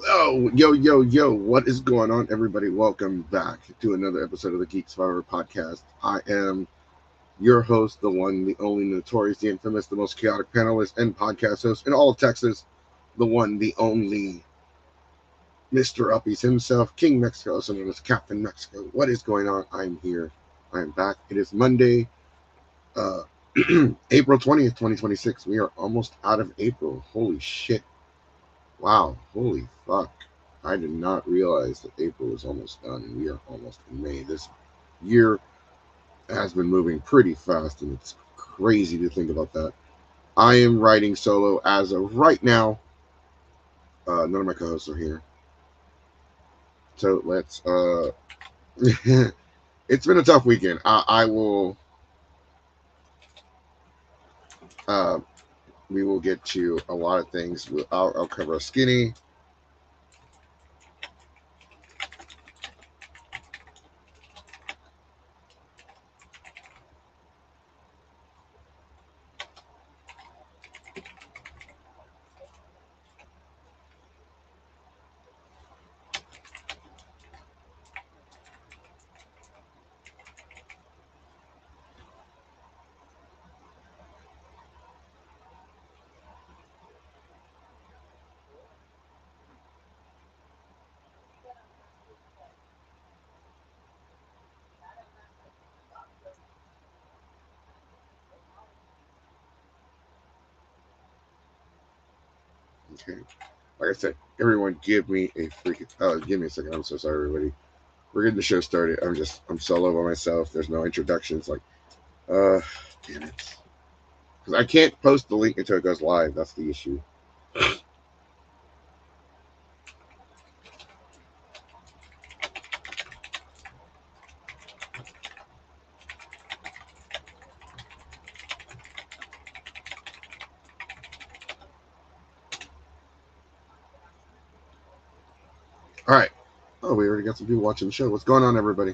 Yo, what is going on, everybody? Welcome back to another episode of the Geeks5EPodcast. I am your host, the one, the only, notorious, the infamous, the most chaotic panelist and podcast host in all of Texas, the one, the only, Mr. Uppies himself, King Mexico, also known as Captain Mexico. What is going on? I'm here. I am back. It is Monday, uh, April 20th, 2026. We are almost out of April. Holy shit. Wow, holy fuck. I did not realize that April is almost done and we are almost in May. This year has been moving pretty fast and it's crazy to think about that. I am writing solo as of right now. None of my co hosts are here. So let's. It's been a tough weekend. I will. Uh, we will get to a lot of things. I'll cover a skinny. Okay. Like I said, everyone give me a freaking. Give me a second. I'm so sorry, everybody. We're getting the show started. I'm solo by myself. There's no introductions. Like, uh, damn it. Because I can't post the link until it goes live. That's the issue. All right. Oh, we already got some people watching the show. What's going on, everybody?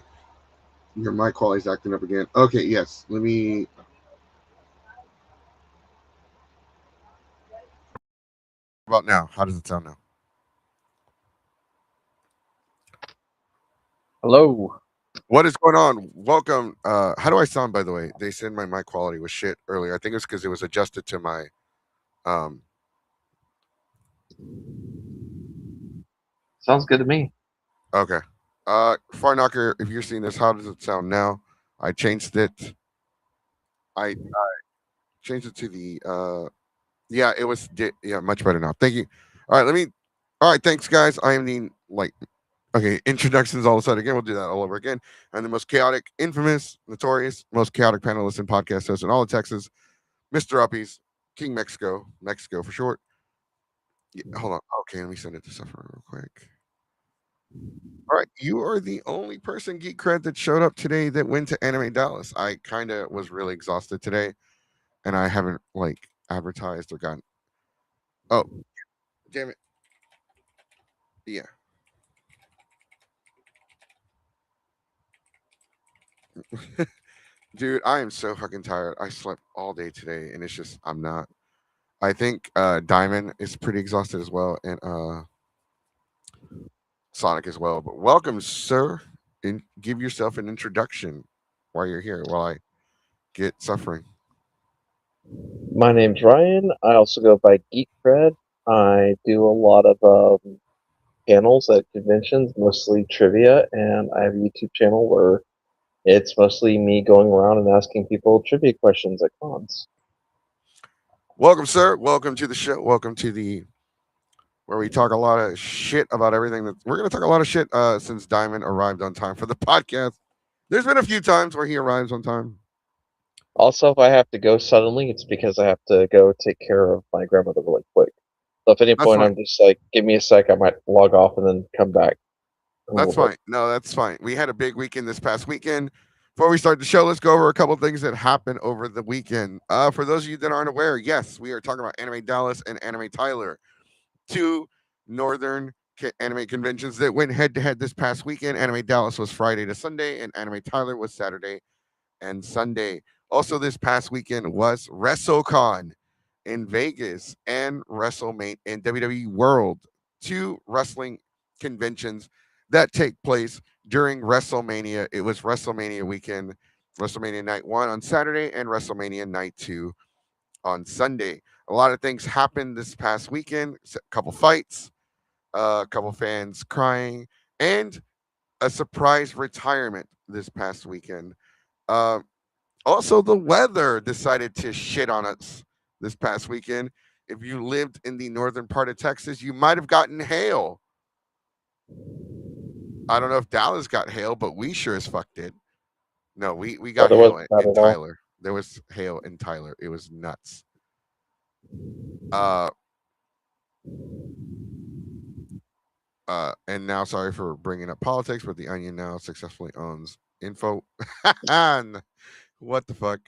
Your mic quality's acting up again. Okay, yes. Let me. About now? How does it sound now? Hello. What is going on? Welcome. How do I sound, by the way? They said my mic quality was shit earlier. I think it's because it was adjusted to my. Um. Sounds good to me. Okay. Far Knocker, if you're seeing this, how does it sound now? I changed it. I changed it to the. Yeah, it was. Yeah, much better now. Thank you. All right, let me. All right, thanks, guys. I am the like. Okay, introductions all of a sudden again. We'll do that all over again. I'm the most chaotic, infamous, notorious, most chaotic panelist and podcast host in all of Texas, Mr. Uppies, King Mexico, Mexico for short. Yeah, hold on. Okay, let me send it to Suffer real quick. All right, you are the only person, Geek Cred, that showed up today that went to Anime Dallas. I kind of was really exhausted today, and I haven't like advertised or gotten. Oh, damn it! Yeah, dude, I am so fucking tired. I slept all day today, and it's just I'm not. I think Diamond is pretty exhausted as well, and Sonic as well. But welcome, sir, and give yourself an introduction while you're here, while I get suffering. My name's Ryan. I also go by Geek Cred. I do a lot of panels at conventions, mostly trivia, and I have a YouTube channel where it's mostly me going around and asking people trivia questions at cons. Welcome, sir. Welcome to the show. Welcome to the where we talk a lot of shit about everything that we're going to talk a lot of shit since Diamond arrived on time for the podcast. There's been a few times where he arrives on time. Also, if I have to go suddenly, it's because I have to go take care of my grandmother really quick. So if at any That's point fine. I'm just like, give me a sec, I might log off and then come back in a That's little bit. fine. No, that's fine. We had a big weekend this past weekend. Before we start the show, let's go over a couple things that happened over the weekend. For those of you that aren't aware, yes, we are talking about Anime Dallas and Anime Tyler, two northern anime conventions that went head to head this past weekend. Anime Dallas was Friday to Sunday, and Anime Tyler was Saturday and Sunday. Also, this past weekend was WrestleCon in Vegas and WrestleMania and WWE World two wrestling conventions that take place during WrestleMania. It was WrestleMania weekend, WrestleMania night 1 on Saturday and WrestleMania night 2 on Sunday. A lot of things happened this past weekend, a couple fights, a couple fans crying, and a surprise retirement this past weekend. Uh, Also, the weather decided to shit on us this past weekend. If you lived in the northern part of Texas, you might have gotten hail. I don't know if Dallas got hail, but we sure as fuck did. No, we got Weather hail wasn't bad in at all. Tyler. There was hail in Tyler. It was nuts. Uh, and now, sorry for bringing up politics, but the Onion now successfully owns Info. What the fuck?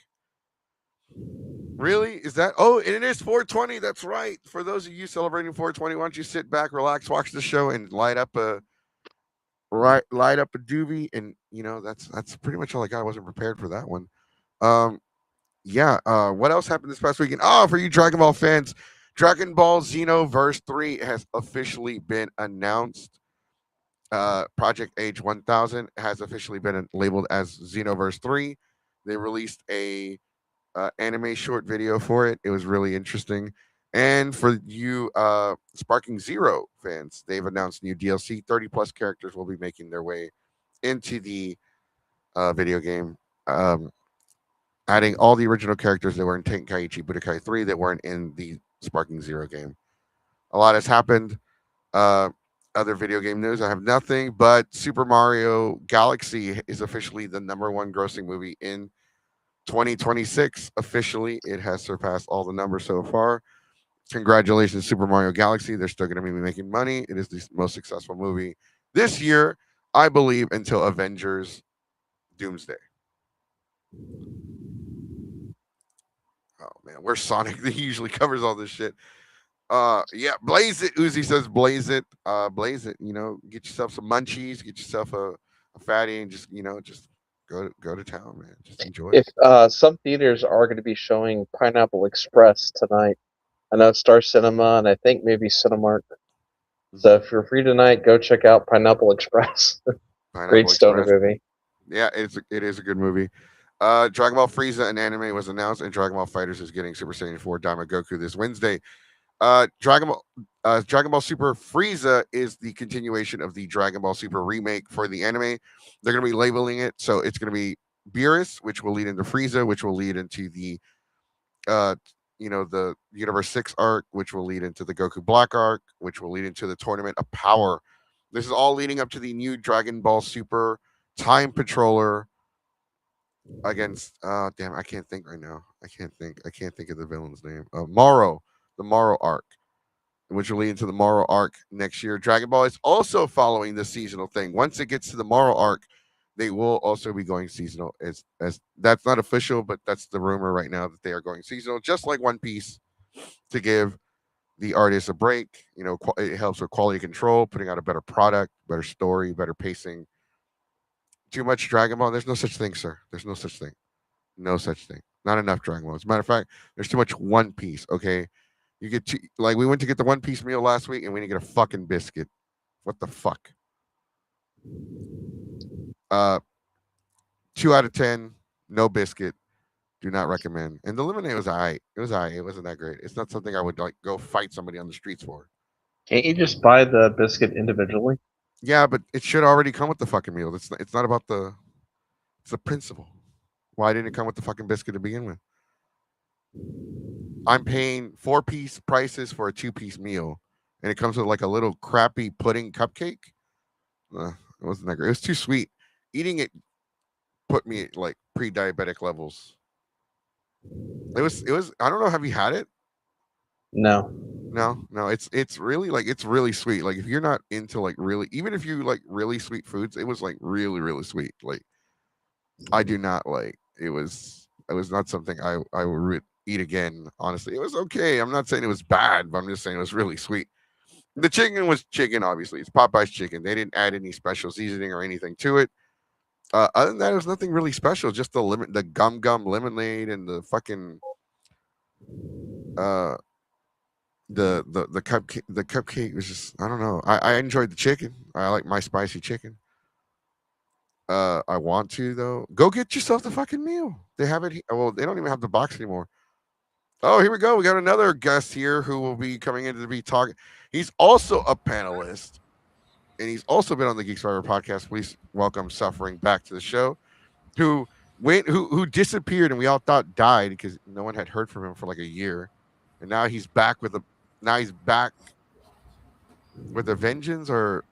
Really? Is that? Oh, and it is 420. That's right. For those of you celebrating 420, why don't you sit back, relax, watch the show, and light up a doobie, and that's pretty much all I got. I wasn't prepared for that one. Um, yeah. What else happened this past weekend? Oh, for you Dragon Ball fans, Dragon Ball Xenoverse 3 has officially been announced. Project Age 1000 has officially been labeled as Xenoverse 3. They released a anime short video for it. It was really interesting. And for you Sparking Zero fans, they've announced new DLC. 30 plus characters will be making their way into the video game, um, adding all the original characters that were in Tenkaichi Budokai 3 that weren't in the Sparking Zero game. A lot has happened. Uh, Other video game news, I have nothing, but Super Mario Galaxy is officially the number one grossing movie in 2026. Officially, it has surpassed all the numbers so far. Congratulations, Super Mario Galaxy. They're still going to be making money. It is the most successful movie this year, I believe, until Avengers Doomsday. Oh, man. Where's Sonic? He usually covers all this shit. Yeah, blaze it. Uzi says blaze it. Blaze it. Get yourself some munchies, get yourself a fatty, and just go to town, man. Just enjoy If it. some theaters are going to be showing Pineapple Express tonight, I know Star Cinema and I think maybe Cinemark. So Mhm. if you're free tonight, go check out Pineapple Express. Great Pineapple stoner Express. movie. Yeah, it is a good movie. Dragon Ball Frieza, an anime, was announced, and Dragon Ball Fighters is getting Super Saiyan 4 Diamond Goku this Wednesday. Dragon Ball Super Frieza is the continuation of the Dragon Ball Super remake for the anime. They're going to be labeling it, so it's going to be Beerus, which will lead into Frieza, which will lead into uh, the Universe 6 arc, which will lead into the Goku Black arc, which will lead into the Tournament of Power. This is all leading up to the new Dragon Ball Super Time Patroller against damn, I can't think right now. I can't think of the villain's name. Moro, the Moro arc, which will lead into the Moro arc next year. Dragon Ball is also following the seasonal thing. Once it gets to the Moro arc, they will also be going seasonal. As that's not official, but that's the rumor right now that they are going seasonal, just like One Piece, to give the artists a break. It helps with quality control, putting out a better product, better story, better pacing. Too much Dragon Ball. There's no such thing, sir. There's no such thing. No such thing. Not enough Dragon Ball. As a matter of fact, there's too much One Piece. Okay, you get two, like we went to get the One Piece meal last week, and we didn't get a fucking biscuit. What the fuck? Uh, 2 out of 10, no biscuit. Do not recommend. And the lemonade was alright. It was alright. It wasn't that great. It's not something I would like go fight somebody on the streets for. Can't you just buy the biscuit individually? Yeah, but it should already come with the fucking meal. It's not about the. It's the principle. Why didn't it come with the fucking biscuit to begin with? I'm paying 4 piece prices for a 2 piece meal, and it comes with like a little crappy pudding cupcake. It wasn't that great. It was too sweet. Eating it put me at like pre-diabetic levels. It was. I don't know. Have you had it? No. No, no. It's really like it's really sweet. Like if you're not into like really, even if you like really sweet foods, it was like really really sweet. Like I do not like. It was not something I would eat again. Honestly, it was okay. I'm not saying it was bad, but I'm just saying it was really sweet. The chicken was chicken, obviously. It's Popeye's chicken. They didn't add any special seasoning or anything to it. Other than that, it was nothing really special. Just the gum lemonade and the fucking uh the cupcake was just, I don't know. I enjoyed the chicken. I like my spicy chicken. I want to though. Go get yourself the fucking meal. They have it. Well, they don't even have the box anymore. Oh, here we go. We got another guest here who will be coming in to be talking. He's also a panelist, and he's also been on the Geeks Forever podcast. Please welcome Suffering back to the show. Who who disappeared and we all thought died because no one had heard from him for like a year, and now he's back with a vengeance or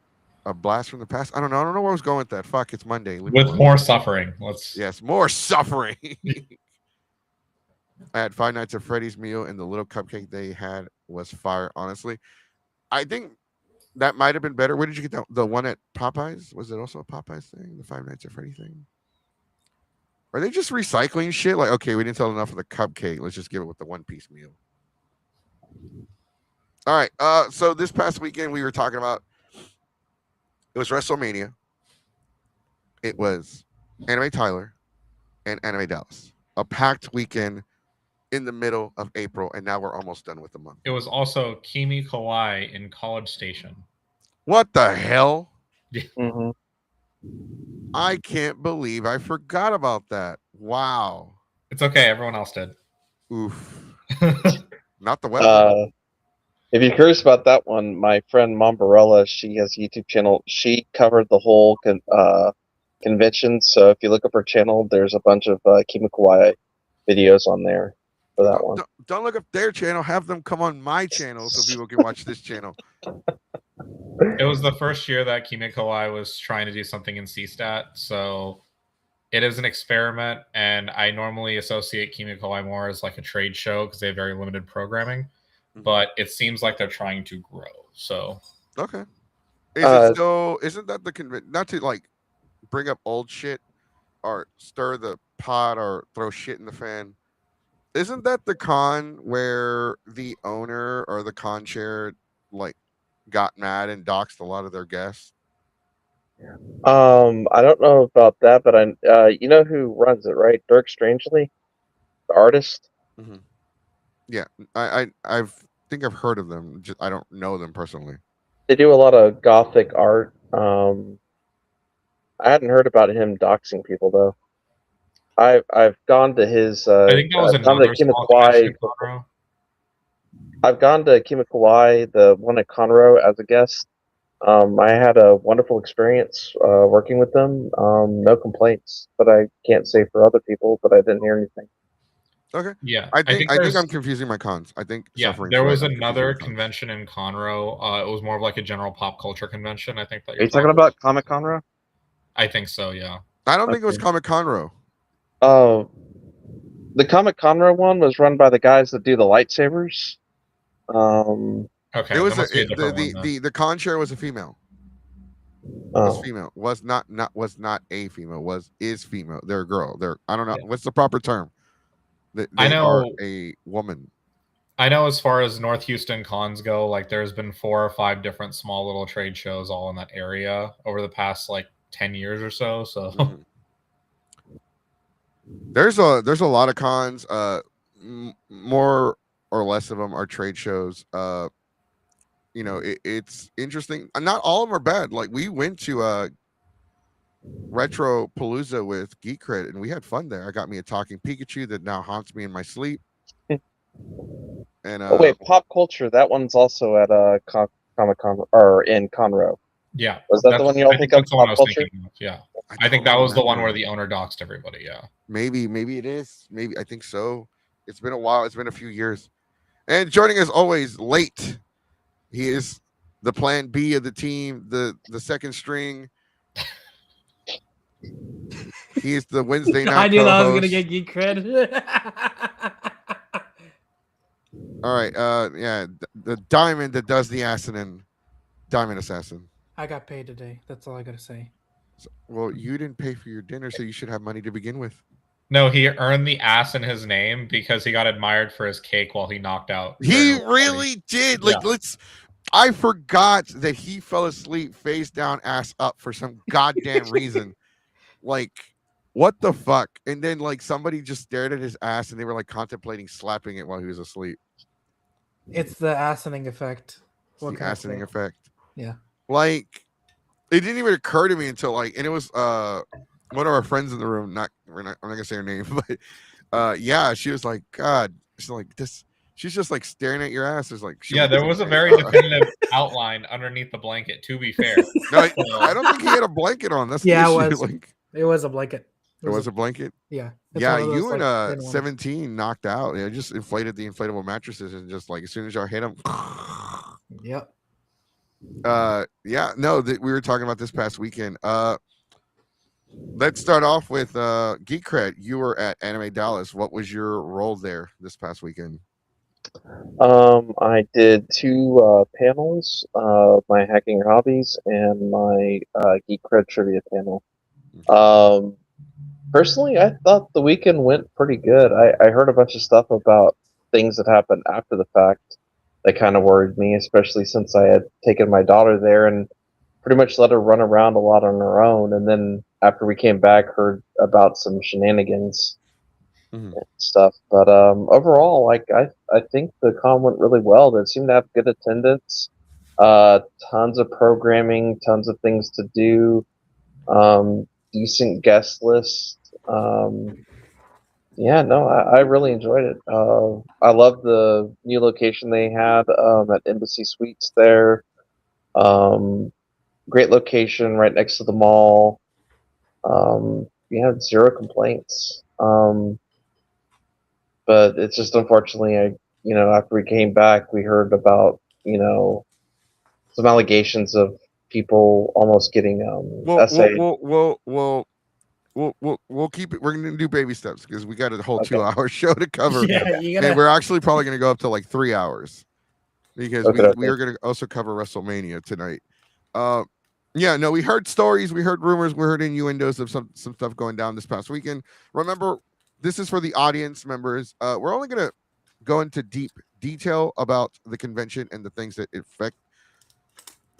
a blast from the past. I don't know. I don't know where I was going with that. Fuck, it's Monday. Leave me With alone. more suffering. Yes, more suffering. I had Five Nights at Freddy's meal, and the little cupcake they had was fire. Honestly, I think that might have been better. Where did you get the one at Popeyes? Was it also a Popeyes thing? The Five Nights at Freddy thing? Are they just recycling shit? Like, okay, we didn't sell enough of the cupcake. Let's just give it with the one piece meal. All right. So this past weekend we were talking about, it was WrestleMania. It was Anime Tyler and Anime Dallas. A packed weekend in the middle of April, and now we're almost done with the month. It was also Kimi Kawai in College Station. What the hell? Mm-hmm. I can't believe I forgot about that. Wow. It's okay. Everyone else did. Oof. Not the weather. If you're curious about that one, my friend Mombarella, she has a YouTube channel. She covered the whole convention. So if you look up her channel, there's a bunch of Kimi Kawai videos on there for that one. Don't look up their channel. Have them come on my channel so people can watch this channel. It was the first year that Kimi Kawai was trying to do something in CSTAT. So it is an experiment. And I normally associate Kimi Kawai more as like a trade show because they have very limited programming. But it seems like they're trying to grow. So okay, is it still? Isn't that the not to like bring up old shit or stir the pot or throw shit in the fan? Isn't that the con where the owner or the con chair like got mad and doxed a lot of their guests? I don't know about that, but you know who runs it, right? Dirk Strangely, the artist. Mm-hmm. Yeah, I think I've heard of them. Just, I don't know them personally. They do a lot of gothic art. I hadn't heard about him doxing people though. I've gone to his. I think that was another small convention in Conroe. I've gone to Kimi Kawai, the one at Conroe, as a guest. I had a wonderful experience working with them. No complaints, but I can't say for other people. But I didn't hear anything. Okay. Yeah. I think I'm confusing my cons. I think there was another convention in Conroe. It was more of like a general pop culture convention. I think that you're talking about Comic Conroe. I think so. Yeah. I don't think it was Comic Conroe. Oh, the Comic Conroe one was run by the guys that do the lightsabers. Okay. It was the con chair was a female. Was female. Was not a female. Is female. They're a girl. I don't know what's the proper term. They are a woman. I know as far as North Houston cons go, like there's been 4 or 5 different small little trade shows all in that area over the past like 10 years or so. So there's a lot of cons. More or less of them are trade shows. You know, it's interesting. Not all of them are bad. Like we went to Retro Palooza with Geek Cred, and we had fun there. I got me a talking Pikachu that now haunts me in my sleep. And wait, pop culture. That one's also at Comic Con or in Conroe. Yeah, was that the one you all think of? Pop culture. Yeah, I think that was the one where the owner doxed everybody. Yeah, maybe it is. Maybe I think so. It's been a while. It's been a few years. And joining us always late, he is the plan B of the team, the second string. He's the Wednesday night. I knew I was gonna get Geek Cred. All right, yeah, the diamond that does the assassin, Diamond Assassin. I got paid today. That's all I gotta say. So, well, you didn't pay for your dinner, so you should have money to begin with. No, he earned the ass in his name because he got admired for his cake while he knocked out. He really did. Like, I forgot that he fell asleep face down, ass up for some goddamn reason. Like, what the fuck? And then like somebody just stared at his ass and they were like contemplating slapping it while he was asleep. It's the assening effect. It's the ascending effect. Yeah. Like, it didn't even occur to me until like, and it was one of our friends in the room. I'm not gonna say her name, but yeah, she was like, God, she's like this. She's just like staring at your ass. It's like, Yeah, there was a very definitive outline underneath the blanket. To be fair, No, I don't think he had a blanket on. That's the Yeah, issue. it was. Like, It was a blanket. it was a blanket. Yeah. It's Yeah, one of those, you and like, thin ones. 17 knocked out. They just inflated the inflatable mattresses and just like as soon as y'all hit them. Yep. Yeah, no, we were talking about this past weekend. Let's start off with Geek Cred. You were at Anime Dallas. What was your role there this past weekend? I did 2 panels, my hacking your hobbies and my Geek Cred trivia panel. Personally, I thought the weekend went pretty good. I heard a bunch of stuff about things that happened after the fact that kind of worried me, especially since I had taken my daughter there and pretty much let her run around a lot on her own. And then after we came back, heard about some shenanigans and stuff. But overall, like I think the con went really well. They seemed to have good attendance, tons of programming, tons of things to do, decent guest list. Yeah, no, I really enjoyed it. I love the new location they had at Embassy Suites there. Great location right next to the mall. We had 0 complaints. But it's just unfortunately, after we came back, we heard about, some allegations of people almost getting We'll keep it. We're gonna do baby steps because we got a whole Okay. 2-hour show to cover. Yeah, you gotta. And we're actually probably gonna go up to like 3 hours because Okay. we are gonna also cover WrestleMania tonight. Yeah, no, we heard stories, we heard rumors, we heard innuendos of some stuff going down this past weekend. Remember, this is for the audience members. We're only gonna go into deep detail about the convention and the things that affect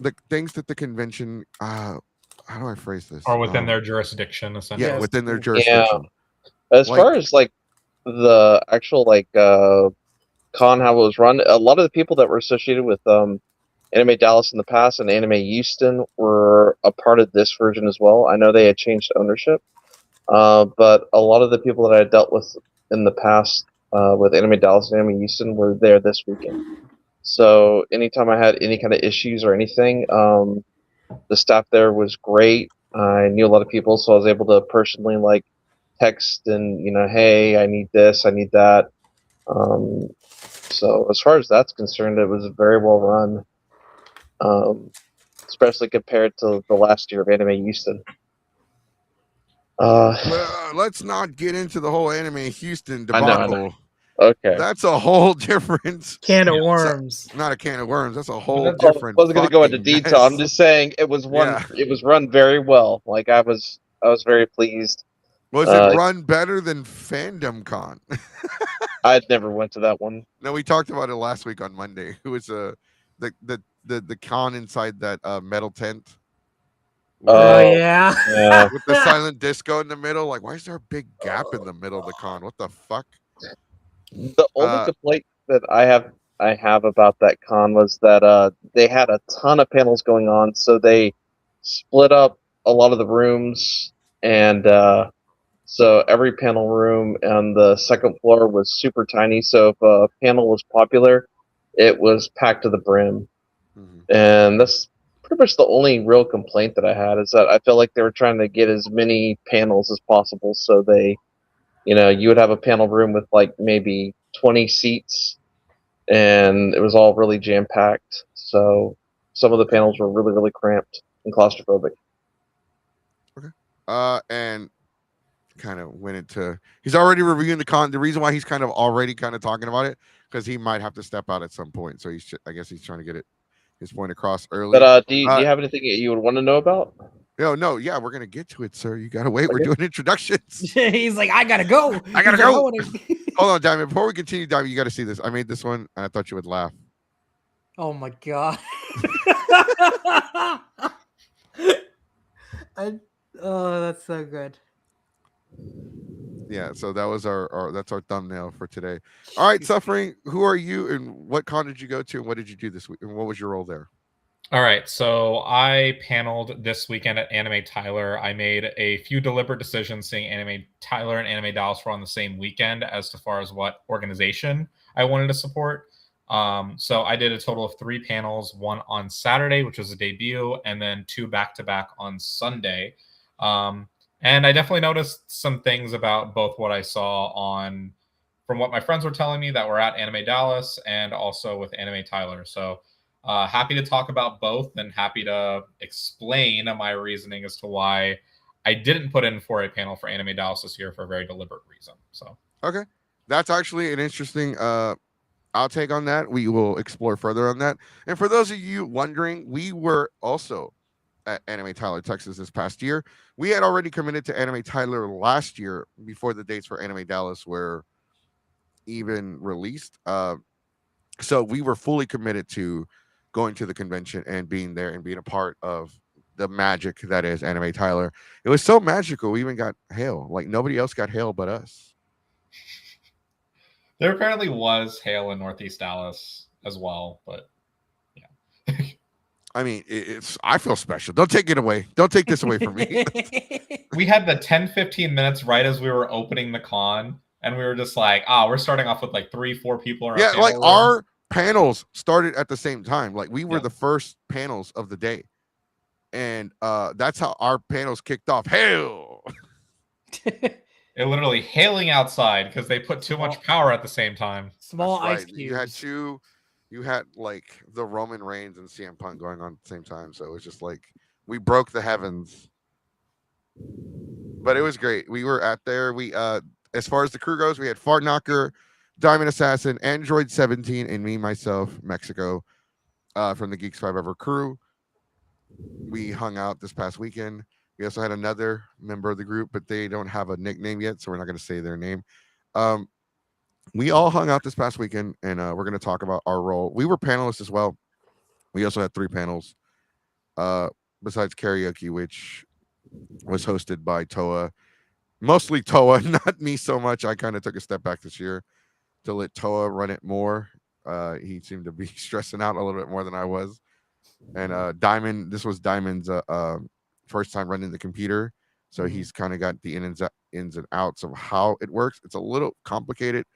the things that the convention. How do I phrase this? or within their jurisdiction, essentially. Yeah, Yes. within their jurisdiction. As far as like the actual con, how it was run, a lot of the people that were associated with Anime Dallas in the past and Anime Houston were a part of this version as well. I know they had changed ownership, but a lot of the people that I dealt with in the past with Anime Dallas and Anime Houston were there this weekend. So anytime I had any kind of issues or anything, the staff there was great. I knew a lot of people, so I was able to personally text and hey, I need this, I need that. So as far as that's concerned, it was very well run, especially compared to the last year of Anime Houston. Well, let's not get into the whole Anime Houston debacle. I know. Okay. That's a whole different Can of worms. Not a can of worms. That's a whole I different. wasn't going to go into fucking detail. mess. I'm just saying it was one. Yeah. It was run very well. Like I was very pleased. Was it run better than Fandom Con? I'd never went to that one. No, we talked about it last week on Monday. It was the con inside that metal tent. Oh yeah. Yeah. With the silent disco in the middle. Like, why is there a big gap in the middle of the con? What the fuck? The only complaint that I have about that con was that they had a ton of panels going on, so they split up a lot of the rooms, and so every panel room on the second floor was super tiny. So if a panel was popular, it was packed to the brim, and that's pretty much the only real complaint that I had, is that I felt like they were trying to get as many panels as possible, so they. You would have a panel room with like maybe 20 seats, and it was all really jam packed. So some of the panels were really, really cramped and claustrophobic. Okay. And kind of went into. He's already reviewing the con. The reason why he's kind of already kind of talking about it because he might have to step out at some point. So I guess he's trying to get his point across early. But do you have anything that you would want to know about? No, yeah, we're gonna get to it, sir. You gotta wait. Okay. We're doing introductions. He's like, I gotta go. I gotta go. Hold on, Diamond. Before we continue, Diamond, you gotta see this. I made this one, and I thought you would laugh. Oh my god. Oh, that's so good. Yeah, so that was that's our thumbnail for today. All right, Suffering, who are you and what con did you go to and what did you do this week and what was your role there? All right, so I paneled this weekend at Anime Tyler. I made a few deliberate decisions seeing Anime Tyler and Anime Dallas were on the same weekend as far as what organization I wanted to support. So I did a total of 3 panels, one on Saturday, which was a debut, and then 2 back-to-back on Sunday. And I definitely noticed some things about both what I saw from what my friends were telling me that were at Anime Dallas and also with Anime Tyler. So happy to talk about both and happy to explain my reasoning as to why I didn't put in for a panel for Anime Dallas this year for a very deliberate reason. So okay, that's actually an interesting outtake on that. We will explore further on that. And for those of you wondering, we were also at Anime Tyler, Texas this past year. We had already committed to Anime Tyler last year before the dates for Anime Dallas were even released. So we were fully committed to going to the convention and being there and being a part of the magic that is Anime Tyler. It was so magical. We even got hail. Like nobody else got hail but us. There apparently was hail in Northeast Dallas as well, but yeah. I mean, it's I feel special. Don't take it away. Don't take this away from me. We had the 10-15 minutes right as we were opening the con, and we were just like, we're starting off with like 3-4 people. Yeah, like our panels started at the same time. Like we were the first panels of the day. And that's how our panels kicked off. Hail! It literally hailing outside because they put too much power at the same time. Small That's ice right. cubes. You had like the Roman Reigns and CM Punk going on at the same time. So it was just like we broke the heavens. But it was great. We were at there. We as far as the crew goes, we had Fart Knocker, Diamond Assassin, Android 17, and me, myself, Mexico, from the Geeks 5 Ever crew. We hung out this past weekend. We also had another member of the group, but they don't have a nickname yet, so we're not going to say their name. We all hung out this past weekend, and we're going to talk about our role. We were panelists as well. We also had 3 panels, besides karaoke, which was hosted by Toa. Mostly Toa, not me so much. I kind of took a step back this year to let Toa run it more. He seemed to be stressing out a little bit more than I was. And Diamond, this was Diamond's first time running the computer, so he's kind of got the ins and outs of how it works. It's a little complicated.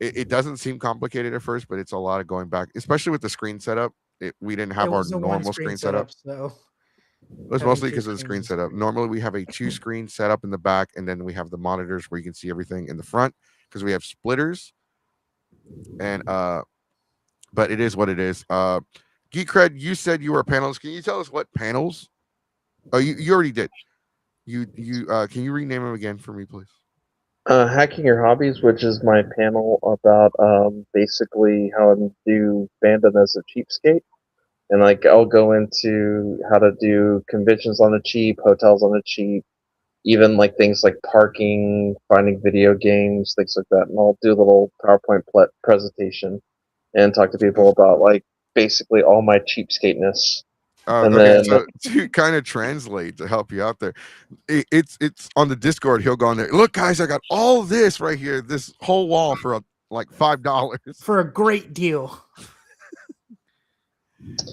It doesn't seem complicated at first, but it's a lot of going back, especially with the screen setup. We didn't have our normal screen setup. So it was mostly because of the screen setup. Normally, we have a 2-screen setup in the back, and then we have the monitors where you can see everything in the front because we have splitters. And but it is what it is. Geek Cred, you said you were a panelist. Can you tell us what panels? Oh, you already did. You can you rename them again for me, please? Hacking Your Hobbies, which is my panel about basically how to do fandom as a cheapskate. And like I'll go into how to do conventions on the cheap, hotels on the cheap, even like things like parking, finding video games, things like that. And I'll do a little PowerPoint presentation and talk to people about like basically all my cheapskateness. And okay, so to kind of translate to help you out there, it's on the Discord. He'll go on there. Look, guys, I got all this right here, this whole wall for like $5 for a great deal.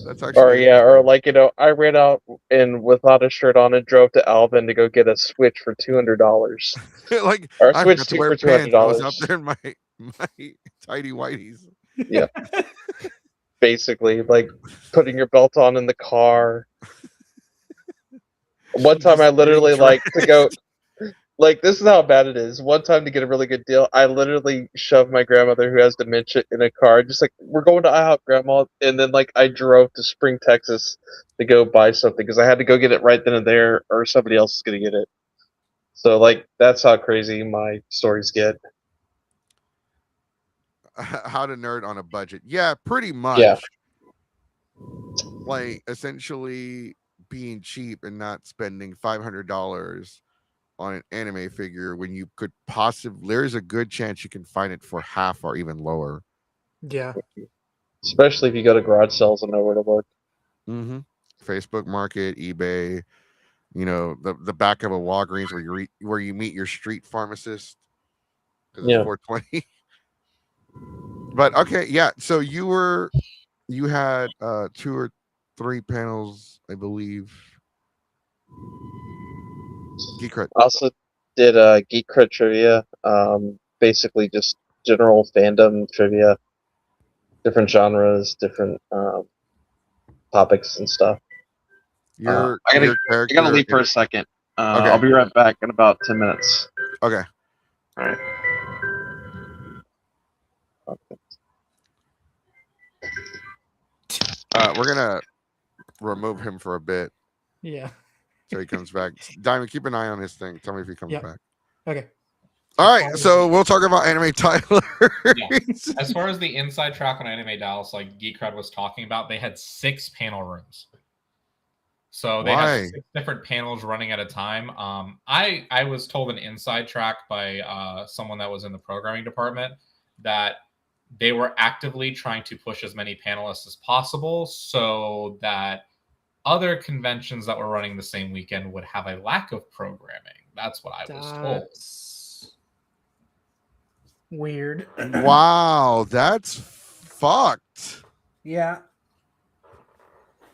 That's actually, or like I ran out and without a shirt on and drove to Alvin to go get a Switch for $200. Like or I Switch forgot to wear for pants. $200. I was up there in my tidy whities. Yeah. Basically, like putting your belt on in the car. One time I literally like to go, like this is how bad it is. One time to get a really good deal, I literally shoved my grandmother who has dementia in a car, just like, we're going to IHOP, Grandma. And then like I drove to Spring, Texas to go buy something because I had to go get it right then and there or somebody else is going to get it. So like that's how crazy my stories get. How to nerd on a budget. Yeah, pretty much. Yeah. Like essentially being cheap and not spending $500 on an anime figure when you could possibly, there's a good chance you can find it for half or even lower. Yeah. Especially if you go to garage sales and know where to look. Facebook Market, eBay, you know, the back of a Walgreens where you meet your street pharmacist because Yeah. it's 420. But okay, yeah. So you had 2 or 3 panels, I believe. Geek Cred. I also did Geek Cred trivia. Basically just general fandom trivia, different genres, different topics and stuff. Your I gotta character. leave for a second. Okay. I'll be right back in about 10 minutes. Okay. All right. We're gonna remove him for a bit Yeah. so he comes back. Diamond, keep an eye on his thing. Tell me if he comes Yep. back. Okay. All right, so we'll talk about Anime Tyler. Yeah. As far as the inside track on Anime Dallas, like Geek Cred was talking about, they had 6 panel rooms. So they have 6 different panels running at a time. I was told an inside track by someone that was in the programming department that they were actively trying to push as many panelists as possible so that other conventions that were running the same weekend would have a lack of programming. That's what I was told. Weird. Wow, that's fucked. Yeah.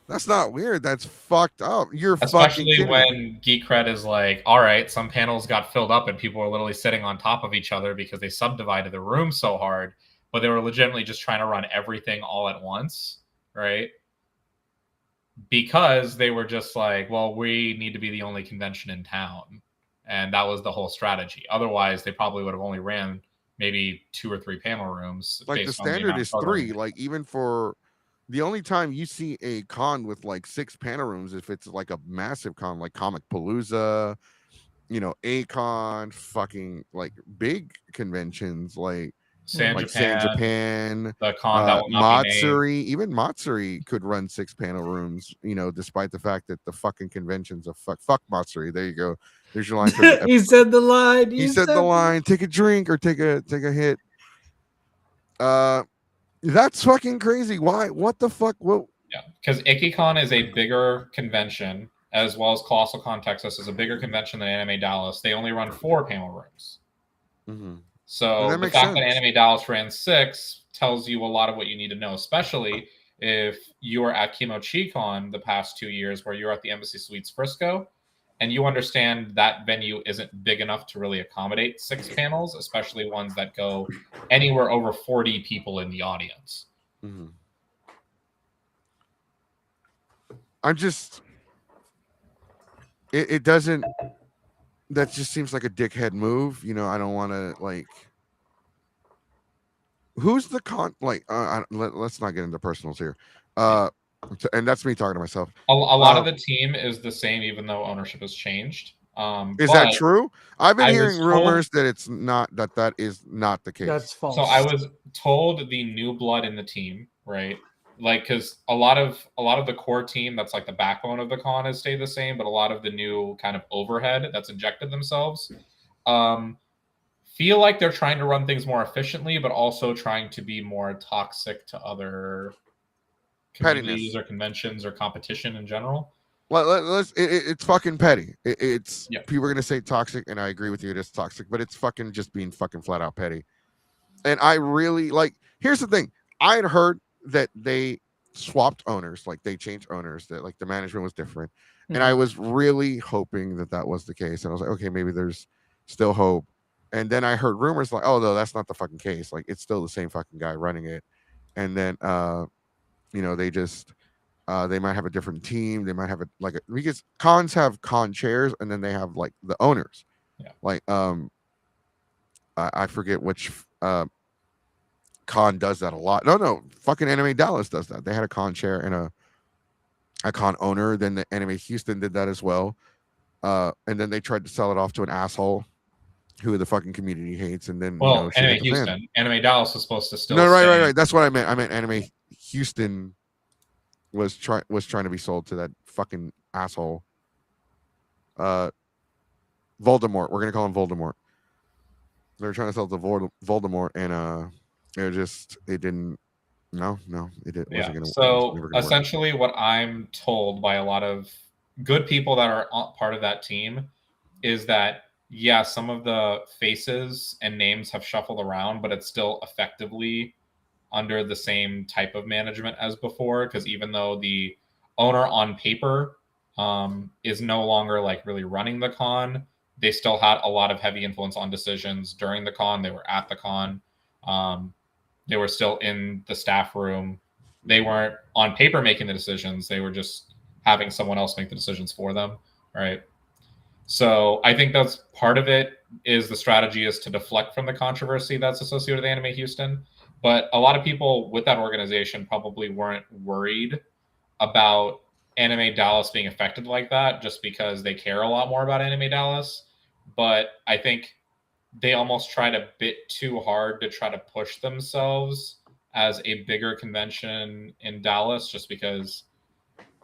That's not weird. That's fucked up. You're especially fucking kidding. When Geek Cred is like, all right, some panels got filled up and people were literally sitting on top of each other because they subdivided the room so hard, but they were legitimately just trying to run everything all at once, right? Because they were just like, well, we need to be the only convention in town. And that was the whole strategy. Otherwise, they probably would have only ran maybe 2 or 3 panel rooms. Like the standard is 3. Like even for the only time you see a con with like 6 panel rooms, if it's like a massive con like Comic Palooza, you know, A-Con, fucking like big conventions like San Japan, the con that will not be Matsuri, even Matsuri could run 6 panel rooms, you know, despite the fact that the fucking convention's a fuck Matsuri. There you go. There's your line for the He said the line. He said the line. Take a drink or take a hit. That's fucking crazy. Why? What the fuck? What? Yeah, because IkiCon is a bigger convention, as well as Colossal Con Texas is a bigger convention than Anime Dallas. They only run 4 panel rooms. Mm-hmm. So the fact that Anime Dallas ran 6 tells you a lot of what you need to know, especially if you were at KimochiCon the past 2 years, where you were at the Embassy Suites Frisco, and you understand that venue isn't big enough to really accommodate 6 panels, especially ones that go anywhere over 40 people in the audience. Mm-hmm. I'm just... It doesn't... That just seems like a dickhead move. You know, I don't want to, like... Who's the con... Like, let's not get into personals here. And that's me talking to myself. A lot of the team is the same, even though ownership has changed. Is that true? I've been hearing rumors that it's not, that is not the case. That's false. So I was told the new blood in the team, right? Like, because a lot of the core team that's like the backbone of the con has stayed the same, but a lot of the new kind of overhead that's injected themselves feel like they're trying to run things more efficiently, but also trying to be more toxic to other communities or conventions or competition in general. Well, it's fucking petty. People are gonna say toxic, and I agree with you. It is toxic, but it's fucking just being fucking flat out petty. And I really like. Here's the thing: I had heard that they swapped owners, like they changed owners, that like the management was different, and I was really hoping that was the case. And I was like, okay, maybe there's still hope. And then I heard rumors like, oh no, that's not the fucking case. Like it's still the same fucking guy running it. And then you know, they just they might have a different team. They might have because cons have con chairs, and then they have like the owners. Yeah. Like I forget which con does that a lot. No, fucking Anime Dallas does that. They had a con chair and a con owner. Then the Anime Houston did that as well. And then they tried to sell it off to an asshole who the fucking community hates. And then Anime Houston, Anime Dallas is supposed to still. No, right. That's what I meant. I meant Anime Houston was trying to be sold to that fucking asshole. Voldemort. We're gonna call him Voldemort. They're trying to sell to Voldemort, and it didn't. No, it didn't. Yeah. So essentially, what I'm told by a lot of good people that are part of that team is that, yeah, some of the faces and names have shuffled around, but it's still effectively under the same type of management as before. Because even though the owner on paper is no longer like really running the con, they still had a lot of heavy influence on decisions during the con. They were at the con. They were still in the staff room. They weren't on paper making the decisions. They were just having someone else make the decisions for them, right? So I think that's part of it. Is the strategy is to deflect from the controversy that's associated with Anime Houston. But a lot of people with that organization probably weren't worried about Anime Dallas being affected like that, just because they care a lot more about Anime Dallas. But I think they almost tried a bit too hard to try to push themselves as a bigger convention in Dallas, just because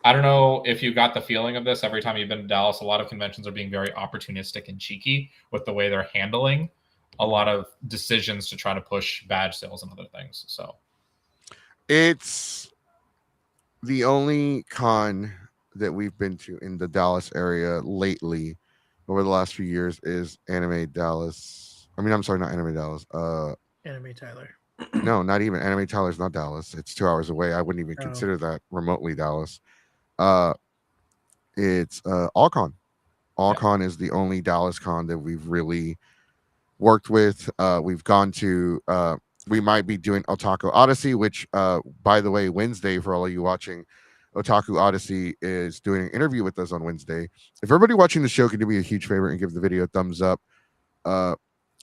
I don't know if you got the feeling of this every time you've been to Dallas. A lot of conventions are being very opportunistic and cheeky with the way they're handling a lot of decisions to try to push badge sales and other things. So it's the only con that we've been to in the Dallas area lately over the last few years is Anime Dallas. I mean, I'm sorry, not Anime Dallas. Anime Tyler. No, not even Anime Tyler's not Dallas. It's 2 hours away. I wouldn't even consider that remotely Dallas. It's Allcon. Allcon is the only Dallas con that we've really worked with. We've gone to we might be doing Otaku Odyssey, which by the way, Wednesday, for all of you watching, Otaku Odyssey is doing an interview with us on Wednesday. If everybody watching the show can do me a huge favor and give the video a thumbs up,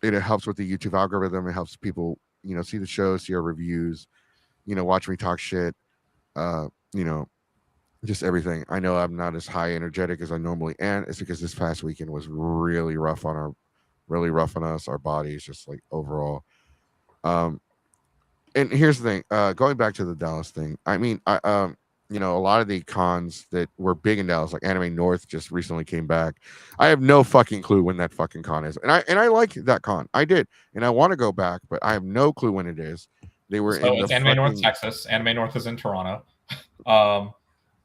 it helps with the YouTube algorithm. It helps people, see the show, see our reviews, watch me talk shit, just everything. I know I'm not as high energetic as I normally am. It's because this past weekend was really rough on us, our bodies, just like overall. And here's the thing, going back to the Dallas thing. I mean, a lot of the cons that were big in Dallas, like Anime North just recently came back. I have no fucking clue when that fucking con is. And I like that con. I did. And I want to go back, but I have no clue when it is. They were in it's the Anime North, Texas. Anime North is in Toronto.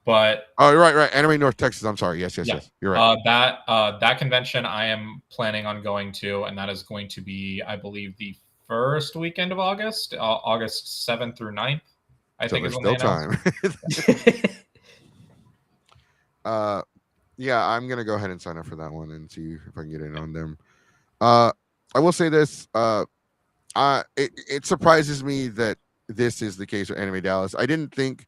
But right. Anime North Texas. I'm sorry. Yes. You're right. That convention I am planning on going to, and that is going to be, I believe, the first weekend of August, August 7th through 9th. I think there's still time. Yeah, I'm gonna go ahead and sign up for that one and see if I can get in on them. I will say this. It surprises me that this is the case with Anime Dallas. I didn't think.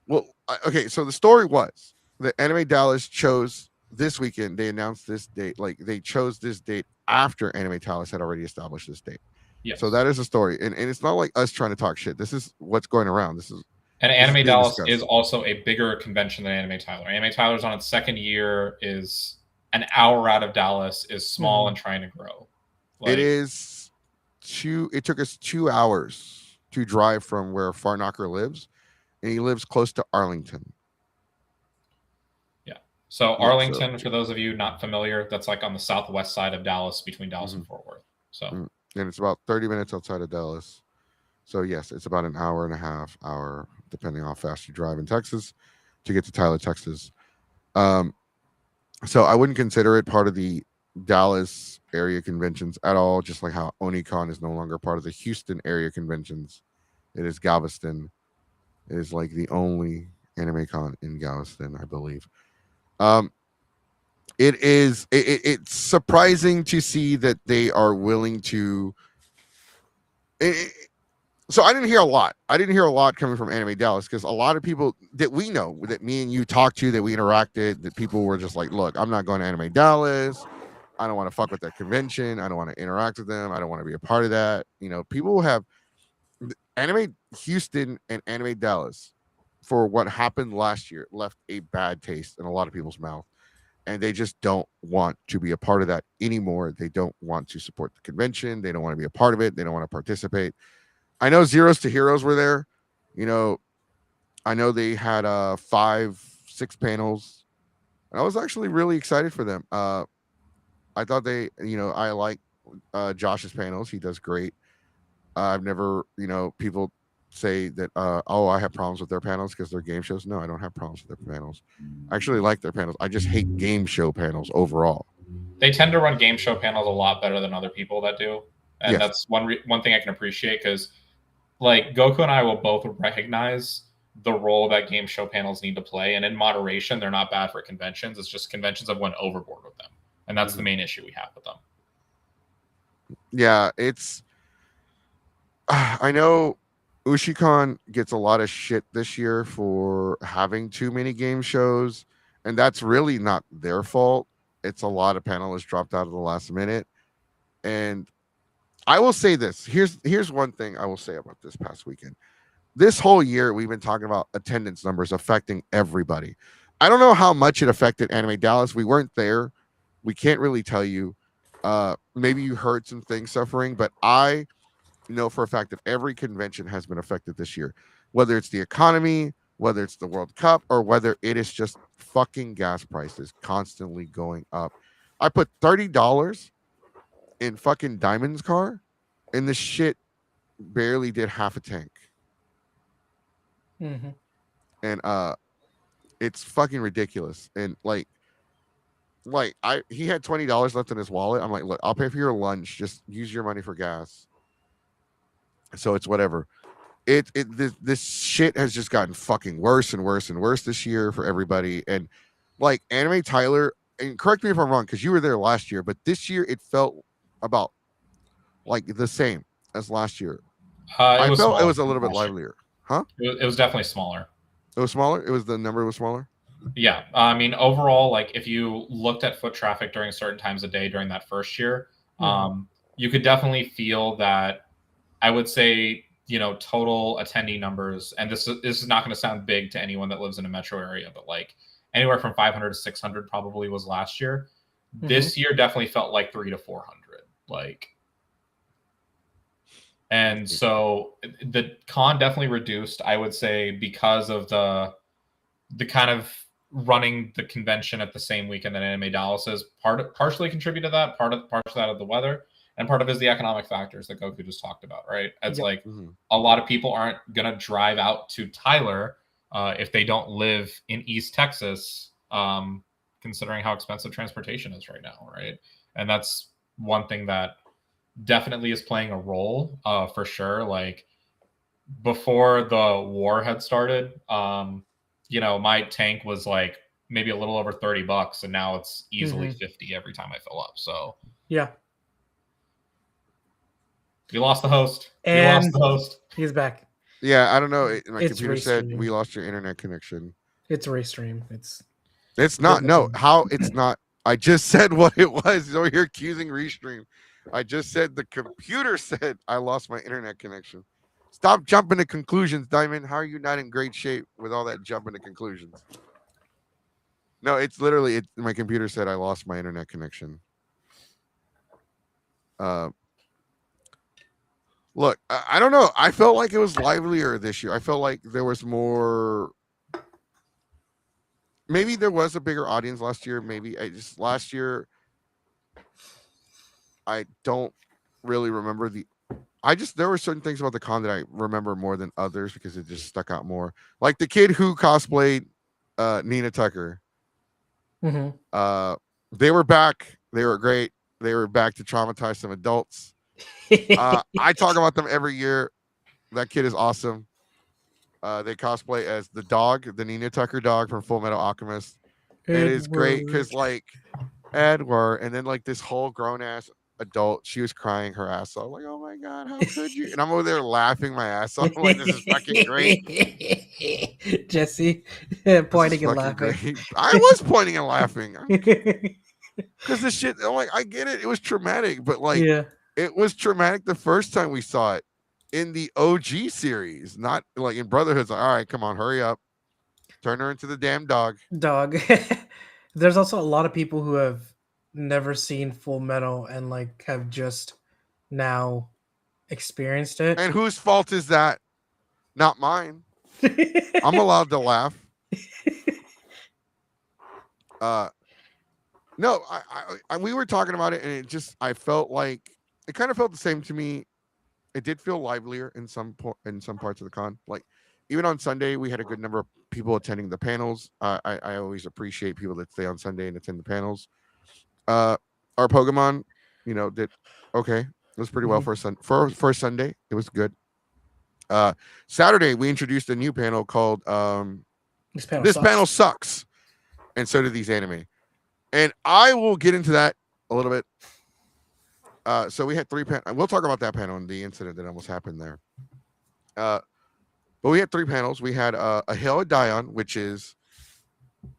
Well, okay, so the story was that Anime Dallas chose this weekend. They announced this date, like they chose this date after Anime Dallas had already established this date. Yes. So that is a story, and it's not like us trying to talk shit. This is what's going around. And Anime Dallas is also a bigger convention than Anime Tyler. Anime Tyler's on its second year, is an hour out of Dallas, is small and trying to grow. It took us 2 hours to drive from where Farknocker lives, and he lives close to Arlington. Yeah. So Arlington, for those of you not familiar, that's like on the southwest side of Dallas, between Dallas and Fort Worth. So, and it's about 30 minutes outside of Dallas. So yes, it's about an hour and a half, depending on how fast you drive in Texas, to get to Tyler, Texas. So I wouldn't consider it part of the Dallas area conventions at all, just like how Onicon is no longer part of the Houston area conventions. It is Galveston. It is like the only anime con in Galveston, I believe. It's surprising to see that they are willing to. So I didn't hear a lot. Coming from Anime Dallas, because a lot of people that we know, that me and you talked to, that we interacted, that people were just like, look, I'm not going to Anime Dallas. I don't want to fuck with that convention. I don't want to interact with them. I don't want to be a part of that. People have Anime Houston and Anime Dallas, for what happened last year, left a bad taste in a lot of people's mouth. And they just don't want to be a part of that anymore. They don't want to support the convention. They don't want to be a part of it. They don't want to participate. I know Zeros to Heroes were there. I know they had 5-6 panels. And I was actually really excited for them. I thought I like Josh's panels. He does great. I've never, people say that oh, I have problems with their panels because they're game shows. No, I don't have problems with their panels. I actually like their panels. I just hate game show panels overall. They tend to run game show panels a lot better than other people that do, and that's one thing I can appreciate, because like Goku and I will both recognize the role that game show panels need to play, and in moderation, they're not bad for conventions. It's just conventions have went overboard with them, and that's the main issue we have with them. Yeah, it's. I know Ushikon gets a lot of shit this year for having too many game shows, and that's really not their fault. It's a lot of panelists dropped out at the last minute, and I will say this. Here's one thing I will say about this past weekend. This whole year, we've been talking about attendance numbers affecting everybody. I don't know how much it affected Anime Dallas. We weren't there. We can't really tell you. Maybe you heard some things suffering, but I know for a fact that every convention has been affected this year, whether it's the economy, whether it's the World Cup, or whether it is just fucking gas prices constantly going up. I put $30 in fucking Diamond's car, and the shit barely did half a tank. And it's fucking ridiculous. And like he had $20 left in his wallet. I'm like, look, I'll pay for your lunch. Just use your money for gas. So it's whatever. This shit has just gotten fucking worse and worse and worse this year for everybody. And like Anime Tyler, and correct me if I'm wrong, because you were there last year, but this year it felt about like the same as last year. I felt it was a little bit livelier. Huh? It was definitely smaller. It was smaller? The number was smaller? Yeah. I mean, overall, like if you looked at foot traffic during certain times of day during that first year, you could definitely feel that. I would say, total attendee numbers, and this is not going to sound big to anyone that lives in a metro area, but like anywhere from 500 to 600 probably was last year. This year definitely felt like 300 to 400. And so the con definitely reduced, I would say, because of the kind of running the convention at the same weekend that Anime Dallas is. Partially contribute to that. Part of that of the weather. And part of it is the economic factors that Goku just talked about, right? It's like a lot of people aren't going to drive out to Tyler if they don't live in East Texas, considering how expensive transportation is right now, right? And that's one thing that definitely is playing a role for sure. Like before the war had started, my tank was like maybe a little over $30, and now it's easily 50 every time I fill up. So yeah. We lost the host. He's back. Yeah, I don't know. My computer said we lost your internet connection. It's Restream. It's not. No, how it's not. I just said what it was. He's over here accusing Restream. I just said the computer said I lost my internet connection. Stop jumping to conclusions, Diamond. How are you not in great shape with all that jumping to conclusions? No, it's literally my computer said I lost my internet connection. Look, I don't know. I felt like it was livelier this year. I felt like there was more. Maybe there was a bigger audience last year. Maybe last year. I don't really remember there were certain things about the con that I remember more than others because it just stuck out more. Like the kid who cosplayed Nina Tucker. They were back. They were great. They were back to traumatize some adults. I talk about them every year. That kid is awesome. They cosplay as the dog, the Nina Tucker dog from Full Metal Alchemist. It is great because like Edward, and then like this whole grown ass adult, she was crying her ass off. Like, oh my god, how could you? And I'm over there laughing my ass off. I'm like, this is fucking great. Jesse pointing and laughing. Great. I was pointing and laughing because this shit. I'm like, I get it. It was traumatic, but like, it was traumatic the first time we saw it in the OG series, not like in Brotherhood. Like, all right, come on, hurry up, turn her into the damn dog. There's also a lot of people who have never seen Full Metal and like have just now experienced it. And whose fault is that? Not mine. I'm allowed to laugh. No, I we were talking about it, and I felt like it kind of felt the same to me it did feel livelier in some parts of the con. Like even on Sunday, we had a good number of people attending the panels. I always appreciate people that stay on Sunday and attend the panels. Our Pokemon, did okay. It was pretty well Mhm. for for Sunday. It was good. Saturday we introduced a new panel called This panel "This Panel sucks. Sucks," and so did these anime. And I will get into that a little bit. So we had three we'll talk about that panel and the incident that almost happened there. But we had three panels. We had a Hail of Dion, which is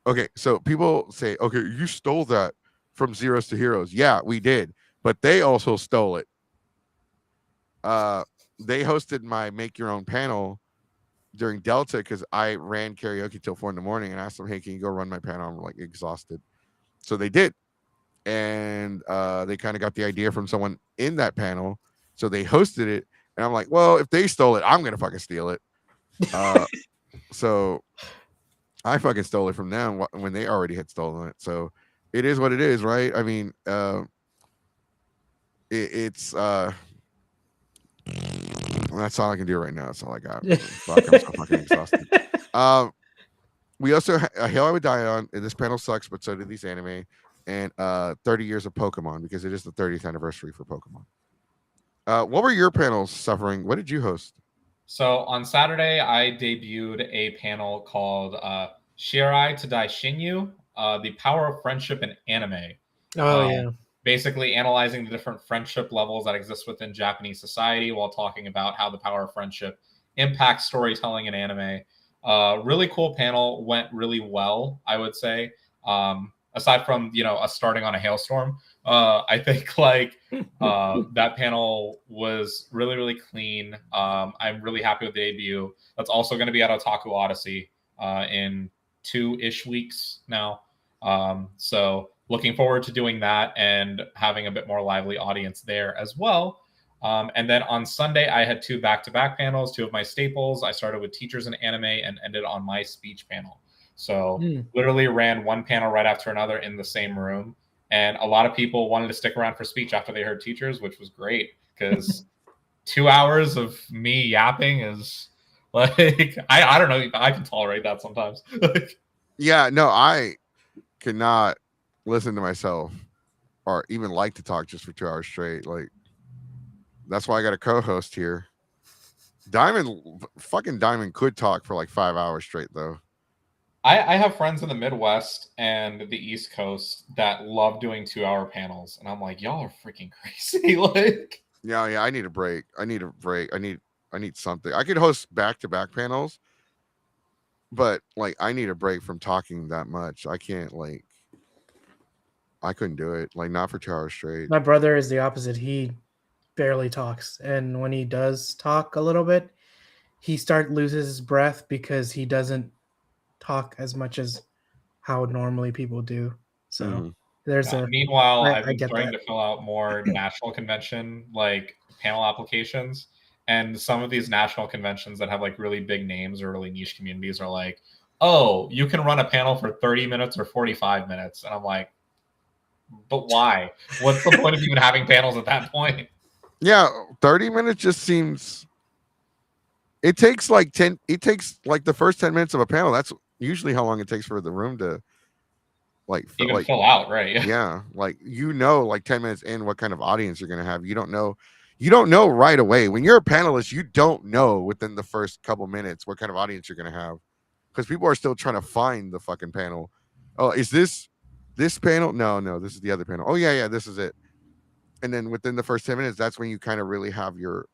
okay. So people say, okay, you stole that from Zeros to Heroes. Yeah, we did, but they also stole it. They hosted my Make Your Own panel during Delta because I ran karaoke till 4 a.m. and asked them, hey, can you go run my panel? I'm like exhausted. So they did. And they kind of got the idea from someone in that panel. So they hosted it. And I'm like, well, if they stole it, I'm going to fucking steal it. So I fucking stole it from them when they already had stolen it. So it is what it is, right? I mean, it's that's all I can do right now. That's all I got. Fuck, I'm so fucking exhausted. We also Hell I Would Die On. This panel sucks, but so did these anime. And 30 years of Pokemon because it is the 30th anniversary for Pokemon. What were your panels suffering? What did you host? So on Saturday, I debuted a panel called Shirai to Dai Shinyu, The Power of Friendship in Anime. Oh yeah. Basically analyzing the different friendship levels that exist within Japanese society while talking about how the power of friendship impacts storytelling in anime. Really cool panel, went really well, I would say. Aside from us starting on a hailstorm, I think that panel was really, really clean. I'm really happy with the debut. That's also going to be at Otaku Odyssey in 2-ish weeks now. So looking forward to doing that and having a bit more lively audience there as well. And then on Sunday, I had 2 back-to-back panels, 2 of my staples. I started with teachers in anime and ended on my speech panel. So literally ran one panel right after another in the same room. And a lot of people wanted to stick around for speech after they heard teachers, which was great because 2 hours of me yapping is like, I don't know. I can tolerate that sometimes. Yeah, no, I cannot listen to myself or even like to talk just for 2 hours straight. Like, that's why I got a co-host here. Fucking Diamond could talk for like 5 hours straight though. I have friends in the Midwest and the East Coast that love doing 2-hour panels, and I'm like, y'all are freaking crazy. Like, yeah, I need a break. I need something. I could host back-to-back panels, but like I need a break from talking that much. I can't I couldn't do it. Like not for 2 hours straight. My brother is the opposite. He barely talks, and when he does talk a little bit, he loses his breath because he doesn't talk as much as how normally people do. So there's meanwhile, I've I been get starting that. to fill out more national convention panel applications, and some of these national conventions that have like really big names or really niche communities are like, oh, you can run a panel for 30 minutes or 45 minutes, and I'm like, but why? What's the point of even having panels at that point? Yeah, 30 minutes just seems. It takes like the first 10 minutes of a panel. That's usually how long it takes for the room to even fill out, right? Yeah, like 10 minutes in what kind of audience you're gonna have. You don't know right away. When you're a panelist, you don't know within the first couple minutes what kind of audience you're gonna have. Because people are still trying to find the fucking panel. Oh, is this panel? No, this is the other panel. Oh yeah, this is it. And then within the first 10 minutes, that's when you kind of really have your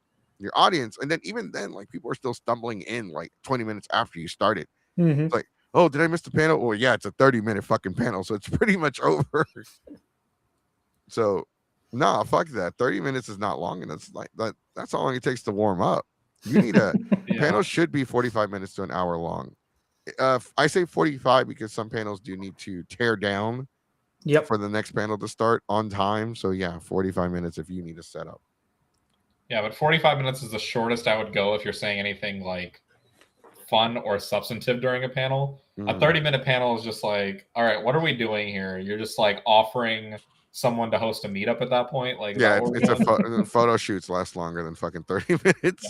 audience. And then even then, like people are still stumbling in like 20 minutes after you started. It's like, oh, did I miss the panel? Or yeah, it's a 30-minute fucking panel, so it's pretty much over. So nah, fuck that. 30 minutes is not long enough. Like that's how long it takes to warm up. You need panel should be 45 minutes to an hour long. I say 45 because some panels do need to tear down for the next panel to start on time. So yeah, 45 minutes if you need a setup. Yeah, but 45 minutes is the shortest I would go if you're saying anything like fun or substantive during a panel. A 30-minute panel is just like, all right, what are we doing here? You're just like offering someone to host a meetup at that point. Like, yeah, photo shoots last longer than fucking 30 minutes.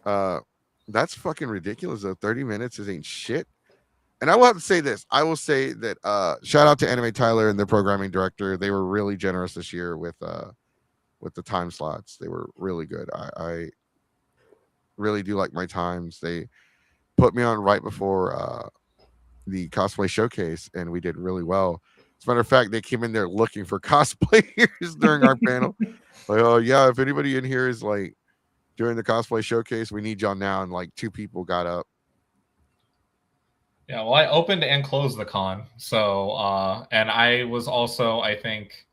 Yeah. That's fucking ridiculous though. 30 minutes ain't shit. And I will have to say this. I will say that shout out to Anime Tyler and their programming director. They were really generous this year with the time slots. They were really good. I really do like my times. They put me on right before the cosplay showcase, and we did really well. As a matter of fact, they came in there looking for cosplayers during our panel. Like, oh yeah, if anybody in here is like during the cosplay showcase, we need y'all now. And like 2 people got up. Yeah, well, I opened and closed the con. So, and I was also, I think,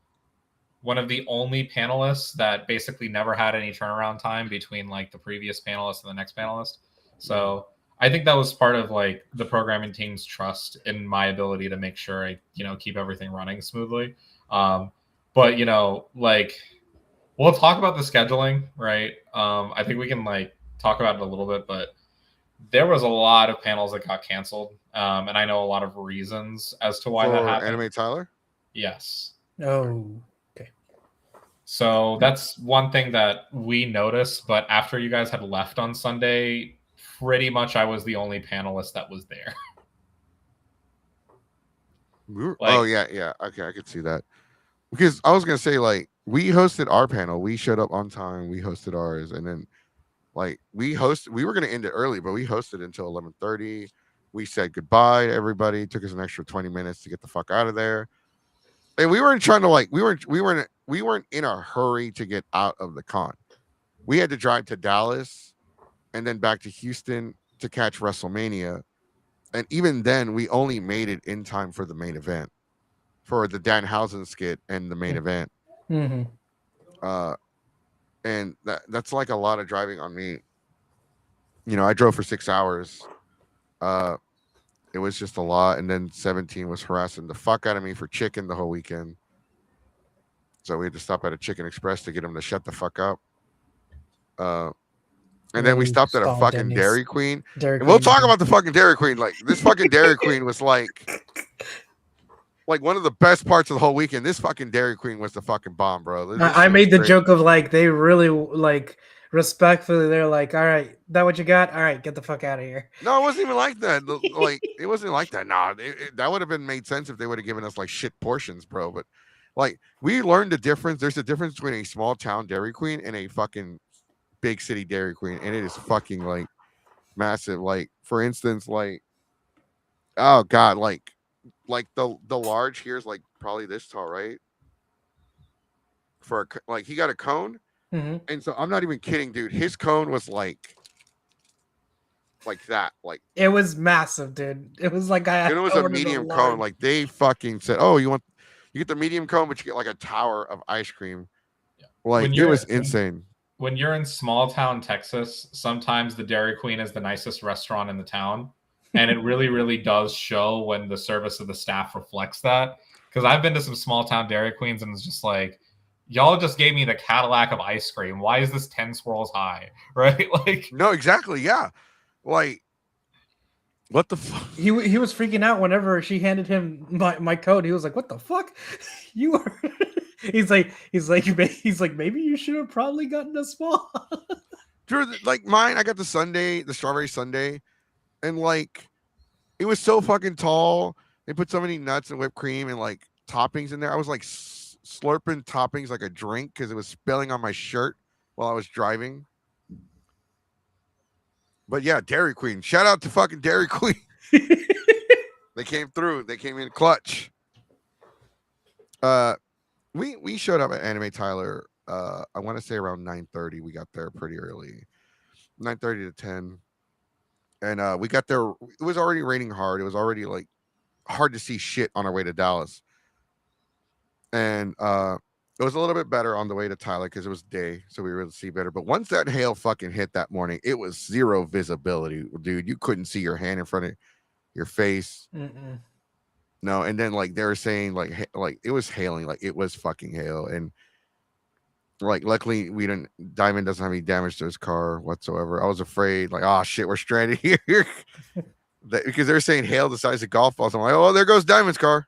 one of the only panelists that basically never had any turnaround time between like the previous panelist and the next panelist. So I think that was part of like the programming team's trust in my ability to make sure I, keep everything running smoothly. But like, we'll talk about the scheduling, right? I think we can like talk about it a little bit, but there was a lot of panels that got canceled. And I know a lot of reasons as to why that happened. Anime Tyler? Yes. Oh, okay. So that's one thing that we noticed. But after you guys had left on Sunday, pretty much I was the only panelist that was there. Oh, yeah. Okay, I could see that. Because I was going to say, like, we hosted our panel. We showed up on time. We hosted ours. And then, like, we were going to end it early, but we hosted until 11:30. We said goodbye to everybody. It took us an extra 20 minutes to get the fuck out of there. And we weren't trying to, like, we weren't in a hurry to get out of the con. We had to drive to Dallas and then back to Houston to catch WRESTLEMANIA. And even then, we only made it in time for the main event, for the Danhausen skit and the main event. Mm-hmm. And that's like a lot of driving on me. I drove for 6 hours. It was just a lot. And then 17 was harassing the fuck out of me for chicken the whole weekend. So we had to stop at a Chicken Express to get him to shut the fuck up. And then we stopped at a fucking Dairy Queen. And we'll talk about the fucking Dairy Queen. Like, this fucking Dairy Queen was like one of the best parts of the whole weekend. This fucking Dairy Queen was the fucking bomb, bro. I made the joke of like, they really like respectfully, they're like, all right, that what you got? All right, get the fuck out of here. No, it wasn't even like that. Like, it wasn't like that. Nah, that would have been made sense if they would have given us like shit portions, bro. But like, we learned the difference. There's a difference between a small town Dairy Queen and a fucking big city Dairy Queen, and it is fucking like massive. Like, for instance, like, oh god, like the large here is like probably this tall, right? For like, he got a cone. Mm-hmm. And so I'm not even kidding, dude. His cone was like that. Like, it was massive, dude. It was like it was a medium cone. Like, they fucking said, "Oh, you get the medium cone, but you get like a tower of ice cream." Yeah. Like, it was insane. When you're in small town Texas, sometimes the Dairy Queen is the nicest restaurant in the town, and it really, really does show when the service of the staff reflects that. Because I've been to some small town Dairy Queens, and it's just like, y'all just gave me the Cadillac of ice cream. Why is this 10 swirls high? Right? Like, no, exactly. Yeah. Like, what the fuck? He was freaking out whenever she handed him my code. He was like, what the fuck? You are. He's like, maybe you should have probably gotten a small. Drew, like mine, I got the strawberry sundae, and like, it was so fucking tall. They put so many nuts and whipped cream and like toppings in there. I was like slurping toppings like a drink because it was spilling on my shirt while I was driving. But yeah, Dairy Queen. Shout out to fucking Dairy Queen. They came through. They came in clutch. We showed up at Anime Tyler. I want to say around 9:30. We got there pretty early, 9:30 to 10, and we got there. It was already raining hard. It was already like hard to see shit on our way to Dallas, and it was a little bit better on the way to Tyler because it was day, so we were able to see better. But once that hail fucking hit that morning, it was zero visibility, dude. You couldn't see your hand in front of your face. Mm-mm. No, and then like they were saying like it was hailing, like it was fucking hail, and like luckily Diamond doesn't have any damage to his car whatsoever. I was afraid like, oh shit, we're stranded here because they were saying hail the size of golf balls. I'm like, oh, there goes Diamond's car.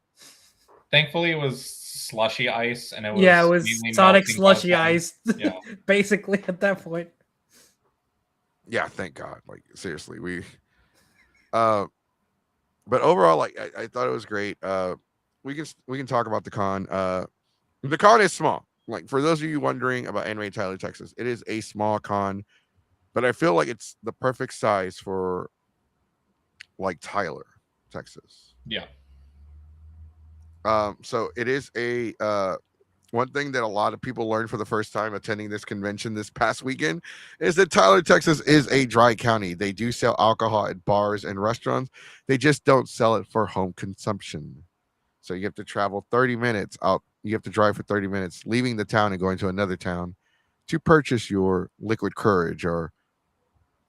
Thankfully, it was slushy ice, and it was it was mainly Sonic melting slushy by the time- ice. Yeah. Basically at that point. Yeah, thank God. Like seriously, we but overall, like I thought it was great. We can talk about the con. The con is small. Like for those of you wondering about Anime Tyler, Texas, it is a small con, but I feel like it's the perfect size for like Tyler, Texas. Yeah. So it is a one thing that a lot of people learned for the first time attending this convention this past weekend is that Tyler, Texas is a dry county. They do sell alcohol at bars and restaurants. They just don't sell it for home consumption. So you have to travel 30 minutes out. You have to drive for 30 minutes, leaving the town and going to another town to purchase your liquid courage or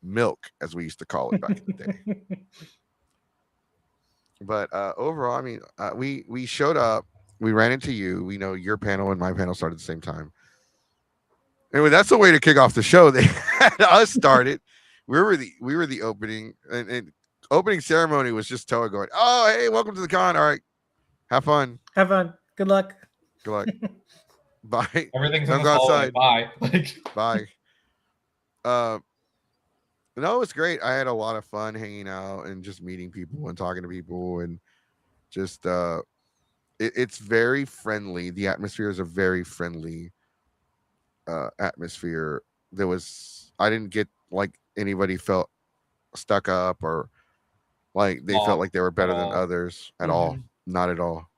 milk, as we used to call it back in the day. But overall, I mean, we showed up. We ran into you. We know your panel and my panel started at the same time. Anyway, that's the way to kick off the show. They had us started. We were the opening, and opening ceremony was just Toa going, "Oh, hey, welcome to the con. All right, have fun. Have fun. Good luck. Good luck. Bye. Everything's Don't in go the hallway. outside. Bye. Like, Bye." No, it's great. I had a lot of fun hanging out and just meeting people and talking to people and just it's very friendly. The atmosphere is a very friendly atmosphere. I didn't get like anybody felt stuck up or like they felt like they were better than others at all. Not at all.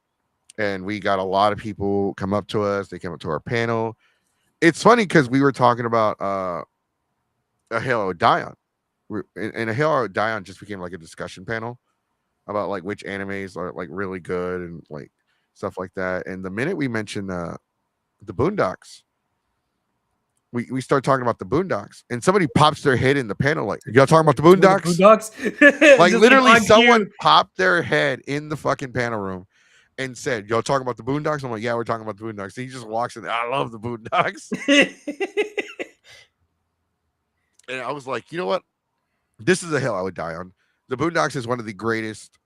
And we got a lot of people come up to us. They came up to our panel. It's funny because we were talking about a Halo Dion. And a Halo Dion just became like a discussion panel about like which animes are like really good and like stuff like that. And the minute we mentioned the Boondocks, we start talking about the Boondocks, and somebody pops their head in the panel like, "Y'all talking about the Boondocks?" Like literally, someone popped their head in the fucking panel room and said, "Y'all talking about the Boondocks?" I'm like, "Yeah, we're talking about the Boondocks." And he just walks in. I love the Boondocks. And I was like, you know what? This is a hill I would die on. The Boondocks is one of the greatest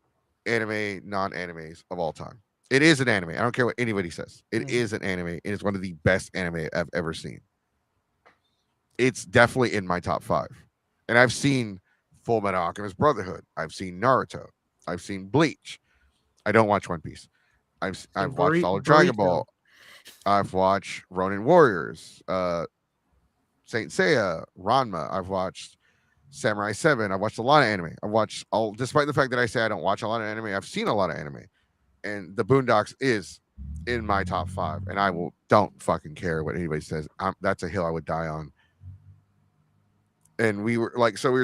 anime non-animes of all time. It is an anime. I don't care what anybody says. It is an anime, and it's one of the best anime I've ever seen. It's definitely in my top 5. And I've seen Full Metal Alchemist Brotherhood. I've seen Naruto. I've seen Bleach. I don't watch One Piece. I've watched all of Dragon Ball. I've watched Ronin Warriors, Saint Seiya, Ranma. I've watched Samurai 7. I watched a lot of anime. I watched all, despite the fact that I say I don't watch a lot of anime, I've seen a lot of anime. And the Boondocks is in my top 5. And I don't fucking care what anybody says. That's a hill I would die on. And we were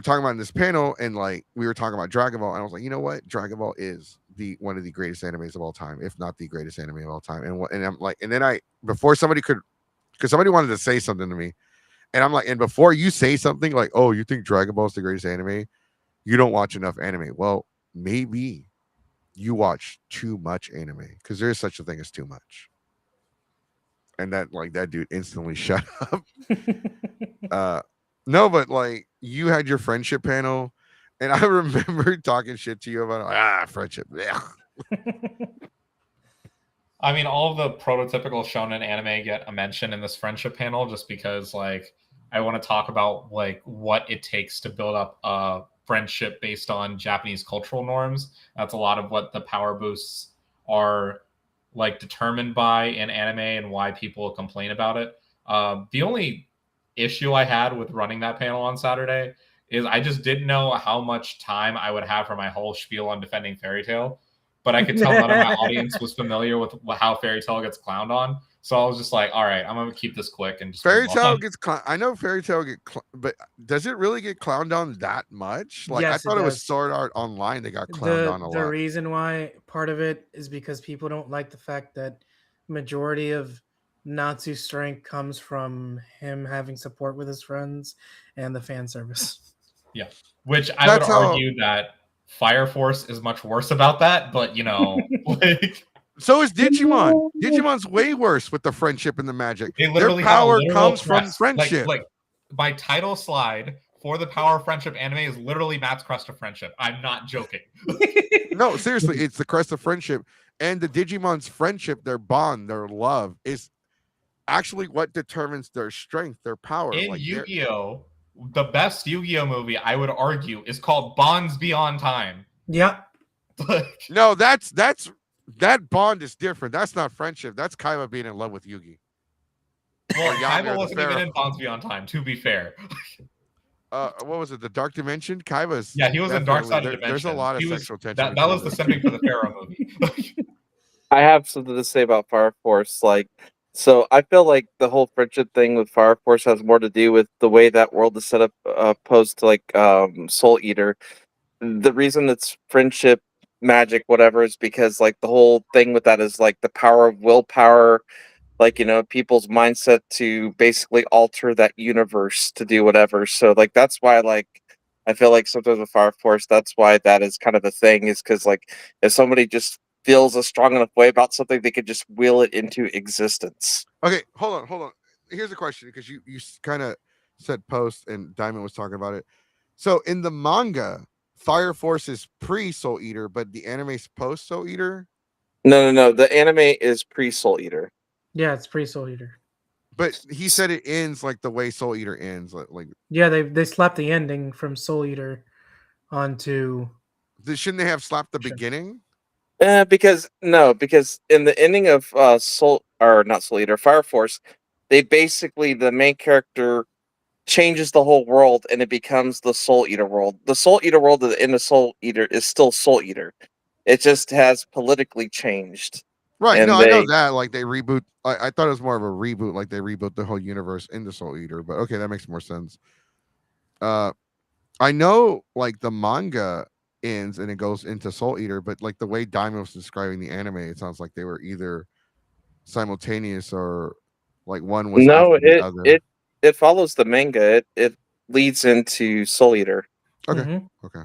talking about in this panel, and like we were talking about Dragon Ball, and I was like, you know what? Dragon Ball is one of the greatest animes of all time, if not the greatest anime of all time. And I'm like, and then before somebody because somebody wanted to say something to me. And I'm like, and before you say something like, "Oh, you think Dragon Ball is the greatest anime? You don't watch enough anime." Well, maybe you watch too much anime, because there is such a thing as too much. And that dude instantly shut up. No, but like you had your friendship panel, and I remember talking shit to you about friendship. I mean, all of the prototypical shonen anime get a mention in this friendship panel just because, like, I want to talk about like what it takes to build up a friendship based on Japanese cultural norms. That's a lot of what the power boosts are like determined by in anime and why people complain about it. The only issue I had with running that panel on Saturday is I just didn't know how much time I would have for my whole spiel on defending Fairy Tail. But I could tell none of my audience was familiar with how Fairy Tail gets clowned on. So I was just like, all right, I'm going to keep this quick. And just Fairy Tail gets clowned. I know Fairy Tail but does it really get clowned on that much? Like, yes, I thought it was Sword Art Online that got clowned on a lot. The reason why part of it is because people don't like the fact that majority of Natsu's strength comes from him having support with his friends and the fan service. Yeah, which I would argue that Fire Force is much worse about that, but you know, like so is Digimon. Digimon's way worse with the friendship and the magic. They literally their power comes from friendship. Like my title slide for the Power of Friendship anime is literally Matt's crest of friendship. I'm not joking. No, seriously, it's the crest of friendship. And the Digimon's friendship, their bond, their love is actually what determines their strength, their power. In like Yu-Gi-Oh, the best Yu-Gi-Oh movie, I would argue, is called Bonds Beyond Time. Yep. No, that bond is different. That's not friendship. That's Kaiba being in love with Yugi. Well, Or Yami or Kaiba the wasn't even Pharaoh. in Bonds Beyond Time, to be fair. What was it? The Dark Dimension? Kaiba's. Yeah, he was in Dark Side of There's Dimension. a lot of sexual tension. That was the simping for the Pharaoh movie. I have something to say about Fire Force. So I feel like the whole friendship thing with Fire Force has more to do with the way that world is set up, opposed to Soul Eater. The reason it's friendship, magic, whatever, is because the whole thing with that is the power of willpower, people's mindset to basically alter that universe to do whatever. So that's why I feel like sometimes with Fire Force, that's why that is kind of the thing, is because if somebody just feels a strong enough way about something, they could just will it into existence. Okay, hold on. Here's a question, because you kind of said post and Diamond was talking about it. So in the manga, Fire Force is pre Soul Eater, but the anime's post Soul Eater. No. The anime is pre Soul Eater. Yeah, it's pre Soul Eater. But he said it ends like the way Soul Eater ends. Yeah, they slapped the ending from Soul Eater onto. Shouldn't they have slapped the beginning? Because in the ending of not Soul Eater, Fire Force, they basically, the main character changes the whole world and it becomes the Soul Eater world. The Soul Eater world at the end of Soul Eater is still Soul Eater. It just has politically changed. Right. And I know that. They reboot. I thought it was more of a reboot, like they reboot the whole universe into Soul Eater. But okay, that makes more sense. I know the manga ends and it goes into Soul Eater, but the way Diamond was describing the anime, it sounds like they were either simultaneous or one was after the other. It follows the manga. It leads into Soul Eater. Okay. Mm-hmm. Okay.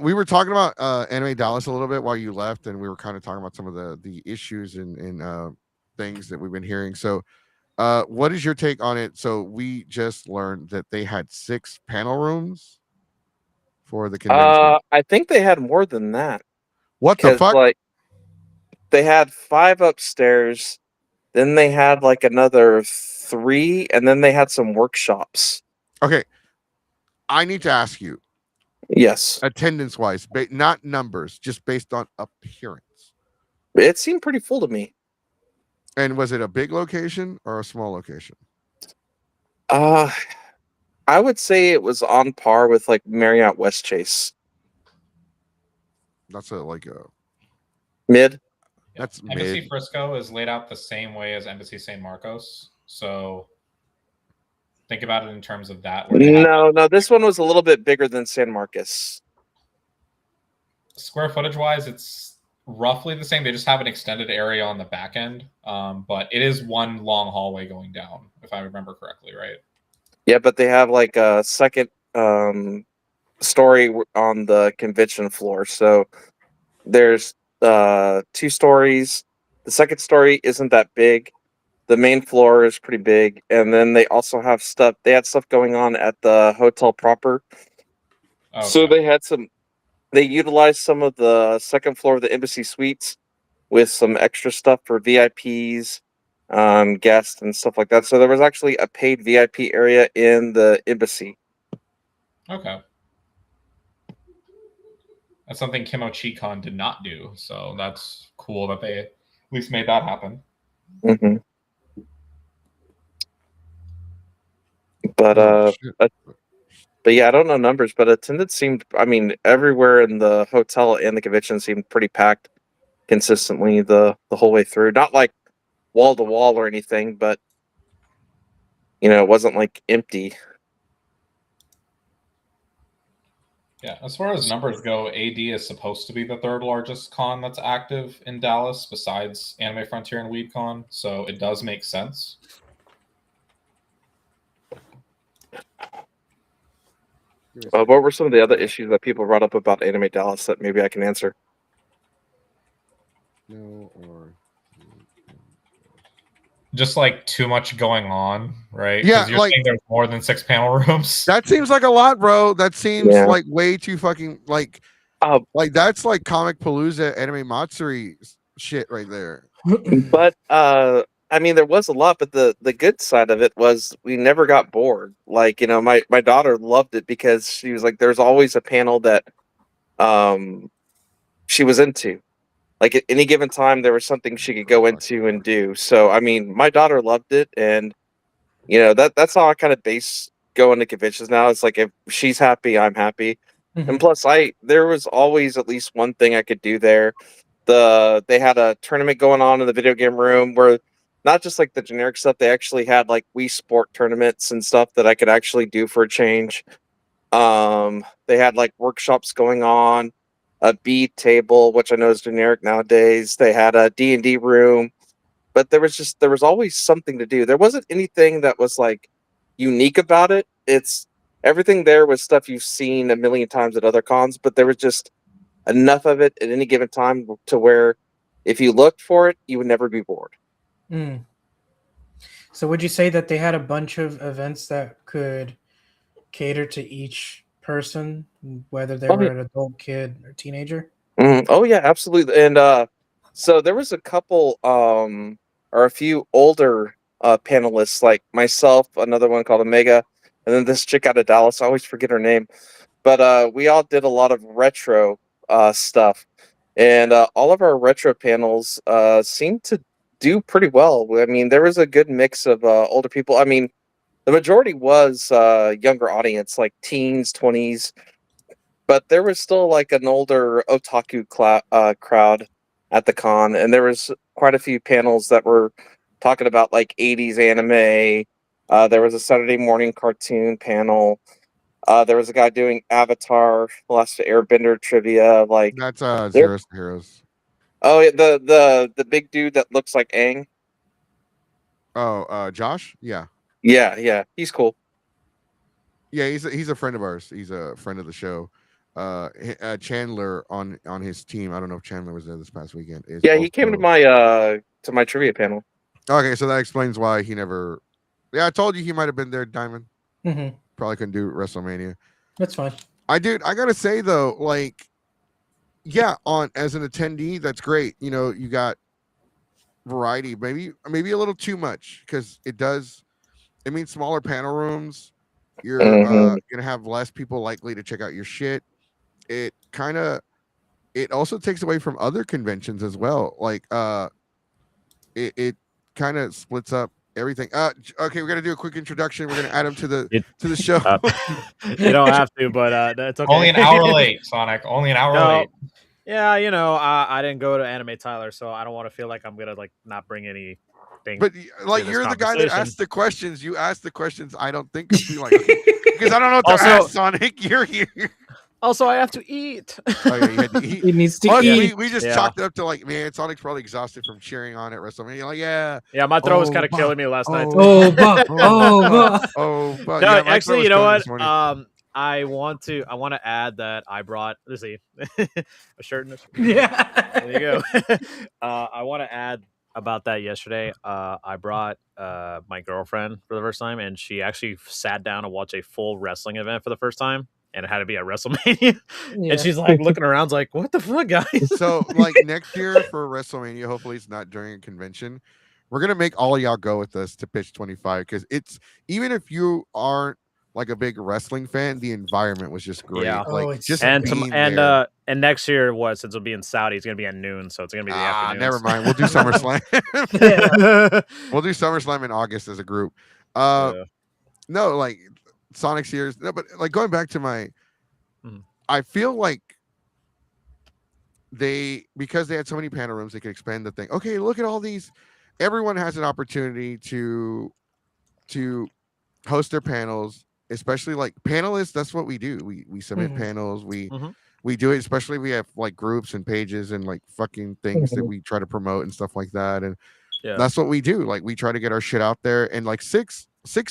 We were talking about Anime Dallas a little bit while you left, and we were kind of talking about some of the issues and things that we've been hearing. So, what is your take on it? So we just learned that they had 6 panel rooms for the convention. I think they had more than that. What the fuck? They had 5 upstairs, then they had another 3, and then they had some workshops. Okay, I need to ask you. Yes. Attendance wise, not numbers, just based on appearance. It seemed pretty full to me. And was it a big location or a small location? I would say it was on par with Marriott Westchase. That's a mid. That's Embassy mid. Frisco is laid out the same way as Embassy San Marcos, so think about it in terms of that. No, this one was a little bit bigger than San Marcos. Square footage wise, it's roughly the same. They just have an extended area on the back end, but it is one long hallway going down, if I remember correctly, right? Yeah, but they have a second story on the convention floor. So there's 2 stories. The second story isn't that big. The main floor is pretty big, and then they also have stuff. They had stuff going on at the hotel proper. Okay. So they utilized some of the second floor of the embassy suites with some extra stuff for VIPs, guests, and stuff like that. So there was actually a paid VIP area in the embassy. Okay. That's something Kimochi-Con did not do, so that's cool that they at least made that happen. Mm-hmm. But yeah, I don't know numbers, but attendance seemed, everywhere in the hotel and the convention seemed pretty packed consistently the whole way through. Not wall to wall or anything, but it wasn't empty. Yeah, as far as numbers go, AD is supposed to be the 3rd largest con that's active in Dallas besides Anime Frontier and WeedCon, so it does make sense. What were some of the other issues that people brought up about Anime Dallas that maybe I can answer? No, or just like too much going on, right? Yeah, Because you're like saying there's more than 6 panel rooms. that seems like a lot, bro. That seems Yeah. like way too fucking like Uh, that's like Comic Palooza Anime Matsuri shit right there. but I mean, there was a lot, but the good side of it was we never got bored. Like, my daughter loved it because she was like, there's always a panel that she was into. Like at any given time, there was something she could go into and do. So, I mean, my daughter loved it, and that's how I kind of base going to conventions now. It's like if she's happy, I'm happy. And plus, there was always at least one thing I could do there. They had a tournament going on in the video game room where not just like the generic stuff, they actually had like Wii Sport tournaments and stuff that I could actually do for a change. They had like workshops going on, a bead table, which I know is generic nowadays. They had a D&D room, but there was always something to do. There wasn't anything that was like unique about it. It's everything there was stuff you've seen a million times at other cons, but there was just enough of it at any given time to where if you looked for it, you would never be bored. Mm. So would you say that they had a bunch of events that could cater to each person, whether they were an adult, kid, or teenager? Oh yeah, absolutely. And so there was a couple or a few older panelists like myself, another one called Omega, and then this chick out of Dallas. I always forget her name. But we all did a lot of retro stuff. And all of our retro panels seemed to do pretty well. I mean, there was a good mix of older people. I mean, the majority was younger audience, like teens, 20s, but there was still like an older otaku crowd at the con, and there was quite a few panels that were talking about like 80s anime. There was a Saturday morning cartoon panel. There was a guy doing Avatar, The Last Airbender trivia. Like That's Zeros Heroes. oh, yeah, the big dude that looks like Aang. Oh, Josh? Yeah. Yeah, he's cool. Yeah, he's a friend of ours. He's a friend of the show. Chandler on his team. I don't know if Chandler was there this past weekend. Yeah, he came to my trivia panel. Okay, so that explains why he never. Yeah, I told you he might have been there, Diamond. Mm-hmm. Probably couldn't do WrestleMania. That's fine. I gotta say though, like, yeah, as an attendee, that's great. You got variety, maybe a little too much because it means smaller panel rooms. You're gonna have less people likely to check out your shit. It also takes away from other conventions as well. Like it kind of splits up everything. Okay, we're gonna do a quick introduction. We're gonna add him to the show. You don't have to, but that's okay. Only an hour late, Sonic. Only an hour late. Yeah, I didn't go to Anime Tyler, so I don't want to feel like I'm gonna like not bring anything. But like you're the guy that asked the questions. You asked the questions. I don't think of you like because I don't know what to ask, Sonic. You're here. Also, I have to eat. Oh, yeah, you had to eat. He needs to eat. We just chalked it up to like, man, Sonic's probably exhausted from cheering on at WrestleMania. Like, yeah. Yeah, my throat was kind of killing me last night. But No, yeah, actually, you know what? I want to add that I brought let's see a shirt and a shirt. Yeah. There you go. I want to add about that yesterday. I brought my girlfriend for the first time, and she actually sat down and watched a full wrestling event for the first time, and it had to be at WrestleMania. Yeah. And she's like looking around, like, "What the fuck, guys?" So, like next year for WrestleMania, hopefully it's not during a convention. We're gonna make all of y'all go with us to Pitch 25 because it's even if you aren't like a big wrestling fan, the environment was just great. Yeah. Like just and being there. And next year, since it'll be in Saudi, it's gonna be at noon, so it's gonna be the afternoon. Never mind. We'll do SummerSlam. We'll do SummerSlam in August as a group. No, like Sonic's here. No, but like going back to my, I feel like because they had so many panel rooms, they could expand the thing. Okay, look at all these. Everyone has an opportunity to host their panels, especially like panelists. That's what we do. We submit panels. We do it, especially we have like groups and pages and like fucking things that we try to promote and stuff like that. And that's what we do. Like we try to get our shit out there. And like six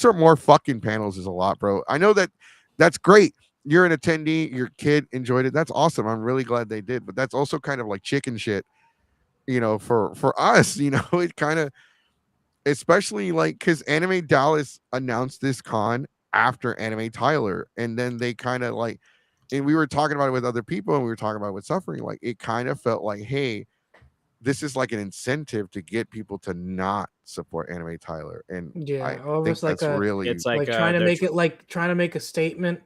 or more fucking panels is a lot, bro. I know that's great. You're an attendee, your kid enjoyed it. That's awesome. I'm really glad they did. But that's also kind of like chicken shit, for us, it kind of especially like because Anime Dallas announced this con after Anime Tyler, and then they kind of like, and we were talking about it with other people, and we were talking about it with Suffering. Like it kind of felt like, hey, this is like an incentive to get people to not support Anime Tyler, and I Yeah, think almost like that's a really It's like like trying to they're make it like trying to make a statement,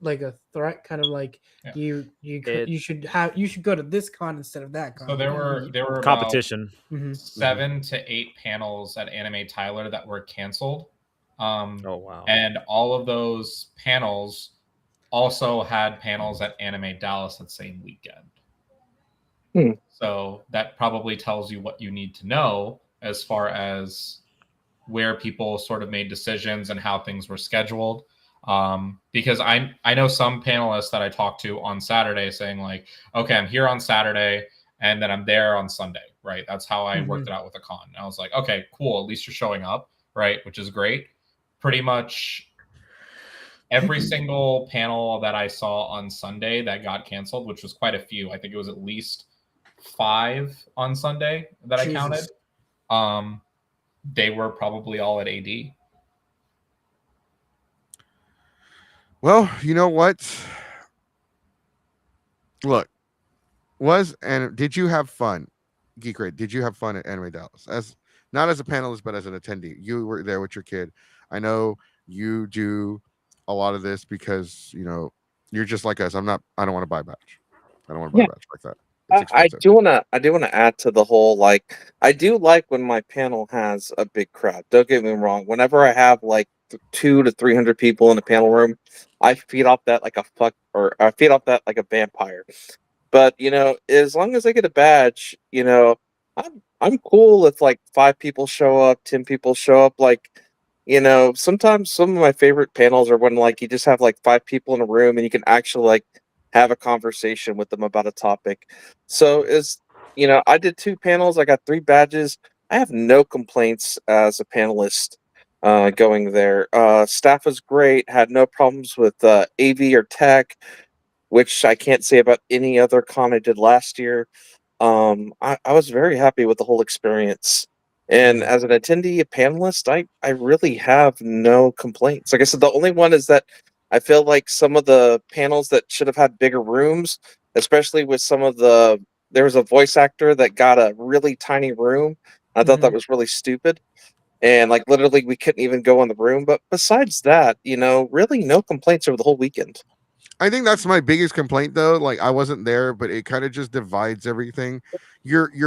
like a threat, kind of like Yeah. you should go to this con instead of that con. So there were about competition. 7 to 8 panels at Anime Tyler that were canceled. Oh wow. And all of those panels also had panels at Anime Dallas that same weekend. So that probably tells you what you need to know as far as where people sort of made decisions and how things were scheduled. Because I know some panelists that I talked to on Saturday saying like, okay, I'm here on Saturday and then I'm there on Sunday, right? That's how I worked it out with a con. And I was like, okay, cool. At least you're showing up, right? Which is great. Pretty much every single panel that I saw on Sunday that got canceled, which was quite a few. I think it was at least 5 on Sunday that I counted. They were probably all at AD. well, you know what? Look, and did you have fun, Geek Raid? Did you have fun at Anime Dallas? As not as a panelist, but as an attendee. You were there with your kid. I know you do a lot of this because you're just like us. I don't want to buy badge. I don't want to buy badge like that. It's expensive. I do wanna add to the whole I do like when my panel has a big crowd. Don't get me wrong. Whenever I have like 200 to 300 people in a panel room, I feed off that like I feed off that like a vampire. But as long as I get a badge, I'm cool if like 5 people show up, 10 people show up. Sometimes some of my favorite panels are when like you just have like 5 people in a room and you can actually like have a conversation with them about a topic. So I did 2 panels, I got 3 badges. I have no complaints as a panelist going there. Staff was great, had no problems with AV or tech, which I can't say about any other con I did last year. I was very happy with the whole experience. And as an attendee, a panelist, I really have no complaints. Like I said, the only one is that I feel like some of the panels that should have had bigger rooms, especially with there was a voice actor that got a really tiny room. I thought that was really stupid. And like literally we couldn't even go in the room. But besides that, really no complaints over the whole weekend. I think that's my biggest complaint though. Like I wasn't there, but it kind of just divides everything. You're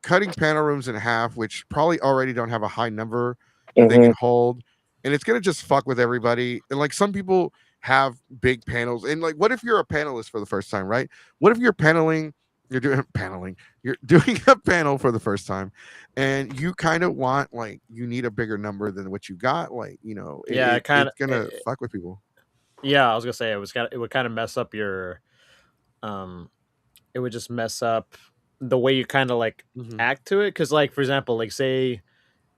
cutting panel rooms in half, which probably already don't have a high number that they can hold, and it's gonna just fuck with everybody. And like some people have big panels, and like what if you're a panelist for the first time, right? What if you're paneling? You're doing paneling. You're doing a panel for the first time, and you kind of want like you need a bigger number than what you got. Like Yeah, it's gonna fuck with people. Yeah, I was gonna say it would kind of mess up your, it would just mess up the way you kind of like act to it. Because like for example, like say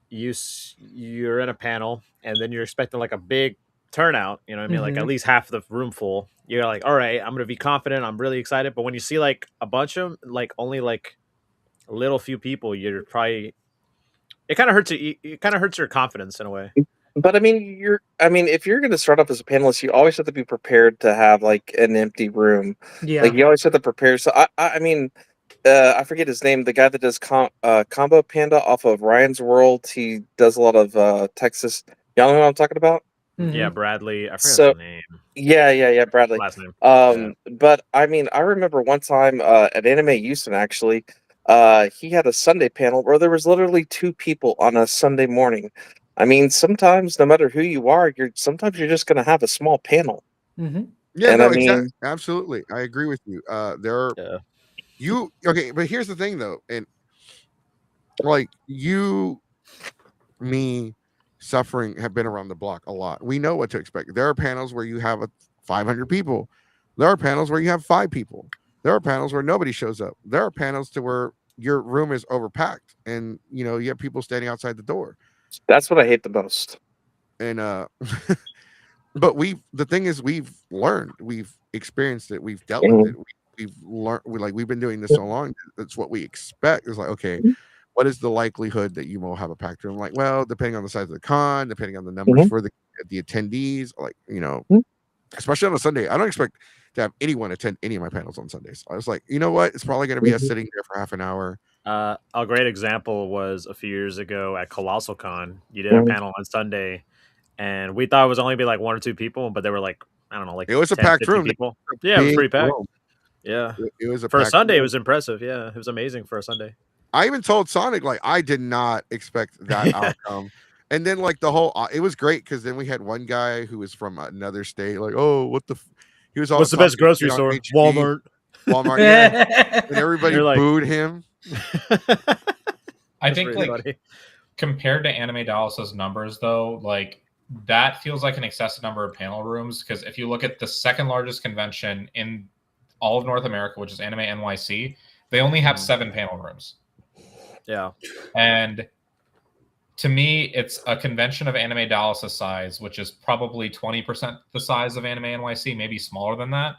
you're in a panel and then you're expecting like a big turnout. You know what I mean? Like at least half the room full. You're like, all right, I'm gonna be confident. I'm really excited. But when you see like a bunch of like only like a little few people, you're probably it kind of hurts you. It kind of hurts your confidence in a way. But if you're going to start off as a panelist, you always have to be prepared to have like an empty room. Yeah. Like you always have to prepare. So I forget his name. The guy that does Combo Panda off of Ryan's World. He does a lot of Texas. Y'all know what I'm talking about? Yeah, Bradley. I forgot So- his name. Yeah, Bradley. Last name. But I remember one time at Anime Houston actually, he had a Sunday panel where there was literally 2 people on a Sunday morning. Sometimes no matter who you are, sometimes you're just gonna have a small panel. Yeah, And no, I mean- exactly. Absolutely. I agree with you. There are Yeah. okay, but here's the thing though, and like me, Suffering have been around the block a lot. We know what to expect. There are panels where you have 500 people. There are panels where you have 5 people. There are panels where nobody shows up. There are panels to where your room is overpacked and you have people standing outside the door. That's what I hate the most. And but the thing is we've learned, we've experienced it, we've dealt with it. We've learned we've been doing this so long. That's what we expect. It's like, okay, what is the likelihood that you will have a packed room? Like, well, depending on the size of the con, depending on the numbers for the attendees, like, especially on a Sunday, I don't expect to have anyone attend any of my panels on Sundays. I was like, you know what? It's probably going to be us sitting there for half an hour. A great example was a few years ago at Colossal Con. You did a panel on Sunday, and we thought it was only be like 1 or 2 people, but they were like, I don't know, like it was 10, a packed 50 room. People. Yeah, it was pretty packed. Room. Yeah, it was for a Sunday. Room. It was impressive. Yeah, it was amazing for a Sunday. I even told Sonic, like, I did not expect that outcome. And then, like, the whole, it was great because then we had one guy who was from another state, like, oh, what the, he was all, what's the best grocery store? Walmart. Yeah. And everybody like, booed him. I think, like, compared to Anime Dallas's numbers, though, like, that feels like an excessive number of panel rooms, because if you look at the second largest convention in all of North America, which is Anime NYC, they only have 7 panel rooms. Yeah. And to me, it's a convention of Anime Dallas's size, which is probably 20% the size of Anime NYC, maybe smaller than that.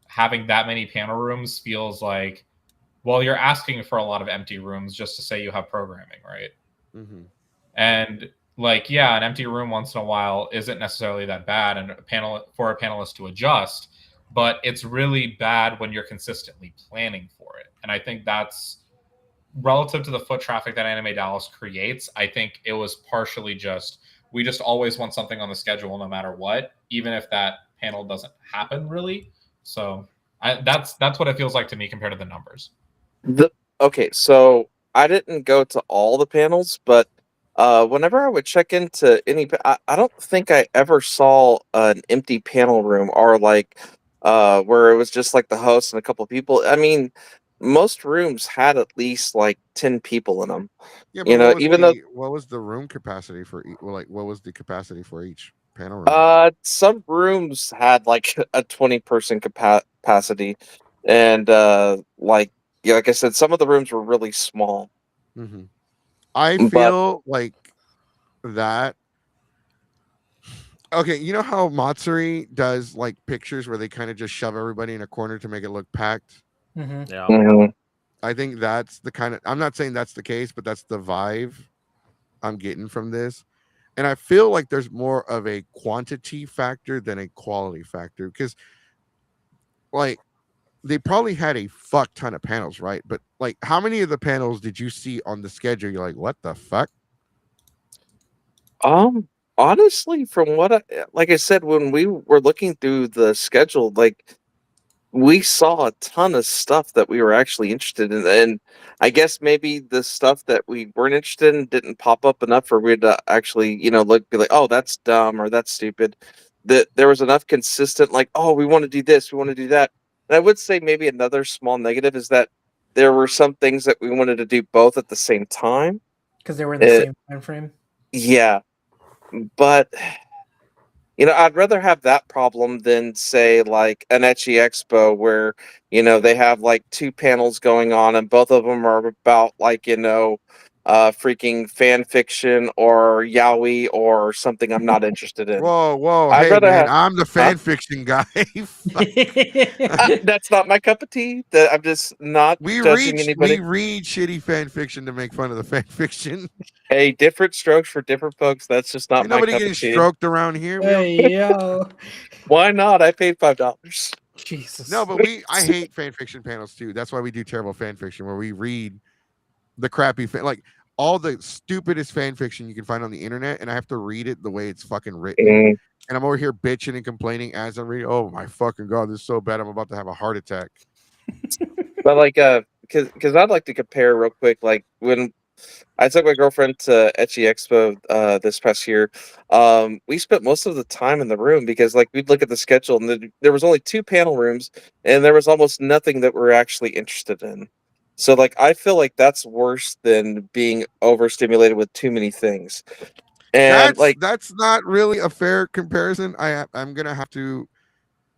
Having that many panel rooms feels like, well, you're asking for a lot of empty rooms just to say you have programming, right? Mm-hmm. And, like, yeah, an empty room once in a while isn't necessarily that bad, and for a panelist to adjust, but it's really bad when you're consistently planning for it. And I think that's relative to the foot traffic that Anime Dallas creates. I think it was partially just, we just always want something on the schedule no matter what, even if that panel doesn't happen really. So that's what it feels like to me compared to the numbers. Okay, so I didn't go to all the panels, but whenever I would check into any, I don't think I ever saw an empty panel room, or like where it was just like the host and a couple of people. I mean, most rooms had at least like 10 people in them. Yeah, but what was the room capacity for what was the capacity for each panel room? Some rooms had like a 20-person capacity, and like I said, some of the rooms were really small. Mm-hmm. I feel like that. Okay, you know how Matsuri does like pictures where they kind of just shove everybody in a corner to make it look packed? Mm-hmm. Yeah. Mm-hmm. I think that's the kind of, I'm not saying that's the case, but that's the vibe I'm getting from this. And I feel like there's more of a quantity factor than a quality factor, because like they probably had a fuck ton of panels, right? But like, how many of the panels did you see on the schedule? You're like, what the fuck? Honestly, from what like I said, when we were looking through the schedule, like we saw a ton of stuff that we were actually interested in, and I guess maybe the stuff that we weren't interested in didn't pop up enough for we to actually, be like, oh, that's dumb or that's stupid. That there was enough consistent, like, oh, we want to do this, we want to do that. And I would say maybe another small negative is that there were some things that we wanted to do both at the same time because they were in the same time frame. Yeah, but I'd rather have that problem than say like an Ecchi Expo where they have like 2 panels going on and both of them are about like freaking fan fiction or yaoi or something I'm not interested in. Whoa, hey man, I'm the fan fiction guy. That's not my cup of tea. I'm just not judging anybody. We read shitty fan fiction to make fun of the fan fiction. Hey, different strokes for different folks. That's just not my cup of tea. Nobody getting stroked around here. Hey, yo. Why not? I paid $5. Jesus. No, but I hate fan fiction panels too. That's why we do terrible fan fiction, where we read the crappy like all the stupidest fan fiction you can find on the internet, and I have to read it the way it's fucking written. And I'm over here bitching and complaining as I'm reading. Oh my fucking god, this is so bad. I'm about to have a heart attack. But like, because I'd like to compare real quick. Like when I took my girlfriend to Ecchi Expo this past year, we spent most of the time in the room because like we'd look at the schedule and there was only 2 panel rooms and there was almost nothing that we're actually interested in. So like I feel like that's worse than being overstimulated with too many things. And that's not really a fair comparison. I'm gonna have to,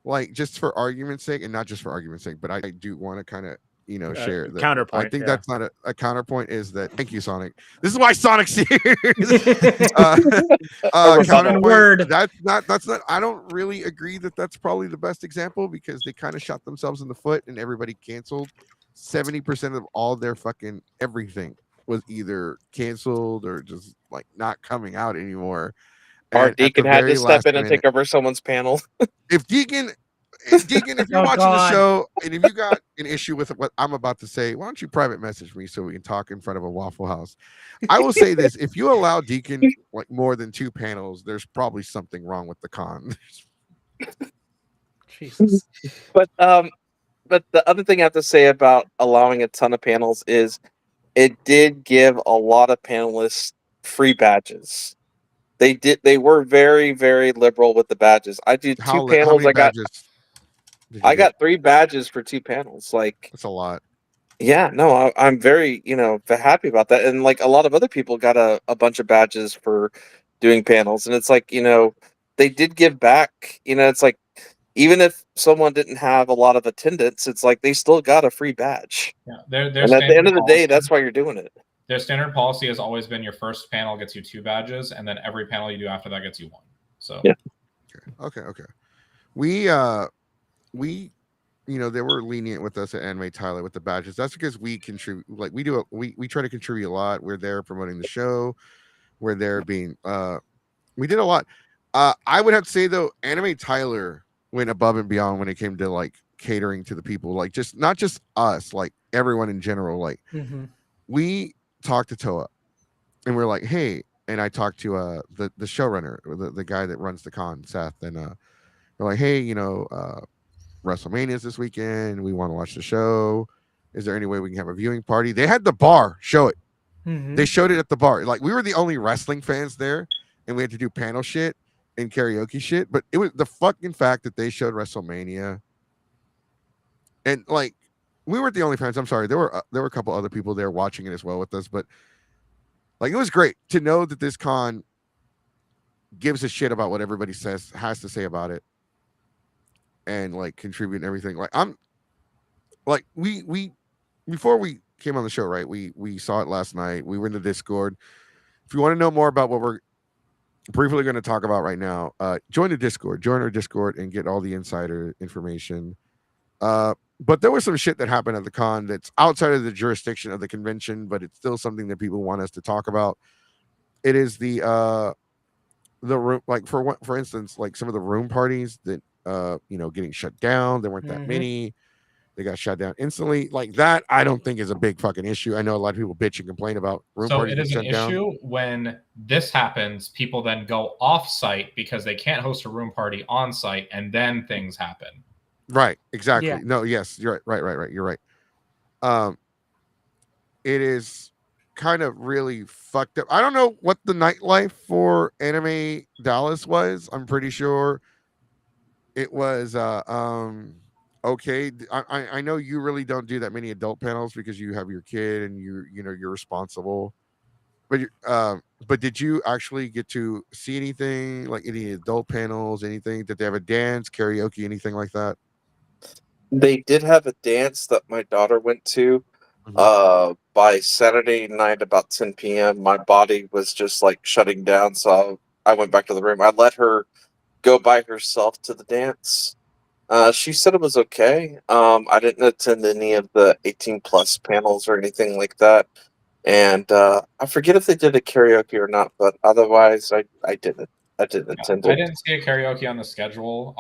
like, just for argument's sake, and not just for argument's sake, but I do want to kind of share that. Counterpoint. I think that's not a counterpoint. Is that, thank you, Sonic. This is why Sonic's here. Counterpoint. That's not. I don't really agree that that's probably the best example because they kind of shot themselves in the foot and everybody canceled 70% of all their fucking everything was either canceled or just like not coming out anymore. Our And at the Deacon had to very step last in and minute, take over someone's panel. if Deacon, if you're Oh, watching the God. show and if you got an issue with what I'm about to say, why don't you private message me so we can talk in front of a Waffle House? I will say this: if you allow Deacon like more than 2 panels, there's probably something wrong with the con. Jesus. But the other thing I have to say about allowing a ton of panels is it did give a lot of panelists free badges. They were very, very liberal with the badges. I did 2 How panels. many badges did you I get? got 3 badges for 2 panels. Like, That's a lot. yeah, no, I'm very, happy about that. And like a lot of other people got a bunch of badges for doing panels. And it's like, they did give back. It's like even if someone didn't have a lot of attendance, it's like they still got a free badge. Yeah, their And at the end standard of the day, policy- that's why you're doing it. Their standard policy has always been your first panel gets you 2 badges, and then every panel you do after that gets you 1. So Yeah. Okay. We they were lenient with us at Anime Tyler with the badges. That's because we contribute, like we try to contribute a lot. We're there promoting the show. We're there being we did a lot. I would have to say though, Anime Tyler went above and beyond when it came to like catering to the people, like just not just us, like everyone in general. Like we talked to Toa and we're like, hey, and I talked to the showrunner, the guy that runs the con, Seth, and we're like, hey, WrestleMania is this weekend. We want to watch the show. Is there any way we can have a viewing party? They had the bar show it. They showed it at the bar. Like we were the only wrestling fans there, and we had to do panel shit and karaoke shit. But it was the fucking fact that they showed WrestleMania, and like we weren't the only fans. I'm sorry, there were a couple other people there watching it as well with us. But like it was great to know that this con gives a shit about what everybody has to say about it. And like contribute and everything. Like I'm like we before we came on the show, right? We saw it last night. We were in the Discord. If you want to know more about what we're briefly going to talk about right now, join the Discord, join our Discord and get all the insider information. But there was some shit that happened at the con that's outside of the jurisdiction of the convention, but it's still something that people want us to talk about. It is the room, like for instance, like some of the room parties that getting shut down. There weren't that many. They got shut down instantly. Like that, I don't think is a big fucking issue. I know a lot of people bitch and complain about room parties. So it is an issue when this happens. People then go off site because they can't host a room party on site, and then things happen. Right. Exactly. Yeah. No. Yes. You're right. Right. You're right. It is kind of really fucked up. I don't know what the nightlife for Anime Dallas was. I'm pretty sure it was okay. I know you really don't do that many adult panels because you have your kid and you're responsible. But did you actually get to see anything like any adult panels, anything? Did they have a dance, karaoke, anything like that? They did have a dance that my daughter went to. By Saturday night about 10 p.m. my body was just like shutting down, so I went back to the room. I let her go by herself to the dance. She said it was okay. I didn't attend any of the 18 plus panels or anything like that. And I forget if they did a karaoke or not, but otherwise I didn't attend it. I didn't see a karaoke on the schedule.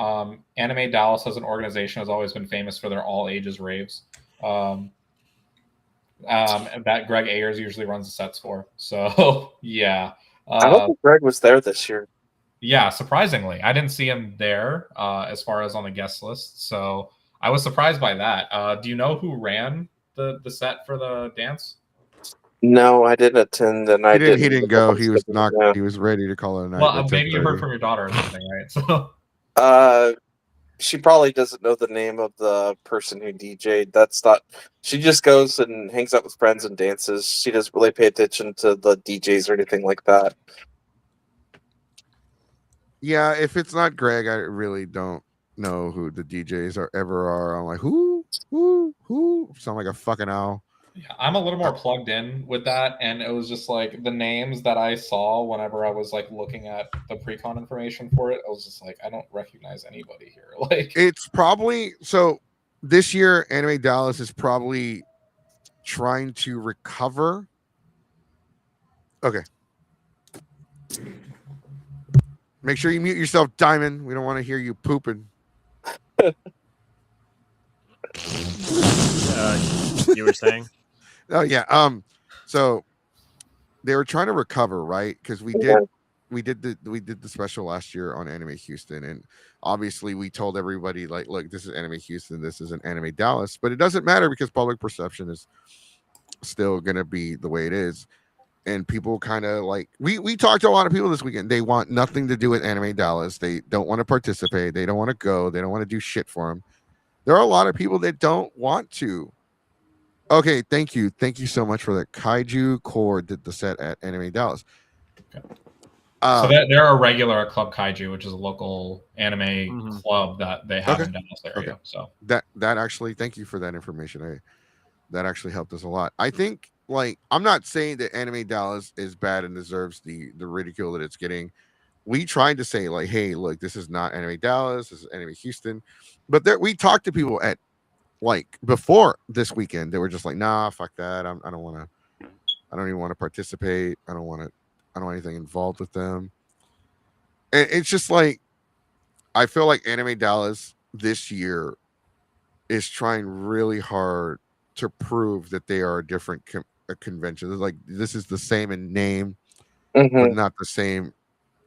Anime Dallas as an organization has always been famous for their all ages raves. That Greg Ayers usually runs the sets for. So yeah. I don't think Greg was there this year. Yeah, surprisingly. I didn't see him there as far as on the guest list. So I was surprised by that. Do you know who ran the set for the dance? No, I didn't attend, and he didn't go. He was not. Yeah. He was ready to call it a night. Well, maybe you heard from your daughter or something, right? So, she probably doesn't know the name of the person who DJ'd. That's not. She just goes and hangs out with friends and dances. She doesn't really pay attention to the DJs or anything like that. Yeah, if it's not Greg, I really don't know who the DJs ever are. I'm like, who? Sound like a fucking owl. Yeah, I'm a little more plugged in with that, and it was just like the names that I saw whenever I was like looking at the pre-con information for it. I was just like, I don't recognize anybody here. Like, it's probably so. This year, Anime Dallas is probably trying to recover. Okay. Make sure you mute yourself, Diamond. We don't want to hear you pooping. You were saying? Oh yeah. So they were trying to recover, right? Because we did the special last year on Anime Houston, and obviously we told everybody like, look, this is Anime Houston, this is an Anime Dallas, but it doesn't matter because public perception is still gonna be the way it is. And people kind of like we talked to a lot of people this weekend. They want nothing to do with Anime Dallas. They don't want to participate. They don't want to go. They don't want to do shit for them. There are a lot of people that don't want to. Okay, thank you so much for that. Kaiju Core did the set at Anime Dallas. Okay. So there are regular Club Kaiju, which is a local anime club that they have in Dallas area. Okay. So that actually, thank you for that information. That actually helped us a lot. I think, like, I'm not saying that Anime Dallas is bad and deserves the ridicule that it's getting. We tried to say, like, hey, look, this is not Anime Dallas, this is Anime Houston. But we talked to people at, like, before this weekend. They were just like, nah, fuck that. I don't even want to participate. I don't want anything involved with them. And it's just like, I feel like Anime Dallas this year is trying really hard to prove that they are a different convention. Like, this is the same in name, but not the same,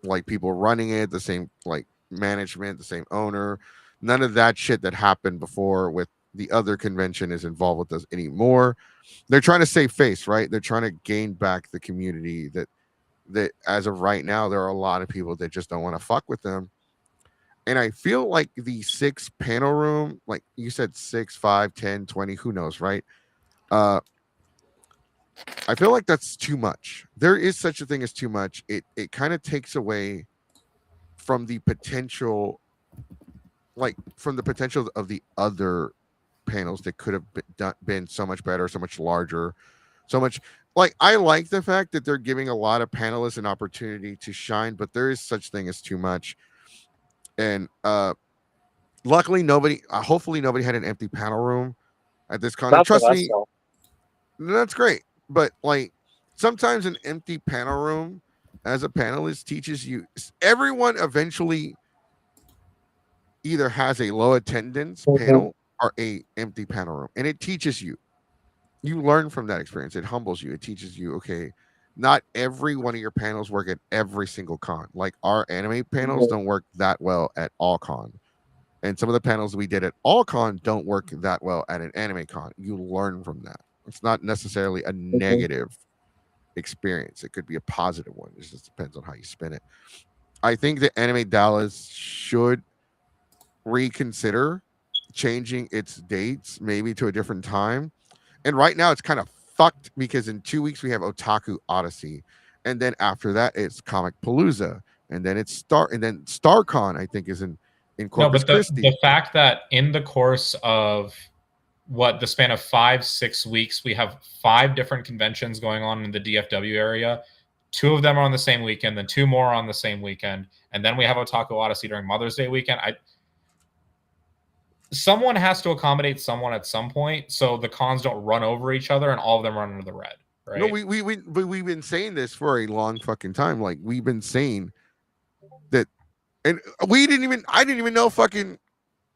like, people running it, the same, like, management, the same owner. None of that shit that happened before with the other convention is involved with us anymore. They're trying to save face, right? They're trying to gain back the community that as of right now, there are a lot of people that just don't want to fuck with them. And I feel like the 6 panel room, like you said, 6, 5, 10, 20, who knows, right? I feel like that's too much. There is such a thing as too much. It kind of takes away from the potential, of the other panels that could have been so much better, so much larger, so much. Like, I like the fact that they're giving a lot of panelists an opportunity to shine, but there is such thing as too much. And luckily, hopefully nobody had an empty panel room at this con. Trust me, that's great. But, like, sometimes an empty panel room as a panelist teaches you. Everyone eventually either has a low attendance panel or a empty panel room, and it teaches you. You learn from that experience. It humbles you. It teaches you, okay, not every one of your panels work at every single con. Like, our anime panels don't work that well at all con. And some of the panels we did at all con don't work that well at an anime con. You learn from that. It's not necessarily a negative experience. It could be a positive one. It just depends on how you spin it. I think that Anime Dallas should reconsider changing its dates, maybe to a different time. And right now it's kind of fucked because in 2 weeks we have Otaku Odyssey, and then after that it's Comic Palooza, and then it's StarCon, I think, is in Corpus Christi. The fact that in the course of the span of 5-6 weeks, we have 5 different conventions going on in the DFW area. 2 of them are on the same weekend, then 2 more on the same weekend, and then we have Otaku Odyssey during Mother's Day weekend. Someone has to accommodate someone at some point, so the cons don't run over each other and all of them run under the red. Right? No, we've been saying this for a long fucking time. Like, we've been saying that, and I didn't even know fucking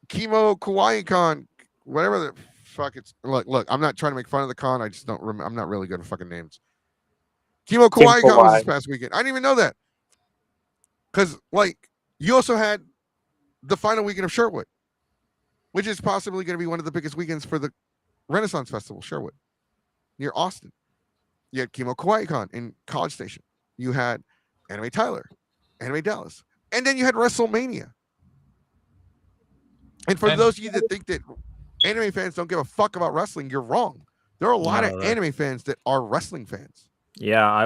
Kimo Kawaii Con, whatever the fuck it's. Look, I'm not trying to make fun of the con. I just don't remember. I'm not really good at fucking names. Kimo Kawaii Con was this past weekend. I didn't even know that. Because, like, you also had the final weekend of Sherwood, which is possibly going to be one of the biggest weekends for the Renaissance Festival, Sherwood, near Austin. You had Kimo Kawaii Con in College Station. You had Anime Tyler, Anime Dallas, and then you had WrestleMania. And for those of you that think that anime fans don't give a fuck about wrestling, you're wrong. There are a lot of anime fans that are wrestling fans. Yeah, I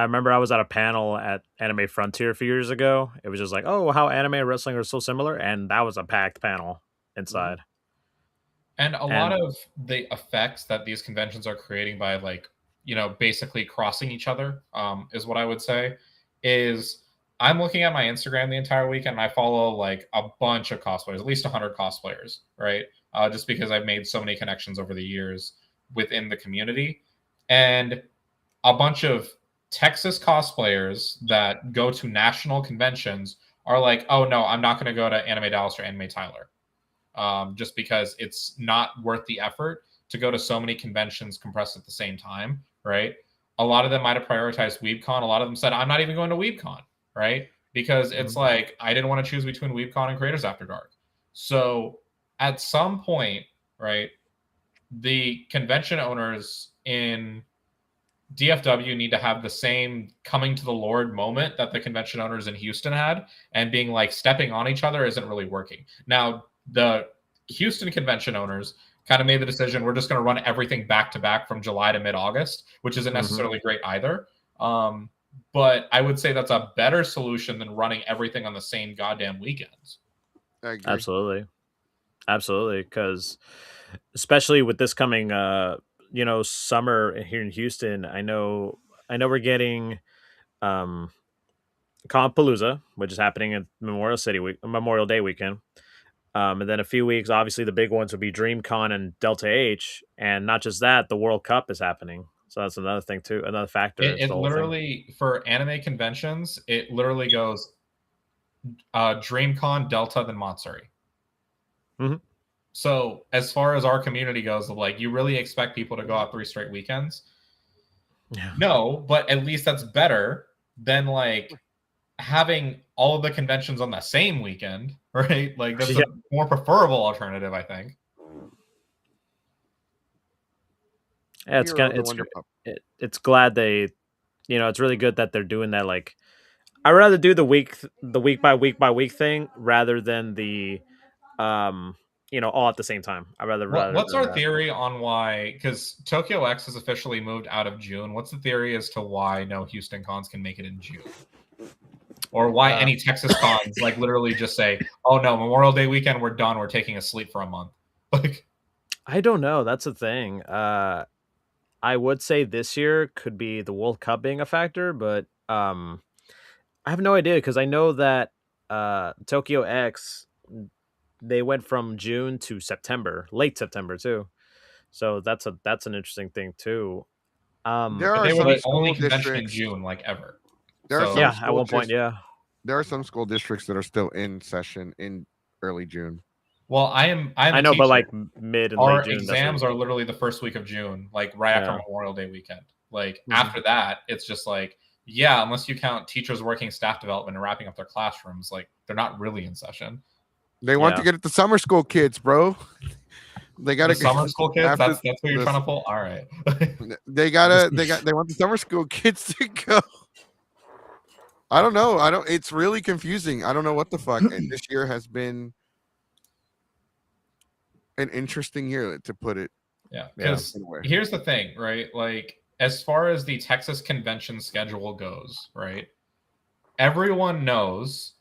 remember I was at a panel at Anime Frontier a few years ago. It was just like, oh, how anime and wrestling are so similar, and that was a packed panel inside. And a lot of the effects that these conventions are creating by, like, basically crossing each other, is what I would say. Is I'm looking at my Instagram the entire weekend, and I follow, like, a bunch of cosplayers, at least 100 cosplayers, right? Just because I've made so many connections over the years. within the community, and a bunch of Texas cosplayers that go to national conventions are like, oh no, I'm not going to go to Anime Dallas or Anime Tyler, just because it's not worth the effort to go to so many conventions compressed at the same time, right? A lot of them might have prioritized WeebCon. A lot of them said, I'm not even going to WeebCon, right? Because it's like, I didn't want to choose between WeebCon and Creators After Dark. So at some point, right, the convention owners in DFW need to have the same coming to the Lord moment that the convention owners in Houston had, and being like stepping on each other isn't really working. Now, the Houston convention owners kind of made the decision, we're just going to run everything back to back from July to mid-August, which isn't necessarily great either. But I would say that's a better solution than running everything on the same goddamn weekends. I agree. Absolutely, because especially with this coming summer here in Houston, I know we're getting Compalooza, which is happening at Memorial Day weekend. And then a few weeks, obviously the big ones would be DreamCon and Delta H, and not just that, the World Cup is happening. So that's another thing too, another factor. It literally, for anime conventions, it literally goes DreamCon, Delta, then Matsuri. So as far as our community goes, like, you really expect people to go out 3 straight weekends? Yeah. No, but at least that's better than like having all of the conventions on the same weekend, right? Like, that's a more preferable alternative, I think. Yeah, it's glad they, it's really good that they're doing that. Like, I'd rather do the week by week thing rather than the all at the same time. What's our theory on why? Because Tokyo X has officially moved out of June. What's the theory as to why no Houston cons can make it in June, or why any Texas cons like literally just say, "Oh no, Memorial Day weekend, we're done. We're taking a sleep for a month." Like, I don't know. That's the thing. I would say this year could be the World Cup being a factor, but I have no idea, because I know that Tokyo X, they went from June to September, late September too. So that's an interesting thing too. There but are they were some the school only convention in districts. June, like, ever. There are So, some yeah, school at one point, yeah. There are some school districts that are still in session in early June. well, I know, but like mid and our late June, exams are literally the first week of June, like right after Memorial Day weekend. Like, after that, it's just like, yeah, unless you count teachers working staff development and wrapping up their classrooms, like, they're not really in session. They want to get at the summer school kids, bro. They got the summer school kids. That's what you're trying to pull. All right. They want the summer school kids to go. I don't know. It's really confusing. I don't know what the fuck. And this year has been an interesting year, to put it. Yeah, because here's the thing, right? Like, as far as the Texas convention schedule goes, right? Everyone knows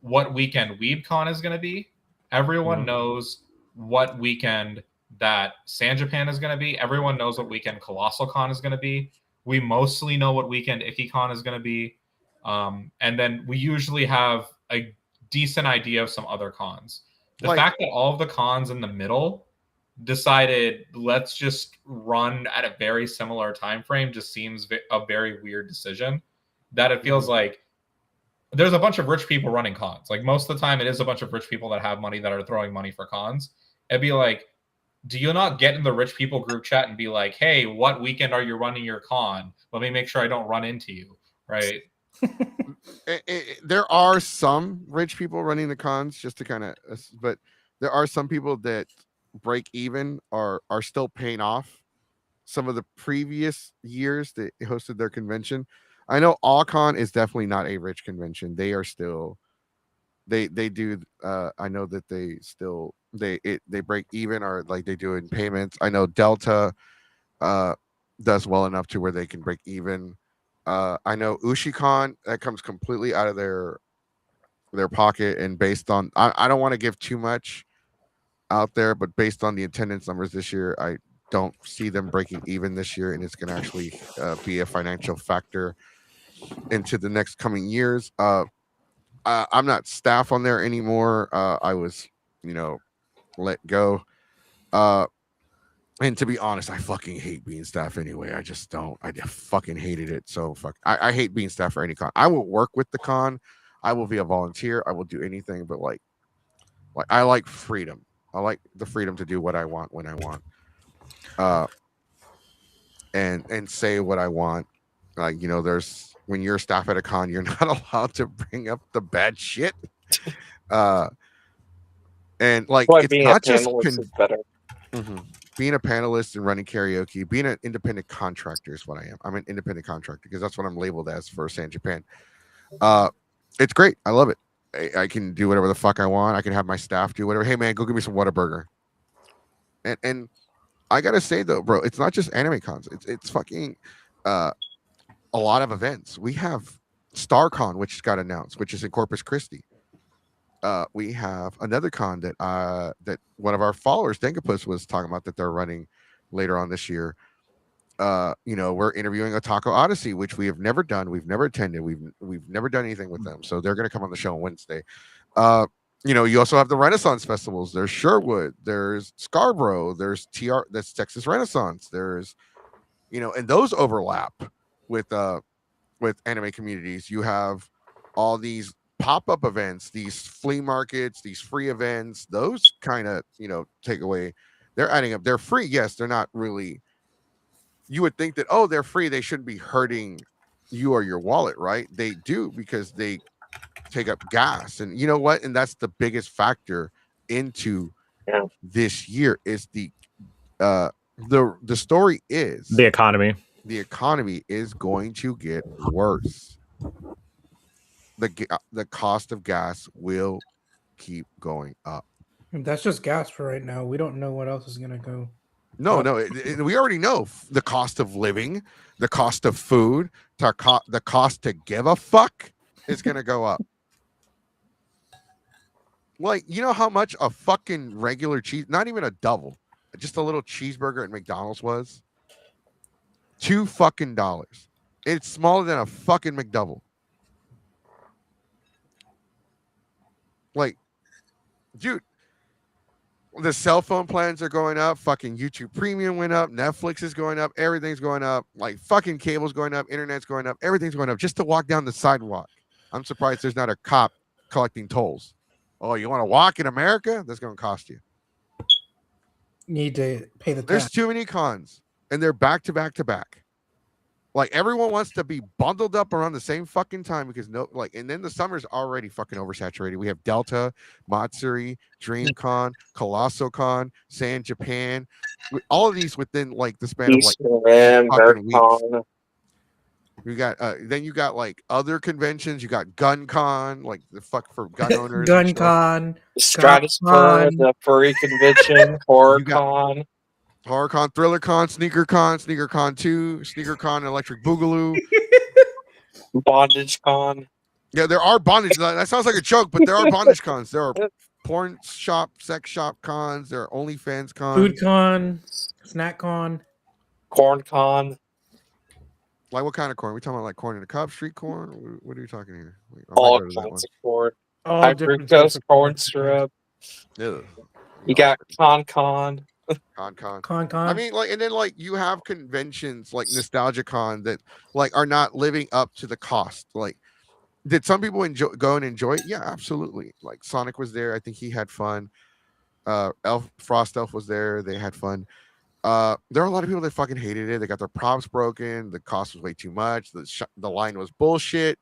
what weekend WeebCon is going to be. Everyone knows what weekend that San Japan is going to be. Everyone knows what weekend Colossal Con is going to be. We mostly know what weekend IkiCon is going to be. And then we usually have a decent idea of some other cons. The fact that all of the cons in the middle decided, let's just run at a very similar time frame, just seems a very weird decision. That it feels like there's a bunch of rich people running cons. Like, most of the time, it is a bunch of rich people that have money that are throwing money for cons. It'd be like, do you not get in the rich people group chat and be like, hey, what weekend are you running your con? Let me make sure I don't run into you, right? There are some rich people running the cons, just to kind of, but there are some people that break even are still paying off some of the previous years that hosted their convention. I know AllCon is definitely not a rich convention. They are still, they do. I know that they still they break even, or like they do in payments. I know Delta does well enough to where they can break even. I know UshiCon, that comes completely out of their pocket, and based on, I don't want to give too much out there, but based on the attendance numbers this year, I don't see them breaking even this year, and it's going to actually be a financial factor into the next coming years. I'm not staff on there anymore. I was, let go. And to be honest, I fucking hate being staff anyway. I just don't. I fucking hated it. So I hate being staff for any con. I will work with the con. I will be a volunteer. I will do anything, but like I like freedom. I like the freedom to do what I want when I want. And say what I want. Like, there's when you're staff at a con, you're not allowed to bring up the bad shit. And like Why it's being not a just panelist is better. being a panelist and running karaoke, being an independent contractor is what I am. I'm an independent contractor because that's what I'm labeled as for San Japan. It's great. I love it. I can do whatever the fuck I want. I can have my staff do whatever. Hey man, go give me some Whataburger. And I gotta say though, bro, it's not just anime cons. It's fucking a lot of events. We have StarCon, which got announced, which is in Corpus Christi. We have another con that one of our followers, Dengapus, was talking about that they're running later on this year. We're interviewing Otaku Odyssey, which we have never done. We've never attended. We've never done anything with them. So they're going to come on the show on Wednesday. You also have the Renaissance festivals. There's Sherwood. There's Scarborough. There's that's Texas Renaissance. There's, and those overlap with anime communities. You have all these pop-up events, these flea markets, these free events. Those kind of take away. They're adding up. They're free. Yes, they're not really. You would think that, oh, they're free, they shouldn't be hurting you or your wallet, right? They do, because they take up gas. And you know what? And that's the biggest factor into this year is the story is The economy. The economy is going to get worse. The cost of gas will keep going up. That's just gas for right now. We don't know what else is going to go. No, we already know the cost of living, the cost of food, the cost to give a fuck is going to go up. Like, you know how much a fucking regular cheese, not even a double, just a little cheeseburger at McDonald's was? $2 It's smaller than a fucking McDouble. Like, dude, the cell phone plans are going up. Fucking YouTube Premium went up. Netflix is going up. Everything's going up. Like, fucking cable's going up. Internet's going up. Everything's going up just to walk down the sidewalk. I'm surprised there's not a cop collecting tolls. Oh, you want to walk in America? That's going to cost you. Need to pay the tax. There's too many cons, and they're back to back to back. Like, everyone wants to be bundled up around the same fucking time because and then the summer's already fucking oversaturated. We have Delta, Matsuri, DreamCon, Colossal Con, San Japan, all of these within like the span of like fucking weeks. You got then you got like other conventions. You got Gun Con, like the fuck for gun owners. Gun Con, Stratosphere, the furry convention, Horror Con. Horror Con, Thriller Con, Sneaker Con 2, Sneaker Con, Electric Boogaloo, Bondage Con. Yeah, there are bondage. That sounds like a joke, but there are bondage cons. There are porn shop, sex shop cons. There are OnlyFans cons. Food Con, Snack Con, Corn Con. Like what kind of corn? Are we talking about like corn in a cup, street corn? What are you talking here? All kinds of corn. High fructose corn syrup. Yeah. You got Con. Con. I mean, like, and then like you have conventions like Nostalgia Con that like are not living up to the cost. Like, did some people go and enjoy it? Yeah, absolutely. Like Sonic was there. I think he had fun. Frost Elf was there. They had fun. There are a lot of people that fucking hated it. They got their props broken. The cost was way too much. The line was bullshit.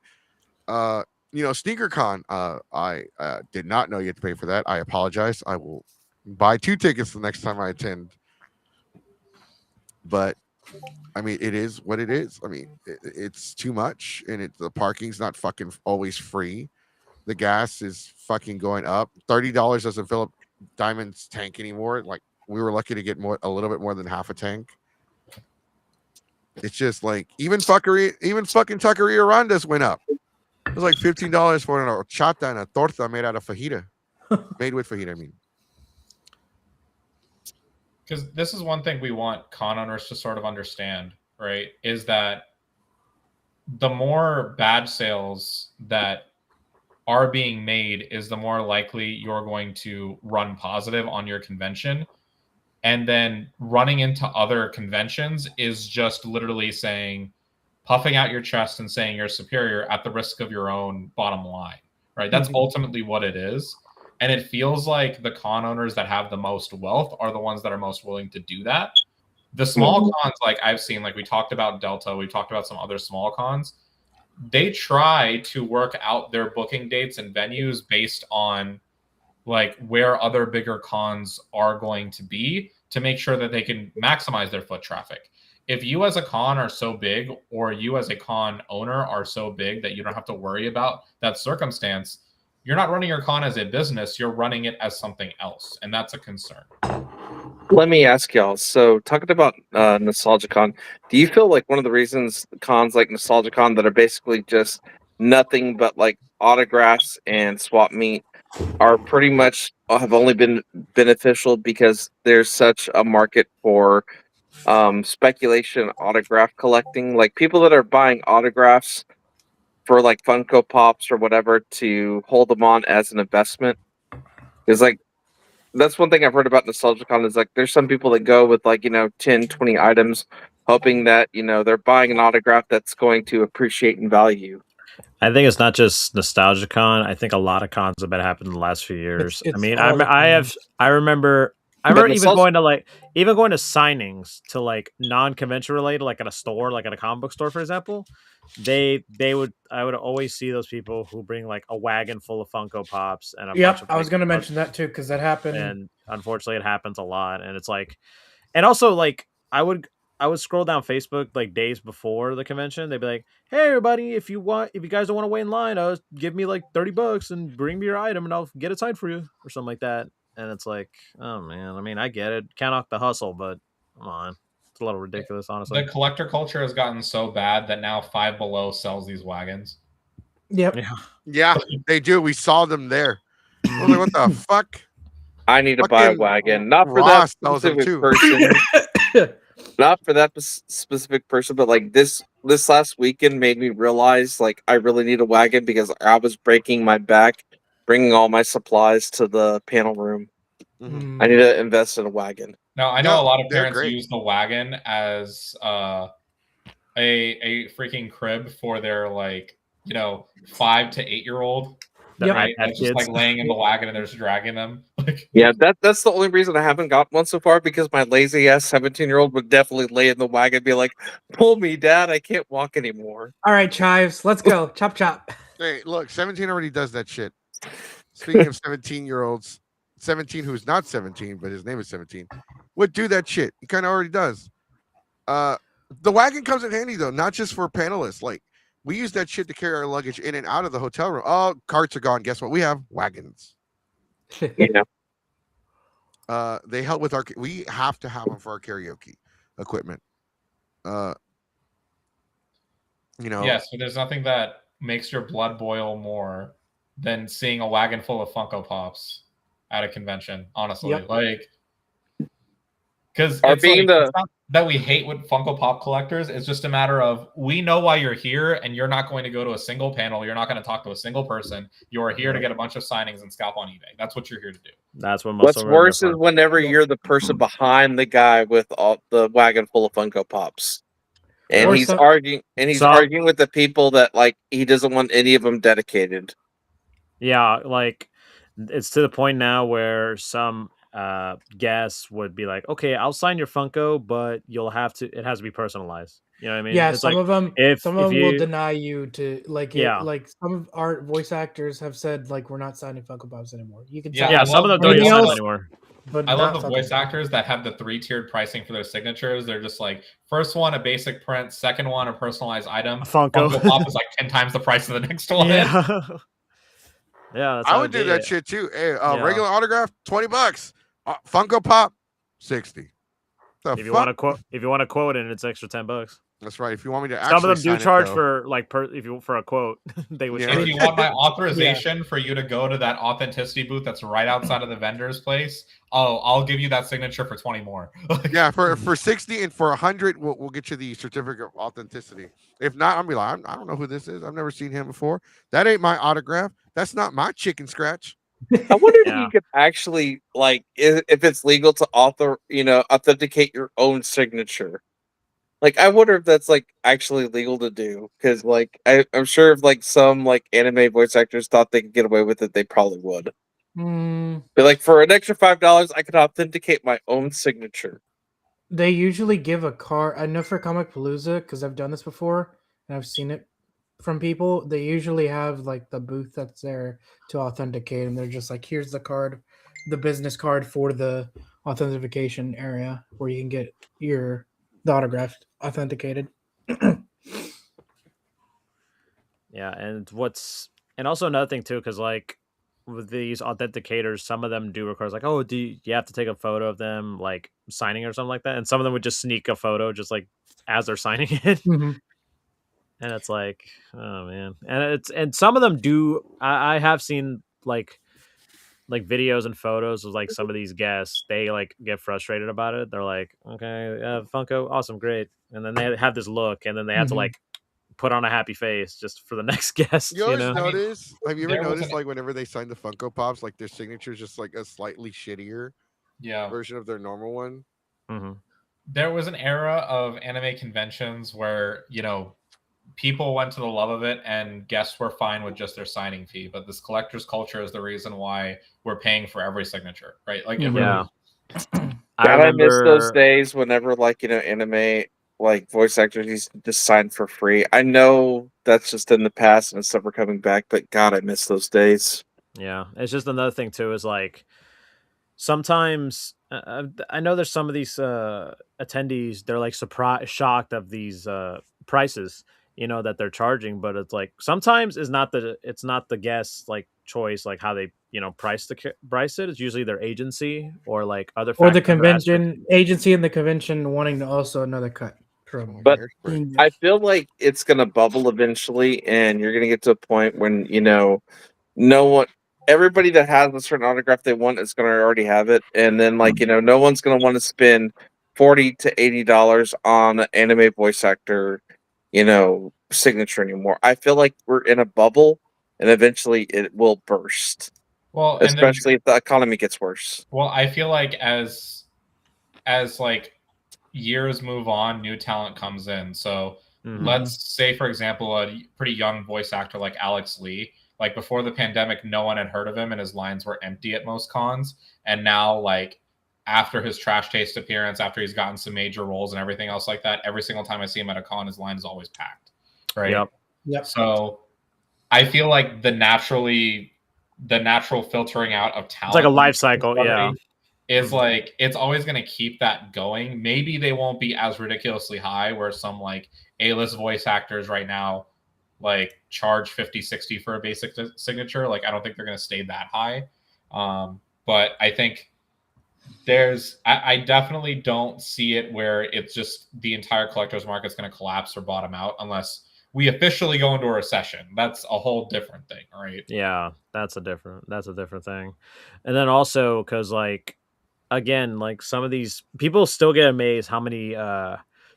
Sneaker Con. I did not know you had to pay for that. I apologize. I will buy 2 tickets the next time I attend. But I mean, it is what it is. I mean, it's too much, and the parking's not fucking always free. The gas is fucking going up. $30 doesn't fill up Diamond's tank anymore. Like, we were lucky to get a little bit more than half a tank. It's just like even fucking Taqueria Rondas went up. It was like $15 for an horchata and a torta made out of fajita. Made with fajita, I mean. Because this is one thing we want con owners to sort of understand, right? Is that the more bad sales that are being made is the more likely you're going to run positive on your convention. And then running into other conventions is just literally puffing out your chest and saying you're superior at the risk of your own bottom line, right? That's ultimately what it is. And it feels like the con owners that have the most wealth are the ones that are most willing to do that. The small cons, like I've seen, like we talked about Delta, we talked about some other small cons. They try to work out their booking dates and venues based on like where other bigger cons are going to be to make sure that they can maximize their foot traffic. If you as a con are so big, or you as a con owner are so big that you don't have to worry about that circumstance, you're not running your con as a business, you're running it as something else. And that's a concern. Let me ask y'all. So, talking about NostalgiaCon, do you feel like one of the reasons cons like NostalgiaCon that are basically just nothing but like autographs and swap meet are pretty much have only been beneficial because there's such a market for speculation autograph collecting? Like people that are buying autographs for like Funko Pops or whatever to hold them on as an investment is like. That's one thing I've heard about NostalgiaCon is like there's some people that go with like 10 20 items hoping that they're buying an autograph that's going to appreciate in value. I think it's not just NostalgiaCon. I think a lot of cons have been happening in the last few years. It's I mean, all the I remember even going to signings to like non-convention related, like at a store, like at a comic book store, for example. I would always see those people who bring like a wagon full of Funko Pops and a bunch of. I was going to mention that too because that happened. And unfortunately, it happens a lot. And it's like, and also like I would scroll down Facebook like days before the convention. They'd be like, "Hey, everybody, if you guys don't want to wait in line, give me like $30 and bring me your item, and I'll get it signed for you," or something like that. And it's like, oh man, I mean, I get it, count off the hustle, but come on, it's a little ridiculous, honestly. The collector culture has gotten so bad that now Five Below sells these wagons. Yep. Yeah, they do. We saw them there. I was like, what the fuck? I need to buy a wagon, not for that specific person. Not for that specific person, but like this last weekend made me realize like I really need a wagon because I was breaking my back bringing all my supplies to the panel room. I need to invest in a wagon. Now I know a lot of parents use the wagon as a freaking crib for their 5 to 8-year-old. Right? That's just like laying in the wagon and they're just dragging them. Yeah, that's the only reason I haven't got one so far, because my lazy ass 17-year-old would definitely lay in the wagon and be like, "Pull me, Dad, I can't walk anymore." All right, Chives, let's go. Chop chop. Hey, look, 17 already does that shit. Speaking of 17-year-olds, 17 who's not 17, but his name is 17, would do that shit. He kind of already does. The wagon comes in handy though, not just for panelists. Like, we use that shit to carry our luggage in and out of the hotel room. Oh, carts are gone. Guess what? We have wagons. Yeah. They help with we have to have them for our karaoke equipment. Yes, but there's nothing that makes your blood boil more than seeing a wagon full of Funko Pops at a convention, honestly. Because it's not that we hate with Funko Pop collectors. It's just a matter of, we know why you're here, and you're not going to go to a single panel. You're not going to talk to a single person. You're here to get a bunch of signings and scalp on eBay. That's what you're here to do. That's what. What's worse is whenever you're the person behind the guy with all the wagon full of Funko Pops, and he's arguing with the people that he doesn't want any of them dedicated. Yeah, it's to the point now where some guests would be like, "Okay, I'll sign your Funko, but it has to be personalized." You know what I mean? Yeah, it's some of them will deny you to some of our voice actors have said we're not signing Funko Pops anymore. You can some of them don't even sign them anymore. But I love the voice actors that have the 3-tiered pricing for their signatures. They're just like, first one a basic print, second one a personalized item. Funko Pop is 10 times the price of the next one. Yeah. Yeah, I would do that shit too. Hey, regular autograph, $20. Funko Pop, $60. If you want to quote it, it's extra $10. That's right. If you want me to actually, some of them do charge for for a quote. They would. If you want my authorization for you to go to that authenticity booth that's right outside of the vendor's place, I'll give you that signature for 20 more. Yeah, for 60 and for 100, we'll get you the certificate of authenticity. If not, I'll be like, I don't know who this is. I've never seen him before. That ain't my autograph. That's not my chicken scratch. I wonder if Yeah. you could actually like if it's legal to authenticate your own signature. Like, I wonder if that's like actually legal to do because like I'm sure if like some like anime voice actors thought they could get away with it, they probably would. Mm, But like for an extra $5, I could authenticate my own signature. they usually give a card. I know for Comic Palooza because I've done this before and I've seen it from people. They usually have like the booth that's there to authenticate, and they're just like, "Here's the card, the business card for the authentication area where you can get the autograph authenticated." Yeah, and also another thing too, because like with these authenticators, some of them do require like, oh, you have to take a photo of them like signing or something like that, and some of them would just sneak a photo just like as they're signing it, Mhm. and it's like, oh man, and some of them do. I have seen like videos and photos of like some of these guests, they like get frustrated about it. They're like, okay, Funko, awesome, great, and then they have this look, and then they have to Mhm. like put on a happy face just for the next guest. You always I mean, notice? Have you ever there was noticed an like whenever they sign the Funko Pops, like their signature is just like a slightly shittier yeah. version of their normal one? Mm-hmm. There was an era of anime conventions where, people went to the love of it and guests were fine with just their signing fee. But this collector's culture is the reason why we're paying for every signature, right? Like it really Yeah. I God, I miss those remember. days whenever like anime like voice actors used to just sign for free. I know that's just in the past and it's never coming back, but God, I miss those days. Yeah, it's just another thing too. Is like sometimes I know there's some of these attendees. They're like surprised, shocked of these prices, that they're charging. But it's like sometimes it's not the guest's like choice, like how they price it. It's usually their agency or like other Or the other aspects. convention agency and the convention wanting to also another cut from. But Hairspray. I feel like it's gonna bubble eventually, and you're gonna get to a point when no one, everybody that has a certain autograph they want is gonna already have it, and then like no one's gonna want to spend $40 to $80 on an anime voice actor, signature anymore. I feel like we're in a bubble, and eventually it will burst, well, and then especially if the economy gets worse. well, I feel like as like years move on, new talent comes in. So Mhm. let's say, for example, a pretty young voice actor like Alex Lee. Like before the pandemic, no one had heard of him, and his lines were empty at most cons. And now, like after his Trash Taste appearance, after he's gotten some major roles and everything else like that, every single time I see him at a con, his line is always packed. Right. Yep. Yep. So I feel like the natural filtering out of talent, It's like a life cycle. Yeah. is like it's always going to keep that going. Maybe they won't be as ridiculously high where some like A-list voice actors right now like charge 50-60 for a basic signature. Like I don't think they're going to stay that high. But I think I definitely don't see it where it's just the entire collector's market's going to collapse or bottom out unless we officially go into a recession. That's a whole different thing, right? Yeah, that's a different thing. And then also because like again, like some of these people still get amazed how many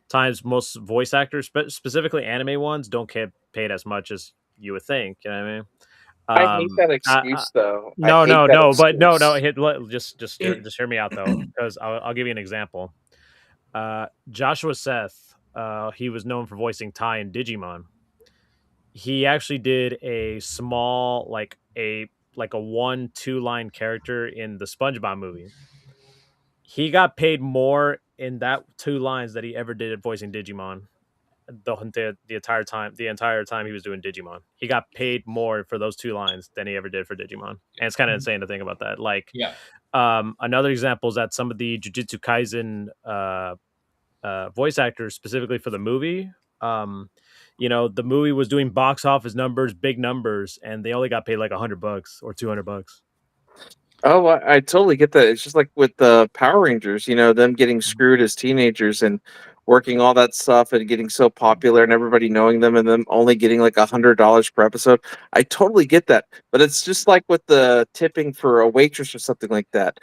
times most voice actors, specifically anime ones, don't get paid as much as you would think. You know what I mean? I hate that excuse, though. I No, hate no, that no, but no, excuse. just hear me out though, because I'll give you an example. Joshua Seth, he was known for voicing Ty in Digimon. He actually did a small, like a 1-2 line character in the SpongeBob movie. He got paid more in that 2 lines that he ever did at voicing Digimon. The entire time he was doing Digimon, he got paid more for those 2 lines than he ever did for Digimon, and it's kind of insane to think about that. Like, Yeah. another example is that some of the Jujutsu Kaisen voice actors, specifically for the movie, the movie was doing box office numbers, big numbers, and they only got paid like $100 or $200. Oh, I totally get that. It's just like with the Power Rangers, them getting screwed as teenagers and working all that stuff and getting so popular and everybody knowing them and them only getting like $100 per episode. I totally get that. But it's just like with the tipping for a waitress or something like that.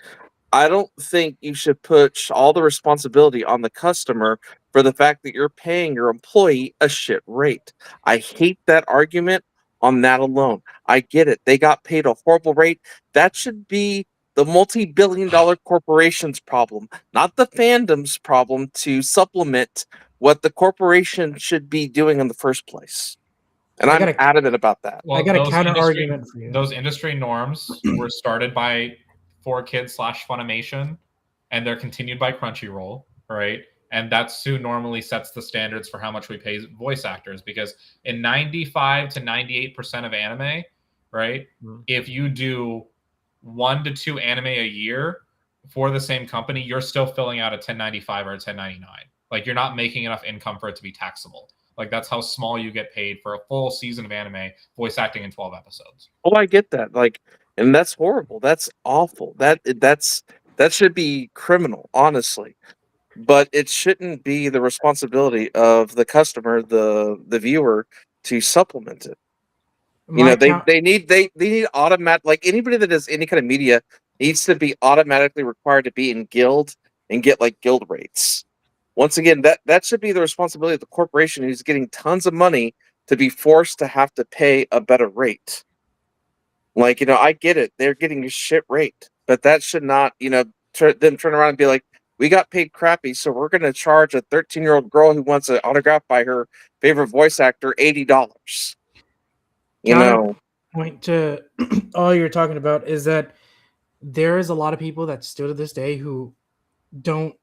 I don't think you should put all the responsibility on the customer for the fact that you're paying your employee a shit rate. I hate that argument on that alone. I get it. They got paid a horrible rate. That should be the multi-billion-dollar corporation's problem, not the fandom's problem to supplement what the corporation should be doing in the first place. And I'm adamant about that. Well, I got a those counter industry- argument for you. Those industry norms were started by 4Kids/Funimation, and they're continued by Crunchyroll, right? And that's who normally sets the standards for how much we pay voice actors. Because in 95 to 98% of anime, right, if you do 1 to 2 anime a year for the same company, you're still filling out a 1095 or a 1099. Like, you're not making enough income for it to be taxable. Like, that's how small you get paid for a full season of anime voice acting in 12 episodes. Oh, I get that. Like, and that's horrible. That's awful. That should be criminal, honestly. But it shouldn't be the responsibility of the customer, the viewer, to supplement it. They need automatic, like anybody that does any kind of media needs to be automatically required to be in guild and get like guild rates. Once again, that should be the responsibility of the corporation who's getting tons of money to be forced to have to pay a better rate. Like, I get it. They're getting a shit rate, but that should not, then turn around and be like, we got paid crappy, so we're going to charge a 13-year-old girl who wants an autograph by her favorite voice actor $80. Point to all you're talking about is that there is a lot of people that still to this day who don't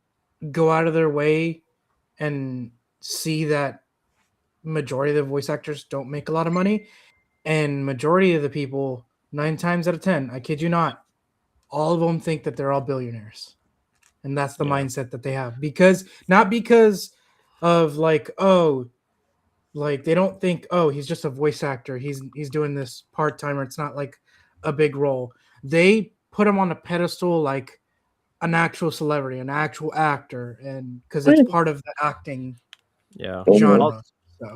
go out of their way and see that majority of the voice actors don't make a lot of money, and majority of the people, 9 times out of 10, I kid you not, all of them think that they're all billionaires. And that's the mindset that they have, not because of like, oh, like they don't think, oh, he's just a voice actor. He's doing this part-time, or it's not like a big role. They put him on a pedestal like an actual celebrity, an actual actor, and because it's part of the acting genre.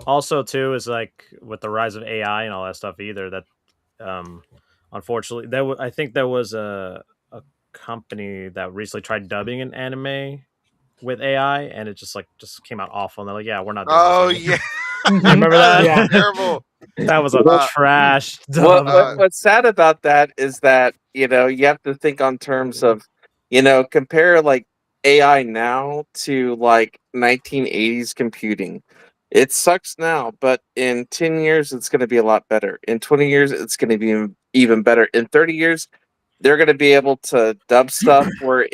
Also, too, is like with the rise of AI and all that stuff. Either that, unfortunately, I think there was a company that recently tried dubbing an anime with AI, and it just came out awful. And they're like, "Yeah, we're not doing this anymore." You remember that? Yeah, terrible. That was a trash dub. What's sad about that is that you have to think on terms of compare like AI now to like 1980s computing. It sucks now, but in 10 years it's going to be a lot better. In 20 years it's going to be even better. In 30 years they're going to be able to dub stuff where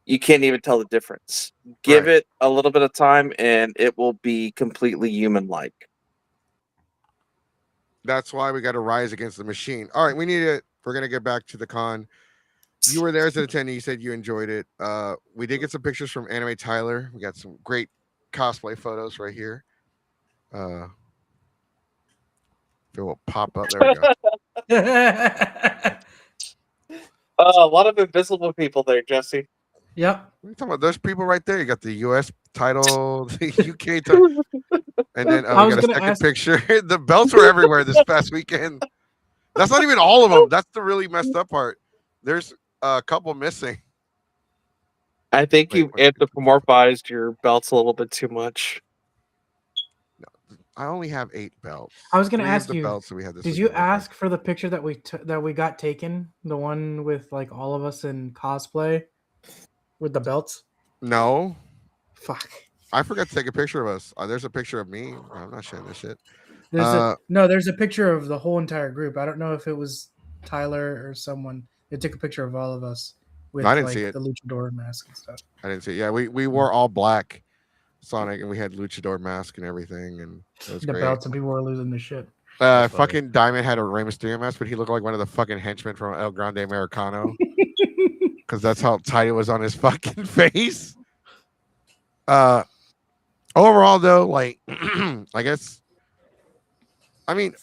you can't even tell the difference. Give it a little bit of time and it will be completely human-like. That's why we got to rise against the machine. All right, we're going to get back to the con. You were there as an attendee. You said you enjoyed it. We did get some pictures from Anime Tyler. We got some great cosplay photos right here. It will pop up. There we go. A lot of invisible people there, Jesse. Yep. What are you talking about? Those people right there. You got the US title, the UK title, and then we got a second picture. The belts were everywhere this past weekend. That's not even all of them. That's the really messed up part. There's a couple missing. I think you anthropomorphized your belts a little bit too much. No, I only have 8 belts. I was going to ask you, belts that we had this did you ask for the picture that we got taken? The one with like all of us in cosplay with the belts? No. Fuck. I forgot to take a picture of us. There's a picture of me. I'm not sharing this shit. There's a picture of the whole entire group. I don't know if it was Tyler or someone. They took a picture of all of us with I didn't see it. The luchador mask and stuff. I didn't see it. Yeah, we wore all black Sonic and we had luchador mask and everything, and it was the great. belts, and people were losing their shit. Fucking Diamond had a Rey Mysterio mask, but he looked like one of the fucking henchmen from El Grande Americano. Because that's how tight it was on his fucking face. Overall, though, like, I guess, I mean,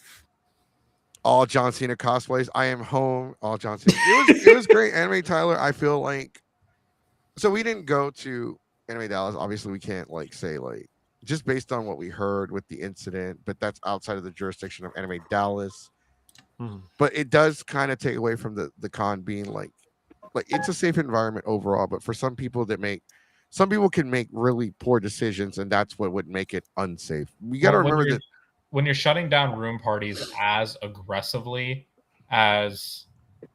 all John Cena cosplays. I am home. All John Cena. It was great. Anime Tyler. I feel like, so we didn't go to Anime Dallas. Obviously, we can't like say like just based on what we heard with the incident, but that's outside of the jurisdiction of Anime Dallas. But it does kind of take away from the con being like it's a safe environment overall. But for some people some people can make really poor decisions, and that's what would make it unsafe. We got to remember that when you're shutting down room parties as aggressively as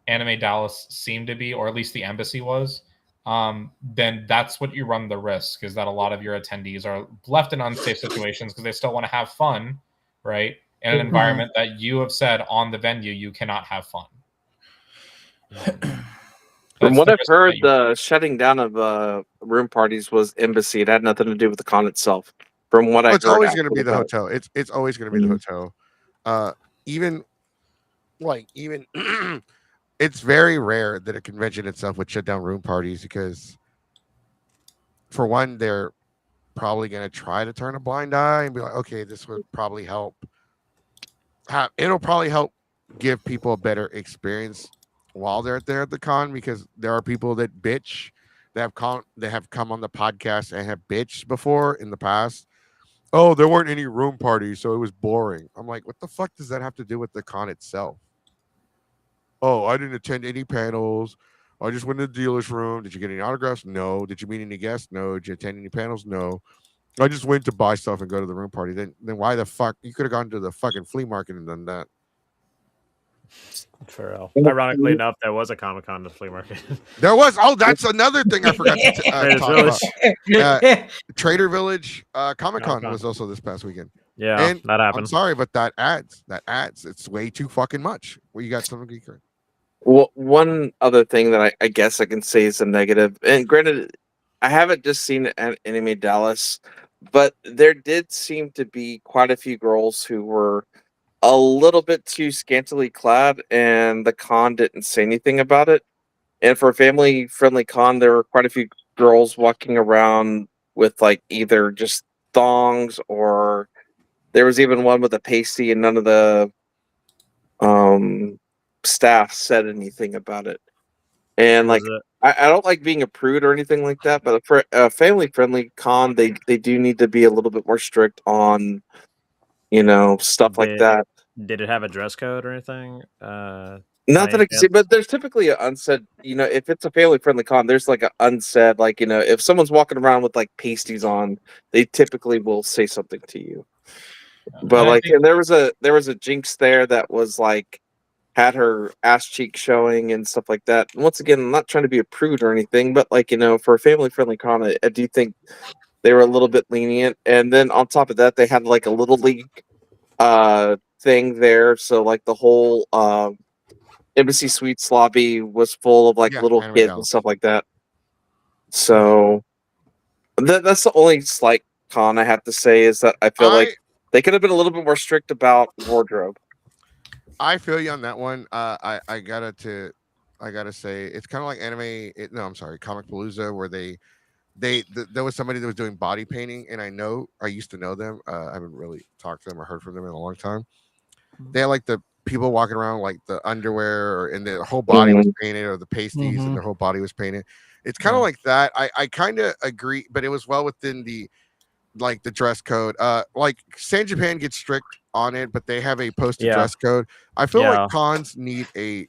Anime Dallas seemed to be, or at least the embassy was, then that's what you run the risk, is that a lot of your attendees are left in unsafe situations because they still want to have fun, right? In an environment that you have said on the venue you cannot have fun. From what I've heard, the shutting down of room parties was embassy. It had nothing to do with the con itself. From what I heard, it's always going to be the hotel. It's always going to be the hotel. Even it's very rare that a convention itself would shut down room parties because, for one, they're probably going to try to turn a blind eye and be like, okay, this would probably help. It'll probably help give people a better experience while they're there at the con, because there are people that bitch that have come on the podcast and have bitched before in the past. Oh, there weren't any room parties, so it was boring. I'm like, what the fuck does that have to do with the con itself? Oh, I didn't attend any panels. I just went to the dealer's room. Did you get any autographs? No. Did you meet any guests? No. Did you attend any panels? No. I just went to buy stuff and go to the room party. Then why the fuck? You could have gone to the fucking flea market and done that. For real. Ironically enough, there was a Comic-Con the flea market. There was. Oh, that's another thing I forgot to talk about. Trader Village Comic-Con was also this past weekend. Yeah, and that happened. I'm sorry, but that adds. It's way too fucking much. Well, you got something, Geeker? Well, one other thing that I guess I can say is a negative, and granted, I haven't just seen it at Anime Dallas, but there did seem to be quite a few girls who were a little bit too scantily clad, and the con didn't say anything about it. And for a family-friendly con, there were quite a few girls walking around with like either just thongs, or there was even one with a pasty, and none of the staff said anything about it. And like, I don't like being a prude or anything like that, but for a family-friendly con, they do need to be a little bit more strict on, stuff like that. Did it have a dress code or anything? Not that I can see, but there's typically an unsaid, if it's a family-friendly con, there's like an unsaid, like, if someone's walking around with like pasties on, they typically will say something to you. But like, and there was a Jinx there that was like, had her ass cheek showing and stuff like that. And once again, I'm not trying to be a prude or anything, but like, for a family-friendly con, I do think they were a little bit lenient. And then on top of that, they had like a little league thing there. So like the whole Embassy Suites lobby was full of like little kids and stuff like that. So that's the only slight con I have to say, is that I feel like they could have been a little bit more strict about wardrobe. I feel you on that one. I gotta say, it's kind of like Comic Palooza, where there was somebody that was doing body painting, and I used to know them. I haven't really talked to them or heard from them in a long time. They had like the people walking around like the underwear, and their whole body was painted, or the pasties and their whole body was painted. It's kind of like that. I kind of agree, but it was well within the dress code. Like San Japan gets strict on it, but they have a posted dress code. I feel like cons need a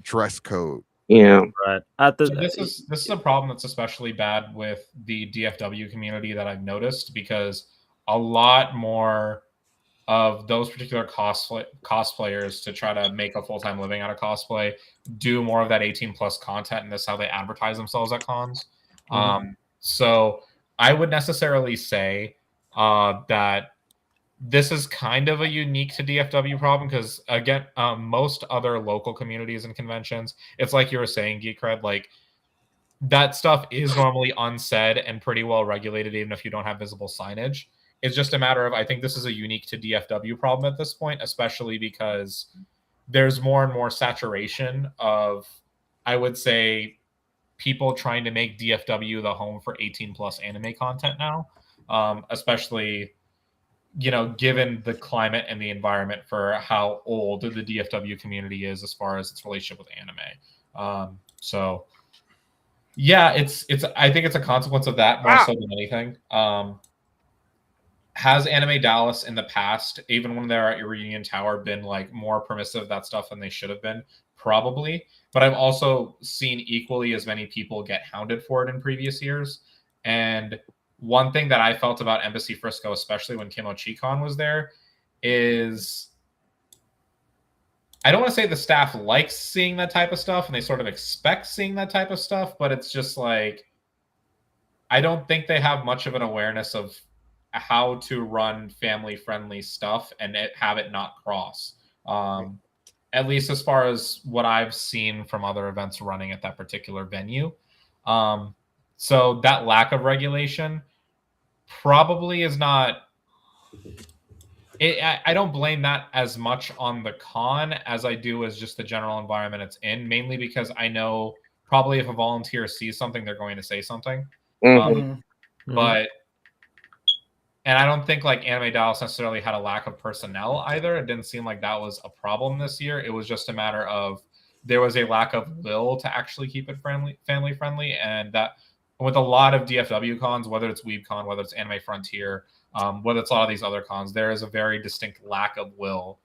dress code. Yeah, right. So this is a problem that's especially bad with the DFW community that I've noticed, because a lot more of those particular cosplayers, to try to make a full-time living out of cosplay, do more of that 18+ content, and that's how they advertise themselves at cons. So I would necessarily say that this is kind of a unique to DFW problem, because again, most other local communities and conventions, it's like you were saying, Geek Cred, like that stuff is normally unsaid and pretty well regulated, even if you don't have visible signage. It's just a matter of, I think this is a unique to DFW problem at this point, especially because there's more and more saturation of, I would say, people trying to make DFW the home for 18+ anime content now, especially, given the climate and the environment for how old the DFW community is as far as its relationship with anime. So yeah, I think it's a consequence of that more so than anything. Has Anime Dallas in the past, even when they're at your Reunion Tower, been like more permissive of that stuff than they should have been? Probably. But I've also seen equally as many people get hounded for it in previous years. And one thing that I felt about Embassy Frisco, especially when Kimochi-Con was there, is, I don't want to say the staff likes seeing that type of stuff and they sort of expect seeing that type of stuff, but it's just like, I don't think they have much of an awareness of how to run family-friendly stuff and have it not cross. At least as far as what I've seen from other events running at that particular venue. So that lack of regulation probably is not... I don't blame that as much on the con as I do as just the general environment it's in, mainly because I know probably if a volunteer sees something, they're going to say something. But, and I don't think like Anime Dallas necessarily had a lack of personnel either. It didn't seem like that was a problem this year. It was just a matter of there was a lack of will to actually keep it family friendly, and that with a lot of DFW cons, whether it's WeebCon, whether it's Anime Frontier, whether it's a lot of these other cons, there is a very distinct lack of will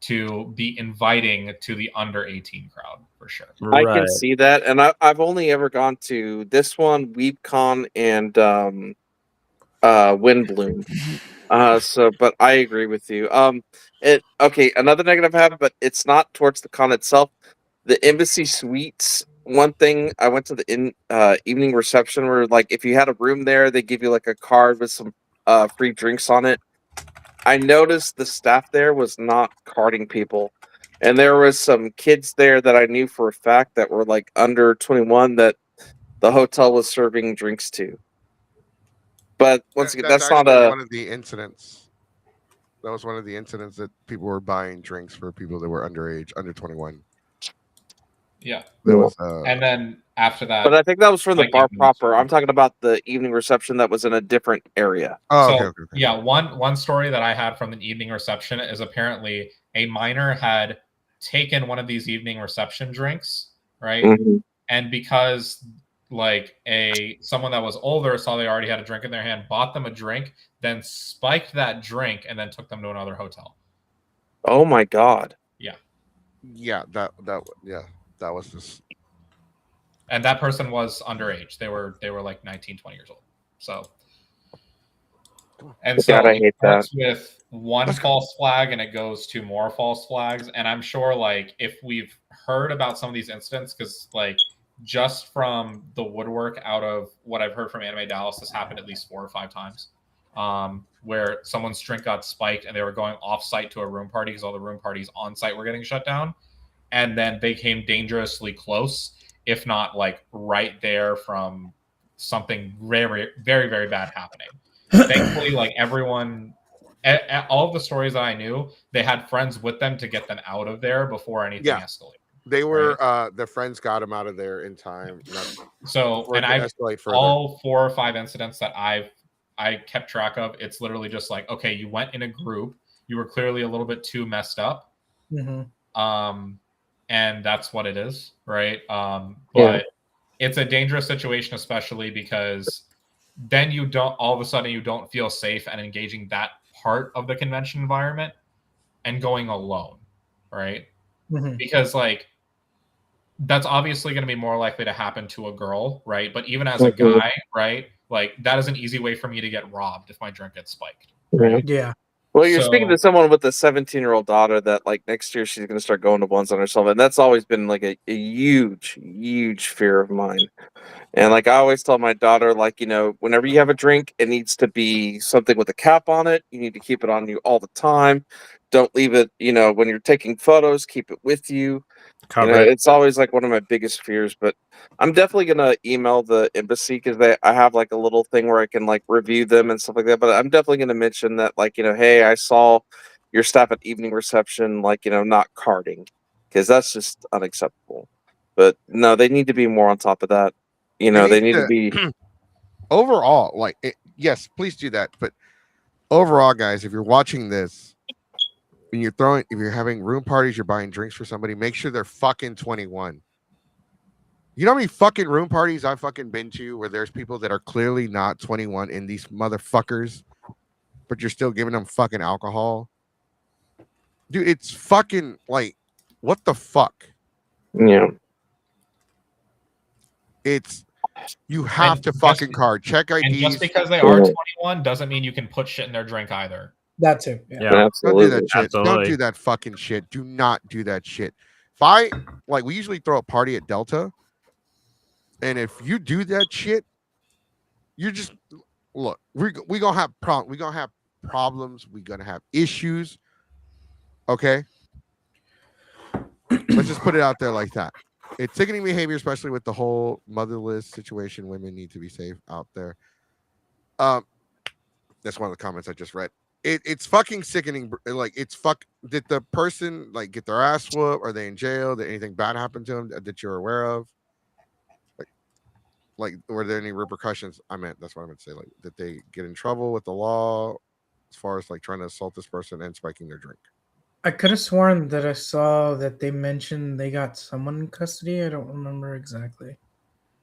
to be inviting to the under 18 crowd for sure. I can see that, and I've only ever gone to this one, WeebCon, and Windbloom. But I agree with you. Okay, another negative I have, but it's not towards the con itself. The Embassy Suites. One thing, I went to the evening reception where, like, if you had a room there, they give you like a card with some free drinks on it. I noticed the staff there was not carding people, and there was some kids there that I knew for a fact that were like under 21 that the hotel was serving drinks to. But once again, that's not one of the incidents. That was one of the incidents that people were buying drinks for people that were underage, under 21. Yeah. There was, and then after that, but I think that was from the bar proper. I'm talking about the evening reception that was in a different area. Oh, so, okay. Yeah, one story that I had from an evening reception is apparently a minor had taken one of these evening reception drinks, right? And because like someone that was older saw they already had a drink in their hand, bought them a drink, then spiked that drink, and then took them to another hotel. Oh my god! Yeah, that was just. And that person was underage. They were like 19, 20 years old. So, and so God, I hate that. With one false flag and it goes to more false flags. And I'm sure like if we've heard about some of these incidents, because like just from the woodwork out of what I've heard from Anime Dallas, this happened at least 4 or 5 times, where someone's drink got spiked and they were going off site to a room party because all the room parties on site were getting shut down. And then they came dangerously close, if not like right there from something very, very, very bad happening. Thankfully, like everyone, all of the stories that I knew, they had friends with them to get them out of there before anything escalated. They were, the friends got them out of there in time. So, and I've all 4 or 5 incidents that I kept track of. It's literally just like, okay, you went in a group, you were clearly a little bit too messed up. And that's what it is, right? But it's a dangerous situation, especially because then you don't, all of a sudden you don't feel safe and engaging that part of the convention environment and going alone, right? Because like, that's obviously going to be more likely to happen to a girl, right? But even as a guy, right? Like that is an easy way for me to get robbed if my drink gets spiked. Right? Yeah. Well, you're speaking to someone with a 17-year-old daughter that, like, next year she's going to start going to ones on herself, and that's always been like a huge, huge fear of mine. And like I always tell my daughter, like, you know, whenever you have a drink, it needs to be something with a cap on it. You need to keep it on you all the time. Don't leave it, you know, when you're taking photos, keep it with you. You know, it's always like one of my biggest fears, but I'm definitely gonna email the embassy because I have like a little thing where I can like review them and stuff like that. But I'm definitely gonna mention that, like, you know, hey, I saw your staff at evening reception, like, you know, not carding, because that's just unacceptable. But no, they need to be more on top of that. You know, they need to be overall, like, yes, please do that. But overall, guys, if you're watching this, when if you're having room parties, you're buying drinks for somebody, make sure they're fucking 21. You know how many fucking room parties I've fucking been to where there's people that are clearly not 21 in these motherfuckers, but you're still giving them fucking alcohol? Dude, it's fucking like, what the fuck? Yeah. You have to fucking card. Check IDs. And just because they are 21 doesn't mean you can put shit in their drink either. That too. Yeah. Yeah. Don't do Absolutely. that shit. Don't Absolutely. do that fucking shit. Do not do that shit. If I we usually throw a party at Delta, and if you do that shit, you just look. We gonna have problems. We gonna have problems. We gonna have issues. Okay. Let's just put it out there like that. It's sickening behavior, especially with the whole motherless situation. Women need to be safe out there. That's one of the comments I just read. It's fucking sickening. Like it's Did the person get their ass whooped? Are they in jail? Did anything bad happen to them that you're aware of? Like were there any repercussions? That's what I meant to say. Like, did they get in trouble with the law as far as trying to assault this person and spiking their drink? I could have sworn that I saw that they mentioned they got someone in custody. I don't remember exactly.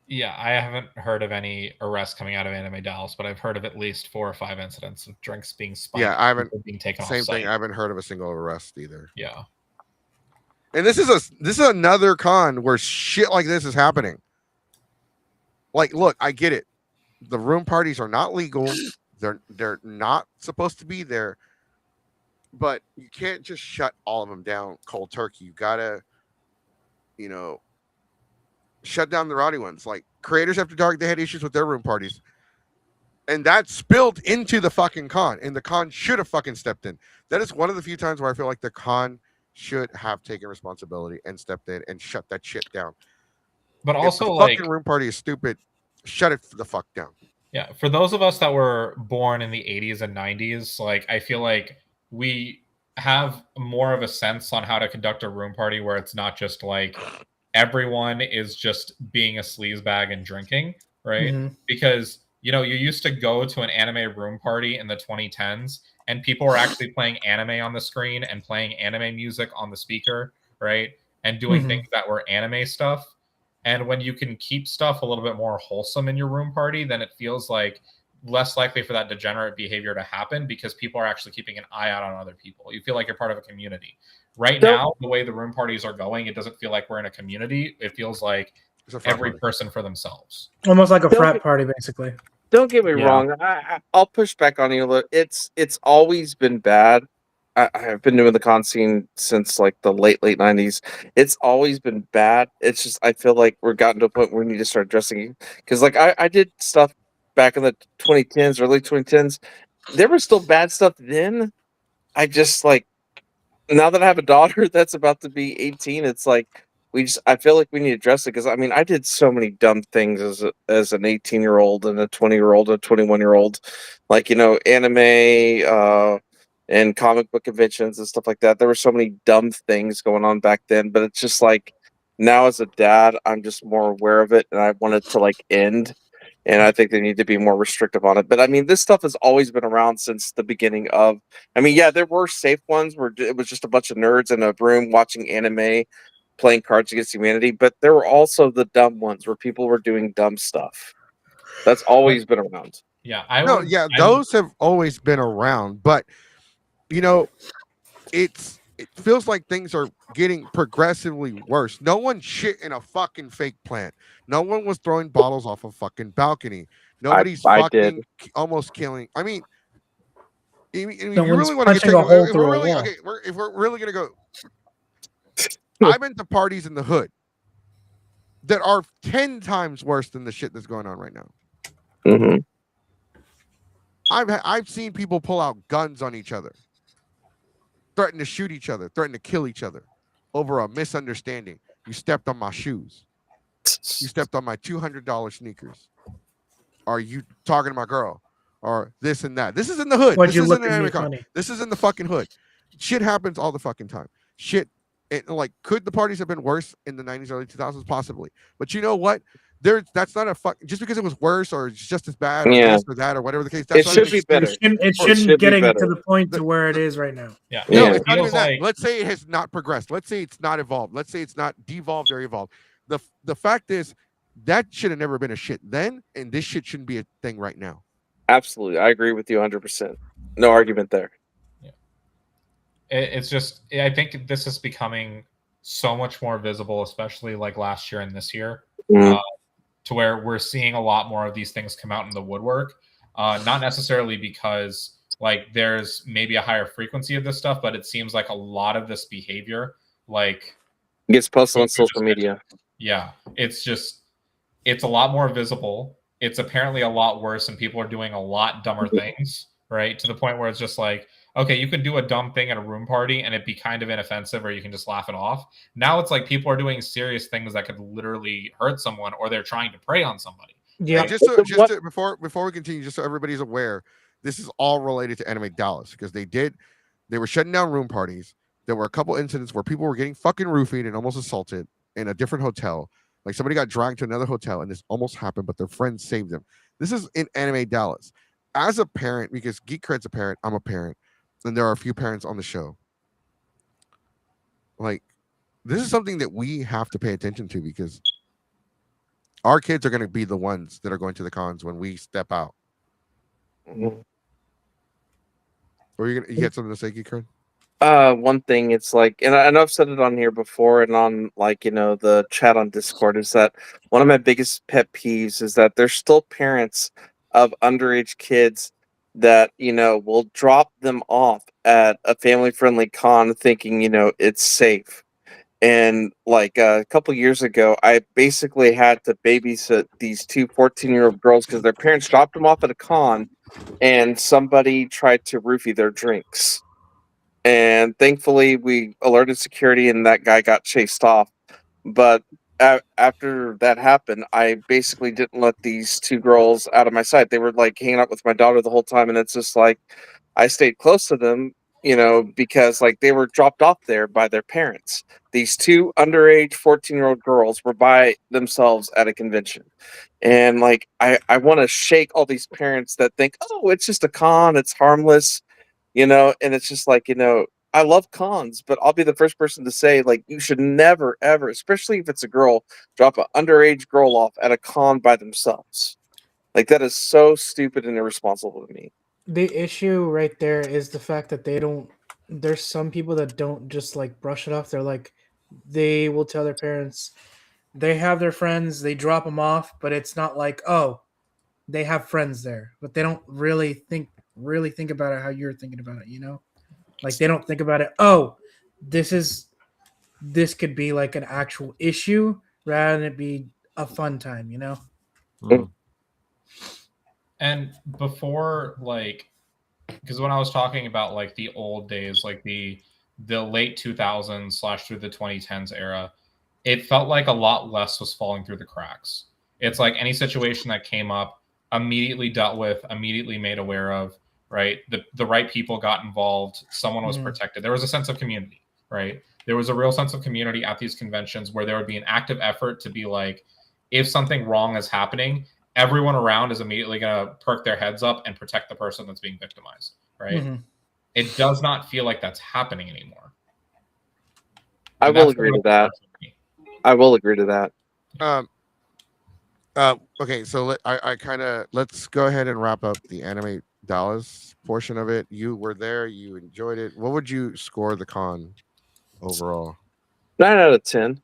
Yeah, I haven't heard of any arrests coming out of Anime Dallas, but I've heard of at least 4 or 5 incidents of drinks being spiked. Yeah, I haven't. Being taken Same off thing. site. I haven't heard of a single arrest either. Yeah. And this is another con where shit like this is happening. Look, I get it. The room parties are not legal. They're not supposed to be there. But you can't just shut all of them down cold turkey. You gotta, shut down the rowdy ones. Like Creators After Dark, they had issues with their room parties. And that spilled into the fucking con. And the con should have fucking stepped in. That is one of the few times where I feel like the con should have taken responsibility and stepped in and shut that shit down. But also, if the fucking room party is stupid, shut it the fuck down. Yeah, for those of us that were born in the 80s and 90s, I feel like we have more of a sense on how to conduct a room party where it's not just everyone is just being a sleazebag and drinking, right? Mhm. Because, you used to go to an anime room party in the 2010s and people were actually playing anime on the screen and playing anime music on the speaker, right? And doing things that were anime stuff. And when you can keep stuff a little bit more wholesome in your room party, then it feels like less likely for that degenerate behavior to happen because people are actually keeping an eye out on other people. You feel like you're part of a community. Right now, the way the room parties are going, it doesn't feel like we're in a community. It feels like every person for themselves. Almost like a frat party, basically. Don't get me wrong. I'll push back on you a little. It's always been bad. I've been doing the con scene since the late 90s. It's always been bad. It's just I feel like we're gotten to a point where we need to start addressing because I did stuff back in the 2010s, early 2010s. There was still bad stuff then. I just now that I have a daughter that's about to be 18, it's I feel like we need to address it because I did so many dumb things as an 18-year-old and a 20-year-old and a 21-year-old, anime, and comic book conventions and stuff like that. There were so many dumb things going on back then, but it's just now as a dad, I'm just more aware of it and I want it to end. And I think they need to be more restrictive on it. But this stuff has always been around since the beginning of. There were safe ones where it was just a bunch of nerds in a room watching anime, playing Cards Against Humanity. But there were also the dumb ones where people were doing dumb stuff. That's always been around. Yeah, those have always been around. But it feels like things are getting progressively worse. No one shit in a fucking fake plant. No one was throwing bottles off a fucking balcony. Nobody's fucking almost killing. You really want to get a hole through a wall. Okay, if we're really gonna go, I've been to parties in the hood that are 10 times worse than the shit that's going on right now. Mm-hmm. I've seen people pull out guns on each other, threaten to shoot each other, threaten to kill each other over a misunderstanding. You stepped on my shoes. You stepped on my $200 sneakers. Are you talking to my girl? Or this and that. This is in the hood. This is in the anime. This is in the fucking hood. Shit happens all the fucking time. Shit. Could the parties have been worse in the 90s, early 2000s? Possibly. But you know what? That's not just because it was worse or just as bad or this or that or whatever the case. That's it should be better. It shouldn't get to the point to where it is right now. Yeah. No, it's not even that. Let's say it has not progressed. Let's say it's not evolved. Let's say it's not devolved or evolved. The fact is that should have never been a shit then, and this shit shouldn't be a thing right now. Absolutely. I agree with you 100%. No argument there. Yeah. It's just, I think this is becoming so much more visible, especially last year and this year. Mm-hmm. To where we're seeing a lot more of these things come out in the woodwork. Not necessarily because like there's maybe a higher frequency of this stuff, but it seems like a lot of this behavior, like, gets posted on social media. Yeah, it's a lot more visible. It's apparently a lot worse, and people are doing a lot dumber things, right? To the point where it's just like, okay, you could do a dumb thing at a room party and it'd be kind of inoffensive, or you can just laugh it off. Now it's like people are doing serious things that could literally hurt someone, or they're trying to prey on somebody. Yeah. Before we continue, just so everybody's aware, this is all related to Anime Dallas, because they were shutting down room parties. There were a couple incidents where people were getting fucking roofied and almost assaulted in a different hotel. Like somebody got dragged to another hotel and this almost happened, but their friends saved them. This is in Anime Dallas. As a parent, because Geek Cred's a parent, I'm a parent, and there are a few parents on the show. Like, this is something that we have to pay attention to, because our kids are going to be the ones that are going to the cons when we step out. Or you had something to say, Geek Cred? One thing, it's like, and I know I've said it on here before and on, like, the chat on Discord, is that one of my biggest pet peeves is that there's still parents of underage kids that, will drop them off at a family-friendly con thinking, it's safe. And like a couple years ago, I basically had to babysit these two 14-year-old girls because their parents dropped them off at a con and somebody tried to roofie their drinks. And thankfully, we alerted security, and that guy got chased off. But after that happened, I basically didn't let these two girls out of my sight. They were like hanging out with my daughter the whole time, and it's just like I stayed close to them, because like they were dropped off there by their parents. These two underage 14-year-old girls were by themselves at a convention. And like I want to shake all these parents that think, oh, it's just a con, it's harmless. And it's just like, I love cons, but I'll be the first person to say, like, you should never, ever, especially if it's a girl, drop an underage girl off at a con by themselves. Like, that is so stupid and irresponsible to me. The issue right there is the fact that there's some people that don't just like brush it off. They're like, they will tell their parents, they have their friends, they drop them off, but it's not like, oh, they have friends there, but they don't really think about it how you're thinking about it, like they don't think about it, oh, this could be like an actual issue rather than it be a fun time. And before, like, because when I was talking about like the old days, like the late 2000s / through the 2010s era, it felt like a lot less was falling through the cracks. It's like any situation that came up, immediately dealt with, immediately made aware of, right? The right people got involved, someone was protected. There was a sense of community, right? There was a real sense of community at these conventions where there would be an active effort to be like, if something wrong is happening, everyone around is immediately going to perk their heads up and protect the person that's being victimized, right? It does not feel like that's happening anymore. I will agree to that. Okay, so let's go ahead and wrap up the Anime Dallas portion of it. You were there, you enjoyed it. What would you score the con overall? 9 out of 10.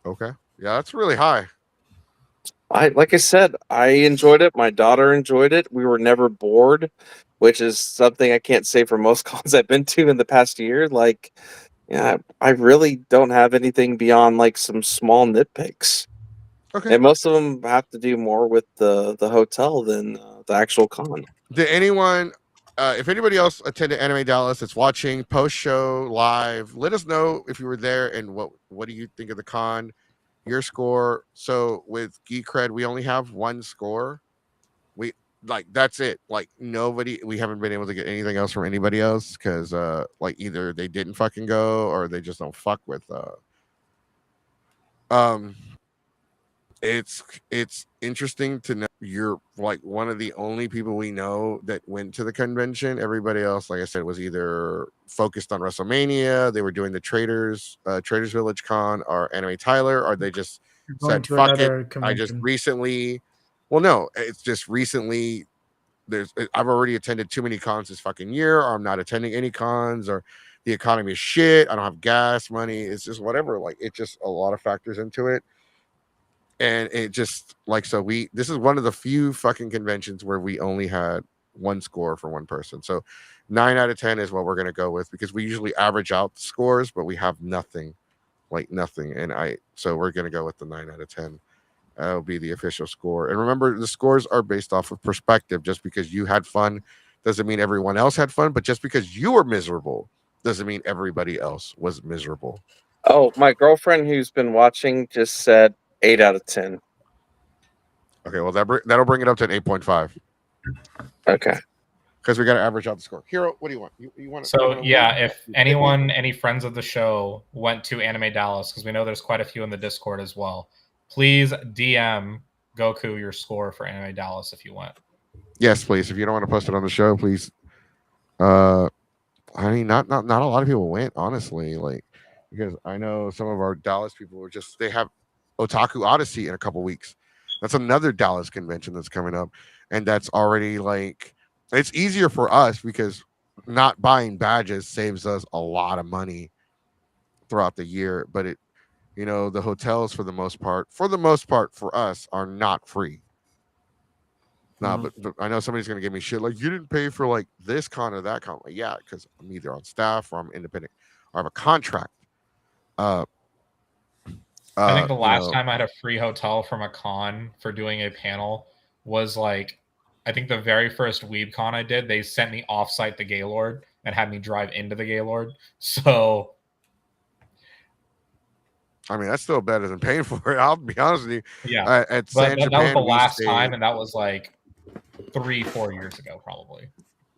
Okay, yeah, that's really high. Like I said, I enjoyed it. My daughter enjoyed it. We were never bored, which is something I can't say for most cons I've been to in the past year. Like, yeah, I really don't have anything beyond like some small nitpicks. Okay. And most of them have to do more with the hotel than the actual con. Did anyone, if anybody else attended Anime Dallas that's watching post show live, let us know if you were there and what do you think of the con, your score. So with Geek Cred, we only have one score. That's it. Like we haven't been able to get anything else from anybody else because like either they didn't fucking go or they just don't fuck with it's interesting to know you're like one of the only people we know that went to the convention. Everybody else, like I said, was either focused on WrestleMania, they were doing the Traders Village Con or Anime Tyler, or they just said fuck it. I just recently, well, no, it's just recently. I've already attended too many cons this fucking year, or I'm not attending any cons, or the economy is shit. I don't have gas money. It's just whatever. Like it's just a lot of factors into it. And it just like so this is one of the few fucking conventions where we only had one score for one person. So 9 out of 10 is what we're gonna go with because we usually average out the scores, but we have nothing. And so we're gonna go with the 9 out of 10. That'll be the official score. And remember, the scores are based off of perspective. Just because you had fun doesn't mean everyone else had fun, but just because you were miserable doesn't mean everybody else was miserable. Oh, my girlfriend who's been watching just said 8 out of 10. Okay, well that'll bring it up to an 8.5 Okay. because we got to average out the score. Hero, what do you want? You want? So yeah, if any friends of the show went to Anime Dallas, because we know there's quite a few in the Discord as well, please DM Goku your score for Anime Dallas if you went. Yes, please. If you don't want to post it on the show, please. I mean, not a lot of people went, honestly, like because I know some of our Dallas people were they have Otaku Odyssey in a couple weeks. That's another Dallas convention that's coming up, and that's already like it's easier for us because not buying badges saves us a lot of money throughout the year. But the hotels for the most part for us are not free. No, but I know somebody's gonna give me shit like you didn't pay for like this con or that con. Like, yeah, because I'm either on staff or I'm independent or I have a contract. I think the last time I had a free hotel from a con for doing a panel was like, I think the very first Weeb con I did, they sent me off-site to Gaylord and had me drive into the Gaylord. So, I mean, that's still better than paying for it. I'll be honest with you. Yeah, at but San Japan, that was the last time, and that was like 3-4 years ago, probably.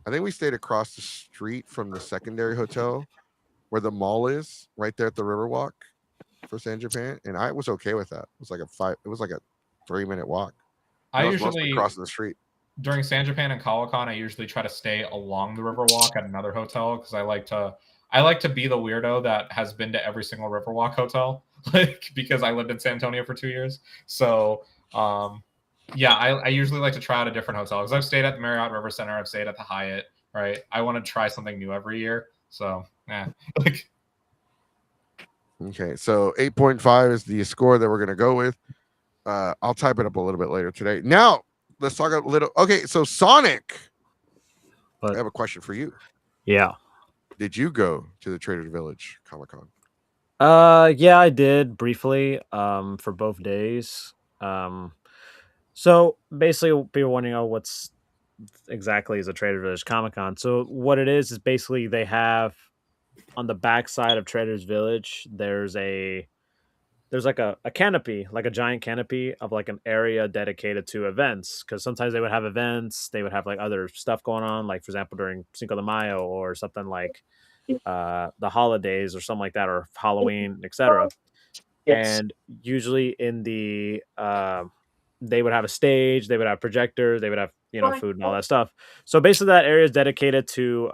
I think we stayed across the street from the secondary hotel where the mall is, right there at the Riverwalk for San Japan, and I was okay with that. It was like a 3-minute walk. I usually crossing the street during San Japan and Kawakan. I usually try to stay along the Riverwalk at another hotel because I like to be the weirdo that has been to every single Riverwalk hotel, like because I lived in San Antonio for 2 years. So, yeah, I usually like to try out a different hotel because I've stayed at the Marriott River Center, I've stayed at the Hyatt. Right, I want to try something new every year. So, yeah, like. Okay, so 8.5 is the score that we're gonna go with. I'll type it up a little bit later today. Now, let's talk a little. Okay, so Sonic, I have a question for you. Yeah. Did you go to the Trader Village Comic-Con? Yeah, I did briefly. For both days. So basically, people want to know what's exactly is a Trader Village Comic-Con. So what it is basically they have on the backside of Trader's Village. There's like a canopy, like a giant canopy of like an area dedicated to events. Because sometimes they would have events, they would have like other stuff going on, like for example during Cinco de Mayo or something like the holidays or something like that, or Halloween, etc. Yes. And usually in the they would have a stage, they would have projectors, they would have food and all that stuff. So basically that area is dedicated to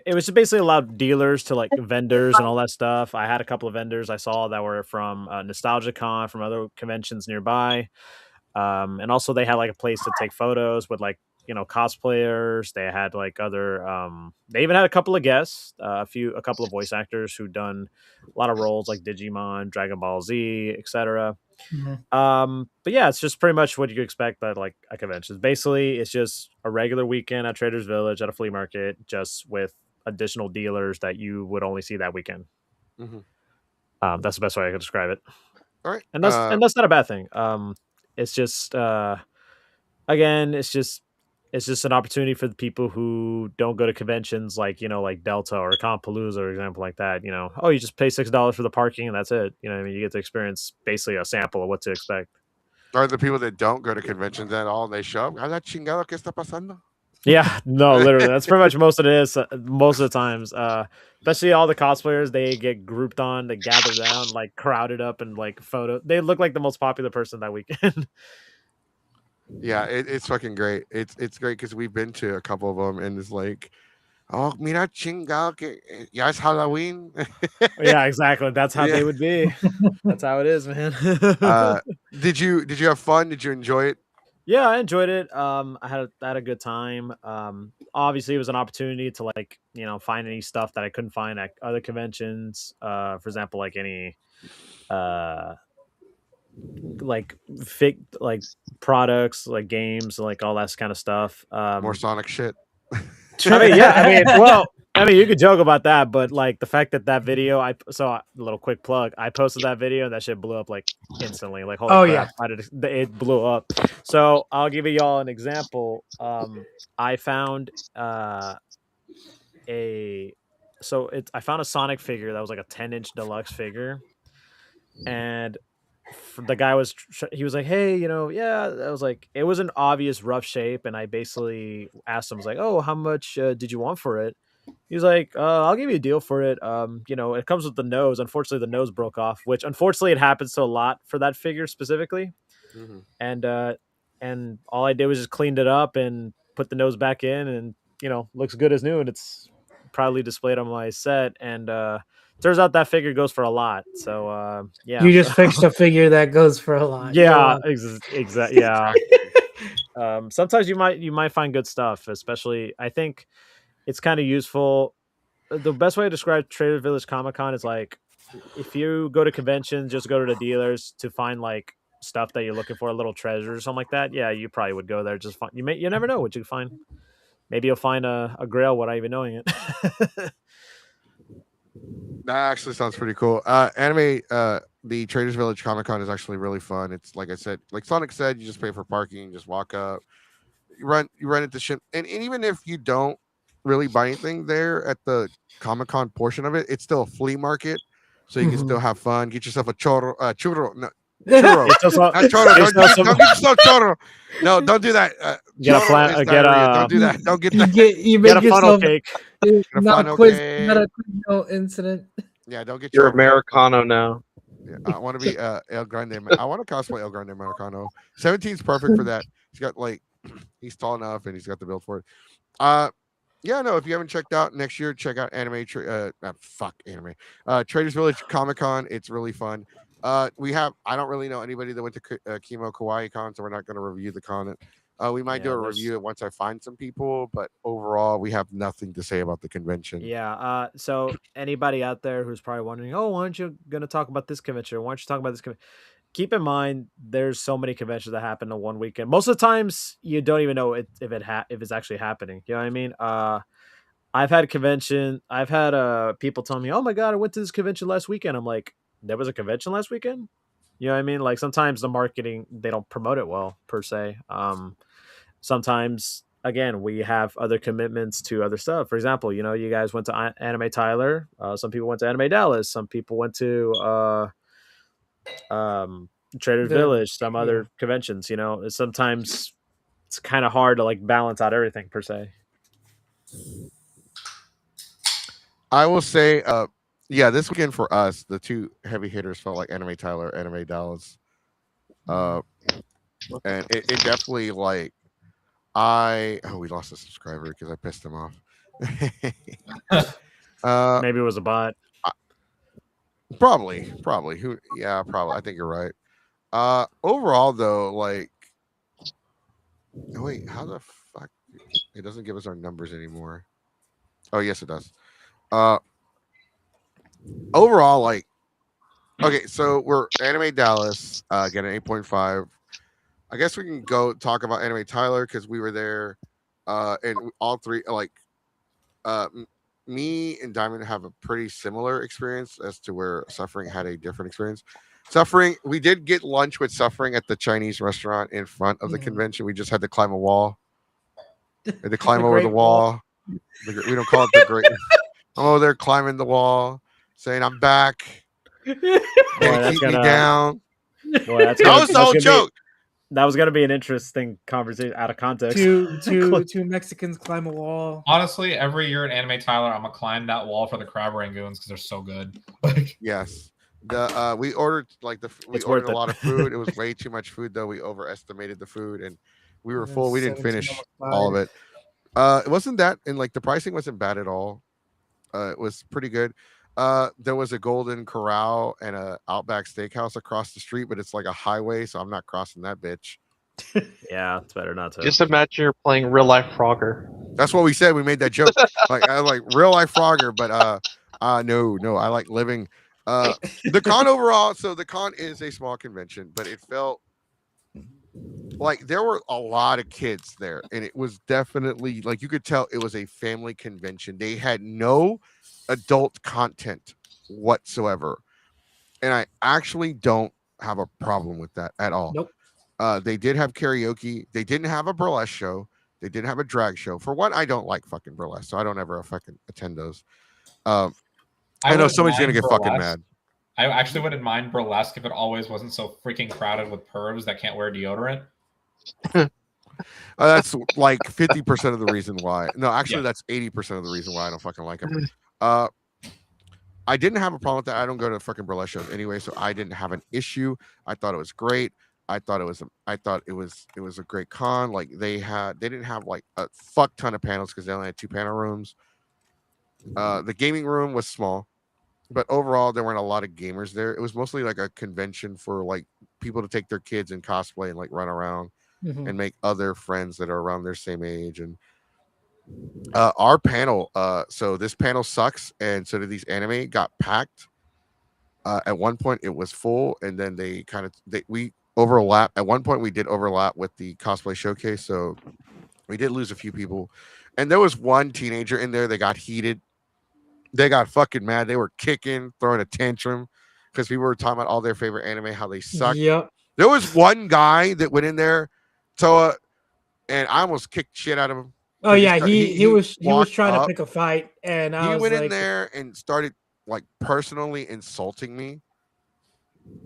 it was basically allowed dealers to like vendors and all that stuff. I had a couple of vendors I saw that were from NostalgiaCon, from other conventions nearby. And also they had like a place to take photos with like, cosplayers. They had like other, they even had a couple of guests, a couple of voice actors who'd done a lot of roles like Digimon, Dragon Ball Z, etc. But yeah, it's just pretty much what you expect at like a convention. Basically, it's just a regular weekend at Trader's Village at a flea market, just with additional dealers that you would only see that weekend. Mm-hmm. That's the best way I could describe it. All right, and that's not a bad thing. It's just again, it's just an opportunity for the people who don't go to conventions like like Delta or Compalooza or example like that. You just pay $6 for the parking and that's it. I mean, you get to experience basically a sample of what to expect. Are the people that don't go to conventions at all, they show up? ¿Hala chingado qué está pasando? Yeah, no, literally, that's pretty much most of it is. Most of the times, especially all the cosplayers, they get grouped on, they gather down, like crowded up, and like photo. They look like the most popular person that weekend. Yeah, it's fucking great. It's great because we've been to a couple of them, and it's like, oh, mira chingado que ya es Halloween. Yeah, exactly. That's how they would be. That's how it is, man. Did you have fun? Did you enjoy it? Yeah, I enjoyed it. I had a good time. Obviously, it was an opportunity to like find any stuff that I couldn't find at other conventions. For example, like any uh like fake like products, like games, like all that kind of stuff. More Sonic shit. I mean, yeah, I mean, well, I mean, you could joke about that, but like the fact that that video, a little quick plug, I posted that video and that shit blew up like instantly. Like, holy Oh, crap, it blew up. So I'll give y'all an example. I found a I found a Sonic figure that was like a 10-inch deluxe figure, and the guy he was like, hey, yeah, I was like, it was an obvious rough shape, and I basically asked him, I was like, oh, how much did you want for it? He's like, I'll give you a deal for it. It comes with the nose. Unfortunately, the nose broke off, which unfortunately it happens to a lot for that figure specifically. Mm-hmm. And all I did was just cleaned it up and put the nose back in, and looks good as new, and it's proudly displayed on my set. And turns out that figure goes for a lot. So yeah, You just fixed a figure that goes for a lot. yeah, exactly. Yeah. Sometimes you might find good stuff, especially I think it's kind of useful. The best way to describe Trader Village Comic Con is like if you go to conventions, just go to the dealers to find like stuff that you're looking for, a little treasure or something like that. Yeah, you probably would go there. Just find you never know what you find. Maybe you'll find a grail without even knowing it. That actually sounds pretty cool. The Traders Village Comic Con is actually really fun. It's like I said, like Sonic said, you just pay for parking, just walk up, you run into ship, and even if you don't really buy anything there at the Comic Con portion of it, it's still a flea market, so you can still have fun. Get yourself a churro, no, churro, not churro. Don't get yourself churro. No, don't do that. Get a don't do that. Don't get that. You get make a funnel yourself cake. not a quiz incident. Yeah, don't get You're your Americano now. Yeah, I want to be El Grande. I want to cosplay El Grande Americano. 17's perfect for that. He's got he's tall enough and he's got the build for it. Yeah, no, if you haven't checked out next year, check out Traders Village Comic Con. It's really fun. I don't really know anybody that went to Kimo Kawaii Con, so we're not going to review the con. We might do a review once I find some people, but overall, we have nothing to say about the convention. Yeah. So anybody out there who's probably wondering, oh, why aren't you going to talk about this convention? Why aren't you talking about this convention? Keep in mind, there's so many conventions that happen in one weekend. Most of the times, you don't even know if it's actually happening. You know what I mean? I've had people tell me, "Oh my god, I went to this convention last weekend." I'm like, "There was a convention last weekend?" You know what I mean? Like sometimes the marketing, they don't promote it well per se. Sometimes again, we have other commitments to other stuff. For example, you guys went to Anime Tyler. Some people went to Anime Dallas. Some people went to Trader Village, some other conventions. Sometimes it's kind of hard to like balance out everything per se. I will say, this weekend for us, the two heavy hitters felt like Anime Tyler, Anime Dallas, and it definitely we lost a subscriber because I pissed him off. Maybe it was a bot. Probably. Probably. I think you're right. Overall, though, wait, how the fuck? It doesn't give us our numbers anymore. Oh, yes, it does. Overall, okay, so we're Anime Dallas, getting 8.5. I guess we can go talk about Anime Tyler because we were there, and all three, me and Diamond have a pretty similar experience as to where Suffering had a different experience. Suffering, we did get lunch with Suffering at the Chinese restaurant in front of the convention. We just had to climb a wall. Had to climb over the wall. We don't call it the great. Oh, they're climbing the wall, saying, "I'm back." Keep me down. Boy, that was the whole joke. That was gonna be an interesting conversation out of context. Two Mexicans climb a wall. Honestly, every year at Anime Tyler, I'm gonna climb that wall for the crab rangoons because they're so good. Yes. We ordered ordered a lot of food. It was way too much food though. We overestimated the food and we were full. We didn't finish all of it. It wasn't that, and the pricing wasn't bad at all. It was pretty good. There was a Golden Corral and a Outback Steakhouse across the street, but it's like a highway, so I'm not crossing that bitch. Yeah, it's better not to. Just imagine you're playing real life Frogger. That's what we said. We made that joke. Like I like real life Frogger, but no, I like living. The con overall. So the con is a small convention, but it felt like there were a lot of kids there, and it was definitely like you could tell it was a family convention. They had no adult content whatsoever, and I actually don't have a problem with that at all. Nope. They did have karaoke. They didn't have a burlesque show. They didn't have a drag show. For one, I don't like fucking burlesque, so I don't ever fucking attend those. I know wouldn't somebody's gonna mind get fucking burlesque. mad. I actually wouldn't mind burlesque if it always wasn't so freaking crowded with pervs that can't wear deodorant. That's like 50% of the reason why. No, actually, Yeah. that's 80% of the reason why I don't fucking like them. I didn't have a problem with that. I don't go to fucking burlesque shows anyway, so I didn't have an issue. I thought it was great. I thought it was a great con. Like they didn't have like a fuck ton of panels because they only had 2 panel rooms. The gaming room was small, but overall there weren't a lot of gamers there. It was mostly like a convention for like people to take their kids and cosplay and like run around and make other friends that are around their same age. And our panel, so this panel sucks, and so did these anime, got packed. At one point it was full, and then we overlap. At one point we did overlap with the cosplay showcase, so we did lose a few people. And there was one teenager in there that got heated. They got fucking mad. They were kicking, throwing a tantrum because we were talking about all their favorite anime, how they suck. Yep. There was one guy that went in there, Toa, and I almost kicked shit out of him. Oh yeah, he was walked trying up. to pick a fight, and I He was went like, in there and started like personally insulting me.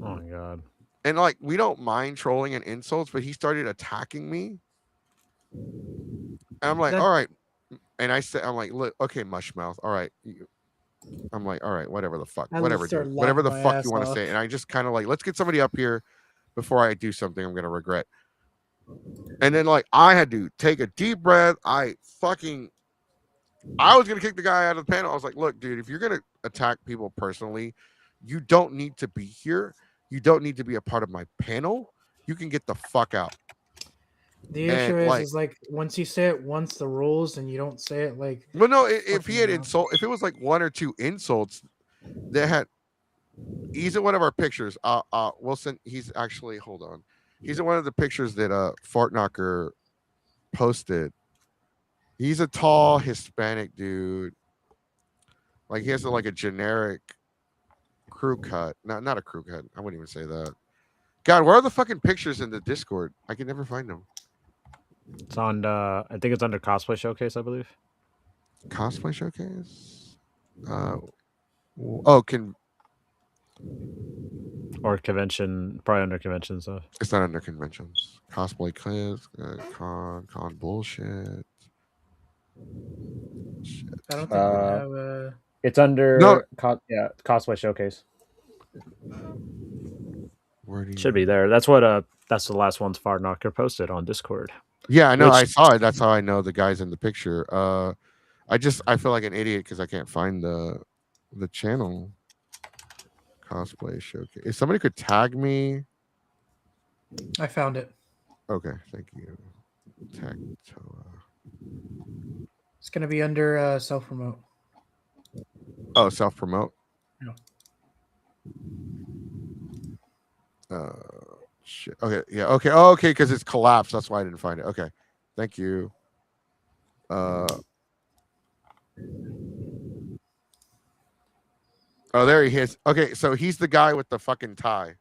Oh my god. And like we don't mind trolling and insults, but he started attacking me. And I'm like, That- all right. And I'm like, look, okay, mushmouth. All right. I'm like, all right, whatever the fuck. I Whatever, started dude. Whatever the laughing my fuck ass you want to off. say. And I just kind of like, let's get somebody up here before I do something I'm gonna regret. And then like I had to take a deep breath. I was gonna kick the guy out of the panel. I was like, look, dude, if you're gonna attack people personally, you don't need to be here. You don't need to be a part of my panel. You can get the fuck out. the and, issue like- is like once you say it once the rules and you don't say it like Well, no, if he had Fucking if it was like 1 or 2 insults, he's in one of our pictures. Wilson, he's actually, hold on. He's in one of the pictures that Fart Knocker posted. He's a tall Hispanic dude. Like he has like a generic crew cut. Not a crew cut. I wouldn't even say that. God, where are the fucking pictures in the Discord? I can never find them. It's on. I think it's under cosplay showcase, I believe. Cosplay showcase? Or convention, probably under convention stuff. It's not under conventions. Cosplay class, con bullshit. Shit. I don't think we have a It's under No. cosplay showcase. Where do you... Should be there. That's what. That's the last one Far Knocker posted on Discord. Yeah, I know. I Which- saw it. That's how I know the guy's in the picture. I feel like an idiot because I can't find the channel. Cosplay showcase. If somebody could tag me. I found it. Okay, thank you. Tag Toa. It's gonna be under self promote. Oh, self promote. Yeah. Shit. Okay. Yeah. Okay. Oh, okay. Because it's collapsed. That's why I didn't find it. Okay. Thank you. Oh, there he is. Okay, so he's the guy with the fucking tie.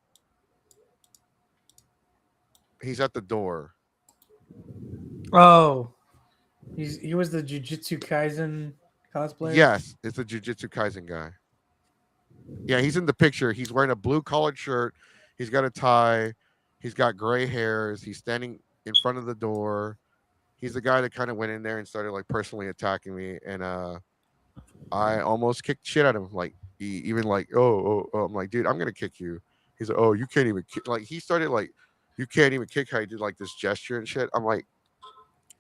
He's at the door. Oh, he was the Jujutsu Kaisen cosplayer. Yes, it's the Jujutsu Kaisen guy. Yeah, he's in the picture. He's wearing a blue collared shirt. He's got a tie. He's got gray hairs. He's standing in front of the door. He's the guy that kind of went in there and started like personally attacking me, and I almost kicked shit out of him. Like he even like, oh, I'm like, dude, I'm gonna kick you. He's like, oh, you can't even kick. Like he started like, you can't even kick. How he did like this gesture and shit. I'm like,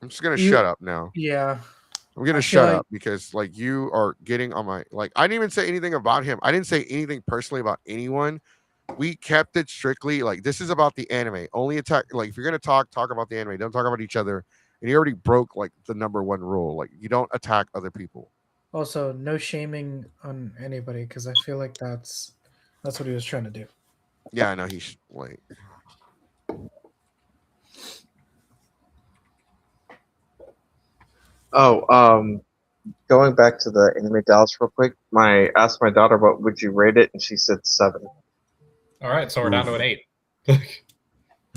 I'm just gonna shut up now. Yeah. I'm gonna shut up because like you are getting on my like. I didn't even say anything about him. I didn't say anything personally about anyone. we kept it strictly like this is about the anime. Only attack like if you're gonna talk about the anime. Don't talk about each other. And he already broke like the number one rule. Like you don't attack other people. Also, no shaming on anybody because I feel like that's what he was trying to do. Yeah, I know he's like. Oh, going back to the anime Dallas real quick. Asked my daughter what would you rate it, and she said 7. All right, so we're down to an 8.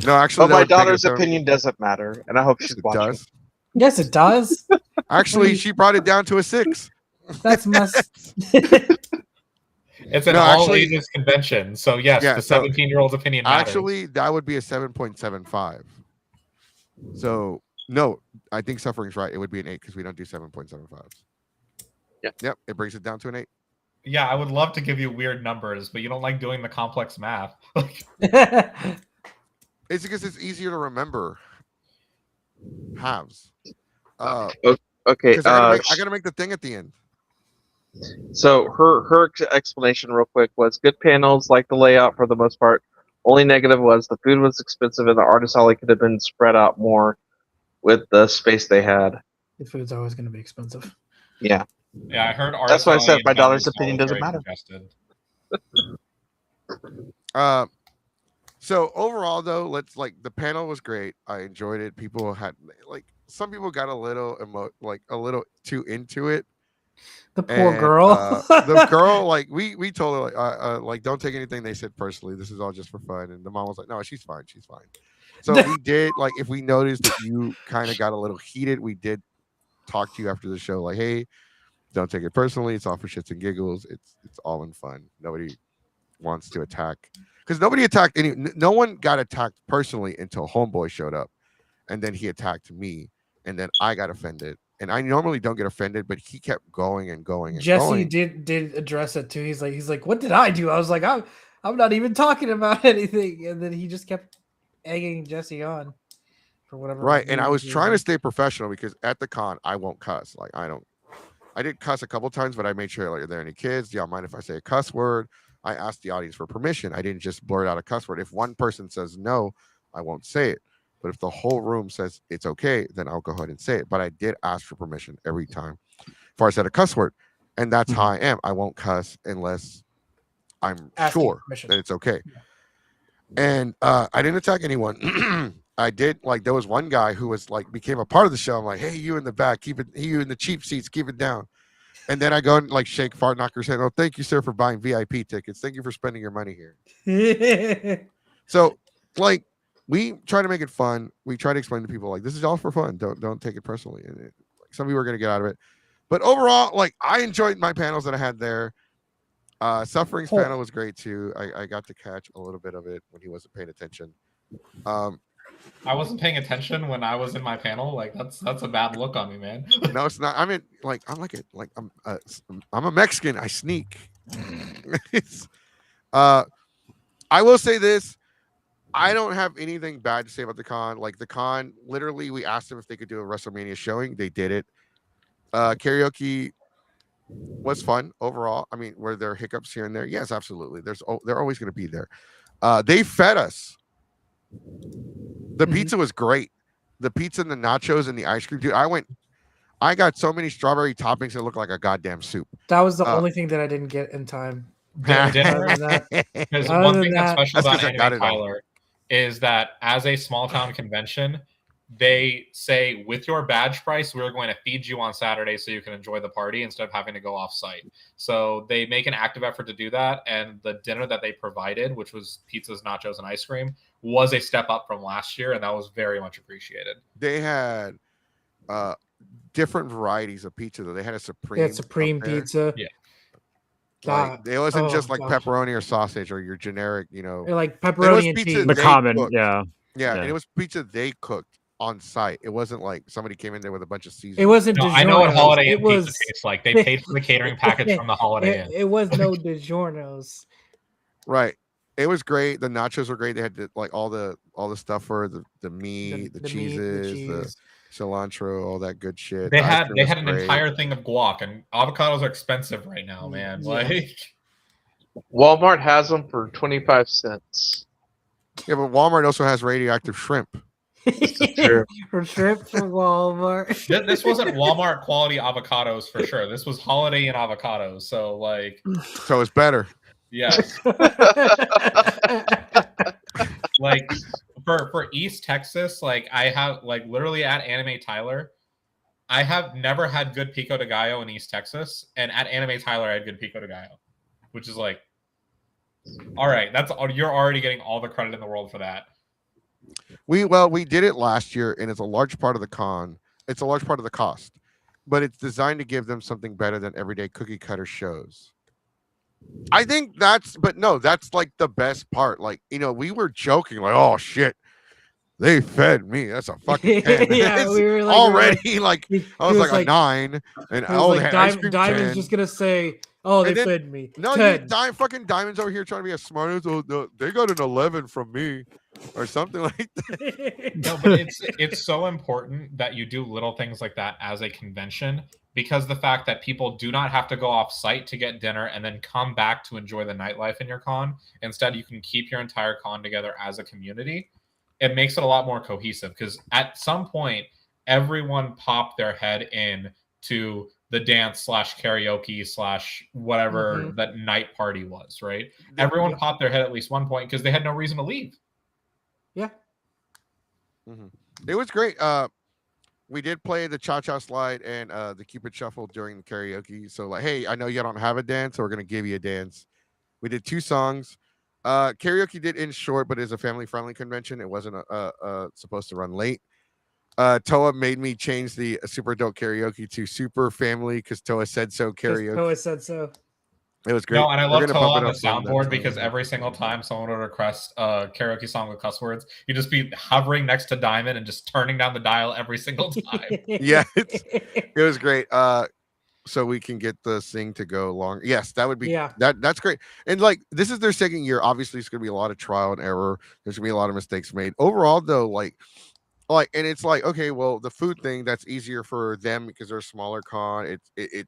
No, actually, But my that would make it daughter's seven. opinion doesn't matter, and I hope Yes, she's it watching. does. Yes, it does. Actually, she brought it down to a 6. That's must. It's an No, all actually- ages convention, so yes, Yeah, the so 17-year-old's opinion matters. Actually, that would be a 7.75. So no, I think Suffering's right. It would be an 8 because we don't do 7.75s. Yeah. Yep. It brings it down to an 8. Yeah, I would love to give you weird numbers, but you don't like doing the complex math. It's because it's easier to remember halves. Okay. 'Cause I gotta make the thing at the end. So her explanation, real quick, was good panels, like the layout for the most part. Only negative was the food was expensive, and the artist alley could have been spread out more with the space they had. The food's always going to be expensive. Yeah. Yeah, I heard That's why I said Artisan my and daughter's Vendor opinion Stall doesn't very matter. congested. So overall though, let's like the panel was great. I enjoyed it. People had like some people got a little a little too into it. The poor And, girl. the girl, like we told her like don't take anything they said personally. This is all just for fun. And the mom was like, no, she's fine. She's fine. So we did like if we noticed that you kind of got a little heated, we did talk to you after the show, like, hey, don't take it personally. It's all for shits and giggles. It's all in fun. Nobody wants to attack because nobody attacked no one got attacked personally until Homeboy showed up, and then he attacked me, and then I got offended. And I normally don't get offended, but he kept going and going and Jesse going. did address it too. He's like, what did I do? I was like, I'm not even talking about anything, and then he just kept egging Jesse on for whatever. Right, and I was reason. trying to stay professional because at the con I won't cuss. Like I did cuss a couple times, but I made sure like, are there any kids? Do y'all mind if I say a cuss word? I asked the audience for permission. I didn't just blurt out a cuss word. If one person says no, I won't say it. But if the whole room says it's okay, then I'll go ahead and say it. But I did ask for permission every time before I said a cuss word. And that's how I am. I won't cuss unless I'm Asking sure permission. that it's okay. And I didn't attack anyone. I did like there was one guy who was like became a part of the show. I'm like, hey, you in the back, keep it. You in the cheap seats, keep it down. And then I go and like shake Fart Knocker's hand. Oh, thank you, sir, for buying VIP tickets. Thank you for spending your money here. So like we try to make it fun. We try to explain to people like this is all for fun. Don't take it personally. And like, some people are gonna get out of it. But overall, like I enjoyed my panels that I had there. Suffering's panel was great too. I got to catch a little bit of it when he wasn't paying attention. I wasn't paying attention when I was in my panel. Like that's a bad look on me, man. No, it's not. I mean, like I'm a Mexican. I sneak. I will say this. I don't have anything bad to say about the con. Like the con, literally, we asked them if they could do a WrestleMania showing. They did it. Karaoke was fun overall. I mean, were there hiccups here and there? Yes, absolutely. They're always going to be there. They fed us. The pizza was great. The pizza and the nachos and the ice cream, dude. I got so many strawberry toppings that looked like a goddamn soup. That was the only thing that I didn't get in time. Dinner. Because one thing that's special That's 'cause about I got Anime it all. Tyler is that as a small town convention, they say with your badge price, we're going to feed you on Saturday so you can enjoy the party instead of having to go off site. So they make an active effort to do that. And the dinner that they provided, which was pizzas, nachos, and ice cream, was a step up from last year. And that was very much appreciated. They had different varieties of pizza though. They had a supreme. They had supreme up there. pizza. Yeah. Like, it wasn't just like gosh. pepperoni or sausage or your generic, you know. They're like It was pepperoni and pizza cheese. The they common, cooked. yeah. Yeah, Yeah. and it was pizza they cooked on site. It wasn't like somebody came in there with a bunch of seasonings. It wasn't. No, I know what DiGiorno's. Holiday It Inn was. pizza tastes like. They paid for the catering package from the Holiday Inn. It was no DiGiorno's. Right. It was great. The nachos were great. They had like all the stuff for the meat, the cheeses, the cilantro, all that good shit. They The ice had cream was an great. entire thing of guac, and avocados are expensive right now, man. Yeah. Like Walmart has them for 25 cents. Yeah, but Walmart also has radioactive shrimp. True. For shrimp from Walmart. This wasn't Walmart quality avocados for sure. This was Holiday Inn avocados. So like, So it's better. yes, like for East Texas, like I have like literally at Anime Tyler, I have never had good pico de gallo in East Texas, and at Anime Tyler I had good pico de gallo, which is like, all right, you're already getting all the credit in the world for that. We did it last year, and it's a large part of the con. It's a large part of the cost, but it's designed to give them something better than everyday cookie cutter shows. I think that's like the best part. Like, we were joking, like, oh shit, they fed me. That's a fucking 10. Yeah, It's we were like already like I was was like a 9, and It was they like had ice cream Diamond's 10. just gonna say, "Oh, they And then- fed me." No, 10. fucking Diamond's over here trying to be as smart as they got an 11 from me, or something like that. No, but it's so important that you do little things like that as a convention, because the fact that people do not have to go off site to get dinner and then come back to enjoy the nightlife in your con. Instead, you can keep your entire con together as a community. It makes it a lot more cohesive, because at some point, everyone popped their head in to the dance / karaoke / whatever that night party was, right? Everyone popped their head at least one point because they had no reason to leave. Yeah. It was great. We did play the cha-cha slide and the Cupid shuffle during the karaoke. So like, hey, I know you don't have a dance, so we're gonna give you a dance. We did 2 songs. Karaoke did end short, but it's a family-friendly convention. It wasn't supposed to run late. Toa made me change the super dope karaoke to super family because Toa said so karaoke. Toa said so. It was great. No, and I We're love gonna Toa bump on it the up on that soundboard song. because every single time someone would request a karaoke song with cuss words, you'd just be hovering next to Diamond and just turning down the dial every single time. Yeah, it was great. So we can get the thing to go long. Yes, that would be that's great. And like, this is their second year. Obviously, it's gonna be a lot of trial and error. There's gonna be a lot of mistakes made. Overall, though, like, and it's like, okay, well, the food thing, that's easier for them because they're a smaller con. It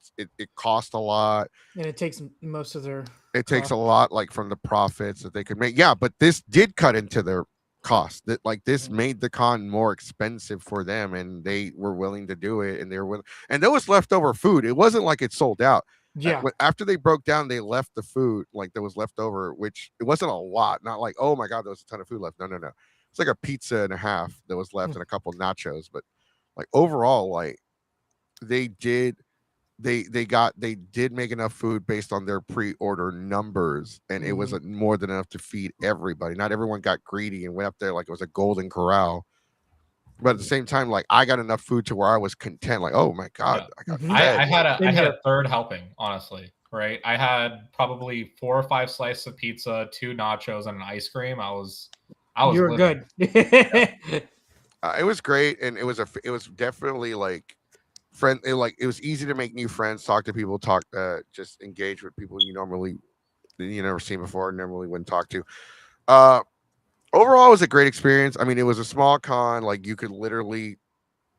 costs a lot. And it takes most of their takes a lot, like, from the profits that they could make. Yeah, but this did cut into their cost. That, like, this made the con more expensive for them, and they were willing to do it, and they were willing. And there was leftover food. It wasn't like it sold out. Yeah. After they broke down, they left the food, like, there was leftover, which it wasn't a lot. Not like, oh my god, there was a ton of food left. No. It's like a pizza and a half that was left and a couple nachos. But like, overall, like, they did make enough food based on their pre-order numbers, and it was more than enough to feed everybody. Not everyone got greedy and went up there like it was a golden corral. But at the same time, like, I got enough food to where I was content. Like, oh my god, I got fed. I had a third helping, honestly. Right, I had probably 4 or 5 slices of pizza, 2 nachos, and an ice cream. I was you were living. good. It was great, and it was definitely like it was easy to make new friends, talk to people, just engage with people you never seen before, normally wouldn't talk to. Overall, it was a great experience. I mean, it was a small con. Like, you could literally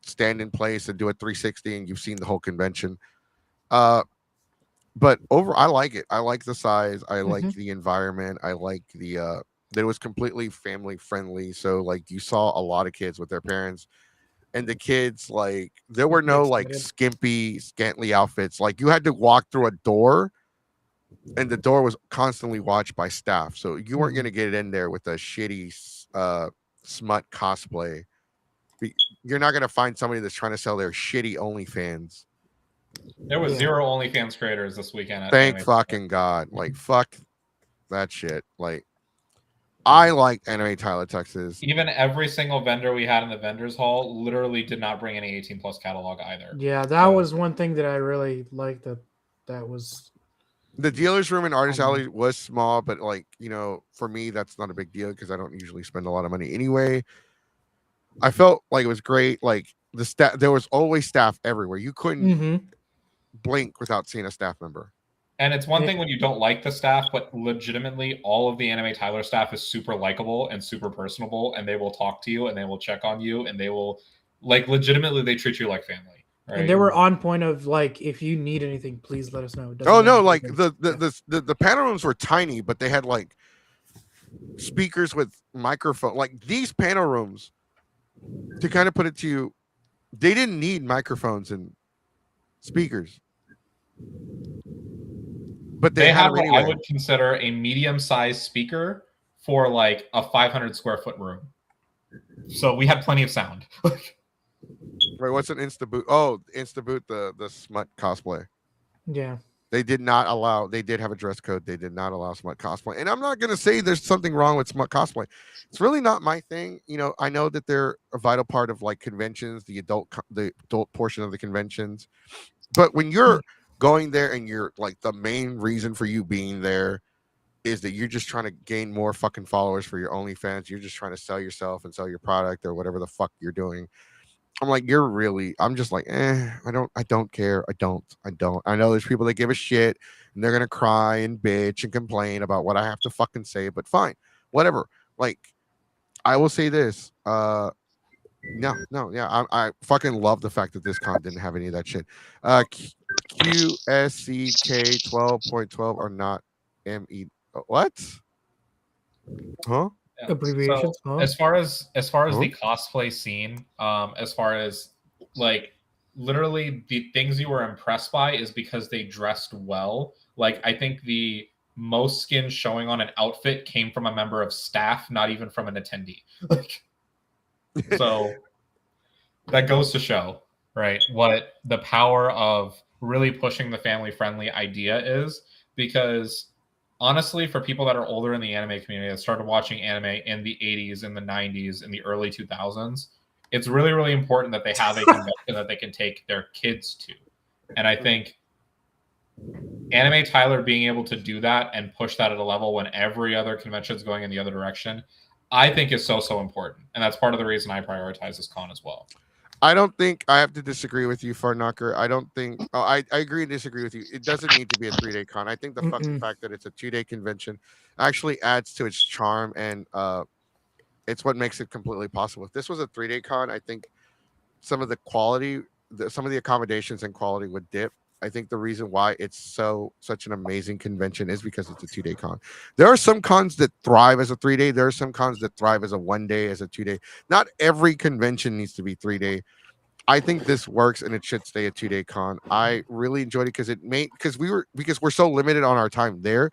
stand in place and do a 360, and you've seen the whole convention. But I like it. I like the size. I like the environment. I like that it was completely family friendly. So, like, you saw a lot of kids with their parents, and the kids, like, there were no like scantily outfits. Like, you had to walk through a door, and the door was constantly watched by staff. So you weren't going to get in there with a shitty smut cosplay. You're not going to find somebody that's trying to sell their shitty OnlyFans. There was 0 OnlyFans creators this weekend. Thank fucking God. Like, fuck that shit. Like, I like Anime Tyler, Texas. Even every single vendor we had in the vendors hall literally did not bring any 18+ catalog either. Yeah, that was one thing that I really liked. That was the dealer's room in Artist Alley was small, but, like, for me, that's not a big deal because I don't usually spend a lot of money anyway. I felt like it was great. Like, the staff, there was always staff everywhere. You couldn't blink without seeing a staff member. And it's one thing when you don't like the staff, but legitimately all of the Anime Tyler staff is super likable and super personable, and they will talk to you and they will check on you, and they will, like, legitimately, they treat you like family, Right? And they were on point of like, if you need anything, please let us know. It doesn't Oh no, matter. like the panel rooms were tiny, but they had like speakers with microphone. Like these panel rooms, to kind of put it to you, they didn't need microphones and speakers, but they had have them what anyway. I would consider a medium-sized speaker for like a 500 square foot room. So we had plenty of sound. Wait, what's an Instaboot? Oh, Instaboot, the smut cosplay. Yeah. They did not allow. They did have a dress code. They did not allow smut cosplay. And I'm not going to say there's something wrong with smut cosplay. It's really not my thing. You know, I know that they're a vital part of like conventions, the adult portion of the conventions. But when you're going there and you're like the main reason for you being there is that you're just trying to gain more fucking followers for your OnlyFans. You're just trying to sell yourself and sell your product or whatever the fuck you're doing. I'm like, I'm just like, I don't care. I don't. I know there's people that give a shit and they're gonna cry and bitch and complain about what I have to fucking say, but fine, whatever. Like, I will say this. I fucking love the fact that this con didn't have any of that shit. QSCK 12.12 are not ME. What? Huh? Abbreviations. So, huh? as far as Huh? the cosplay scene, as far as like literally the things you were impressed by is because they dressed well. Like I think the most skin showing on an outfit came from a member of staff, not even from an attendee. Like, so that goes to show, right, what the power of really pushing the family-friendly idea is. Because honestly, for people that are older in the anime community that started watching anime in the 80s, in the 90s, in the early 2000s, it's really, really important that they have a convention that they can take their kids to. And I think Anime Tyler being able to do that and push that at a level when every other convention is going in the other direction, I think is so important. And that's part of the reason I prioritize this con as well. I don't think I have to disagree with you, Farknocker. I don't think. Oh, I agree and disagree with you. It doesn't need to be a 3-day con. I think the fucking fact that it's a 2-day convention actually adds to its charm, and it's what makes it completely possible. If this was a 3-day con, I think some of the quality, some of the accommodations and quality would dip. I think the reason why it's such an amazing convention is because it's a 2-day con. There are some cons that thrive as a 3-day. There are some cons that thrive as a 1-day, as a 2-day. Not every convention needs to be 3-day. I think this works and it should stay a 2-day con. I really enjoyed it because we're so limited on our time there.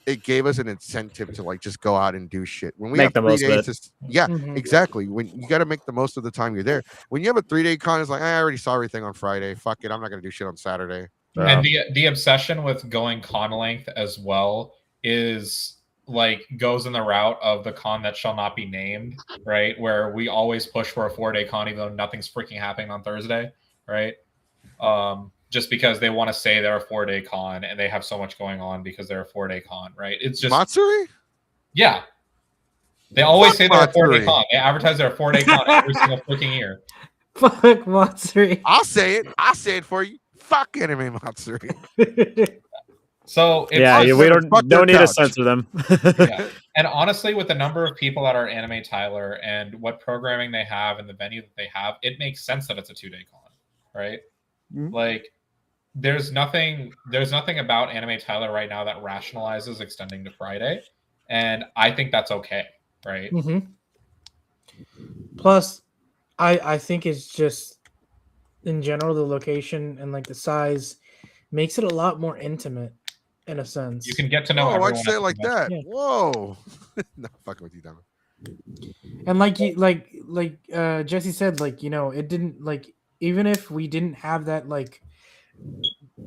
It gave us an incentive to like just go out and do shit. When we Make have the 3 most of days, it. exactly. When you got to make the most of the time you're there. When you have a 3-day con, it's like I already saw everything on Friday. Fuck it, I'm not gonna do shit on Saturday. And the obsession with going con length as well is like goes in the route of the con that shall not be named, right? Where we always push for a 4-day con, even though nothing's freaking happening on Thursday, right? Just because they want to say they're a 4-day con and they have so much going on because they're a 4-day con, right? It's just Matsuri? Yeah. They always Fuck say they're a 4-day Matsuri. con. They advertise they're a 4-day con every single freaking year. Fuck Matsuri. I'll say it for you. Fuck Anime Matsuri. So it's Yeah, just- we Fuck their don't need to couch. censor them. yeah. And honestly, with the number of people that are Anime Tyler and what programming they have and the venue that they have, it makes sense that it's a 2-day con, right? Mhm. Like, there's nothing about Anime Tyler right now that rationalizes extending to Friday, and I think that's okay, right? Plus, I think it's just in general the location and like the size makes it a lot more intimate in a sense. You can get to know Whoa, everyone. why'd you say at it the like convention. that? Yeah. Whoa. No, fucking with you, Dom. And like Jesse said, like, you know, it didn't like, even if we didn't have that like,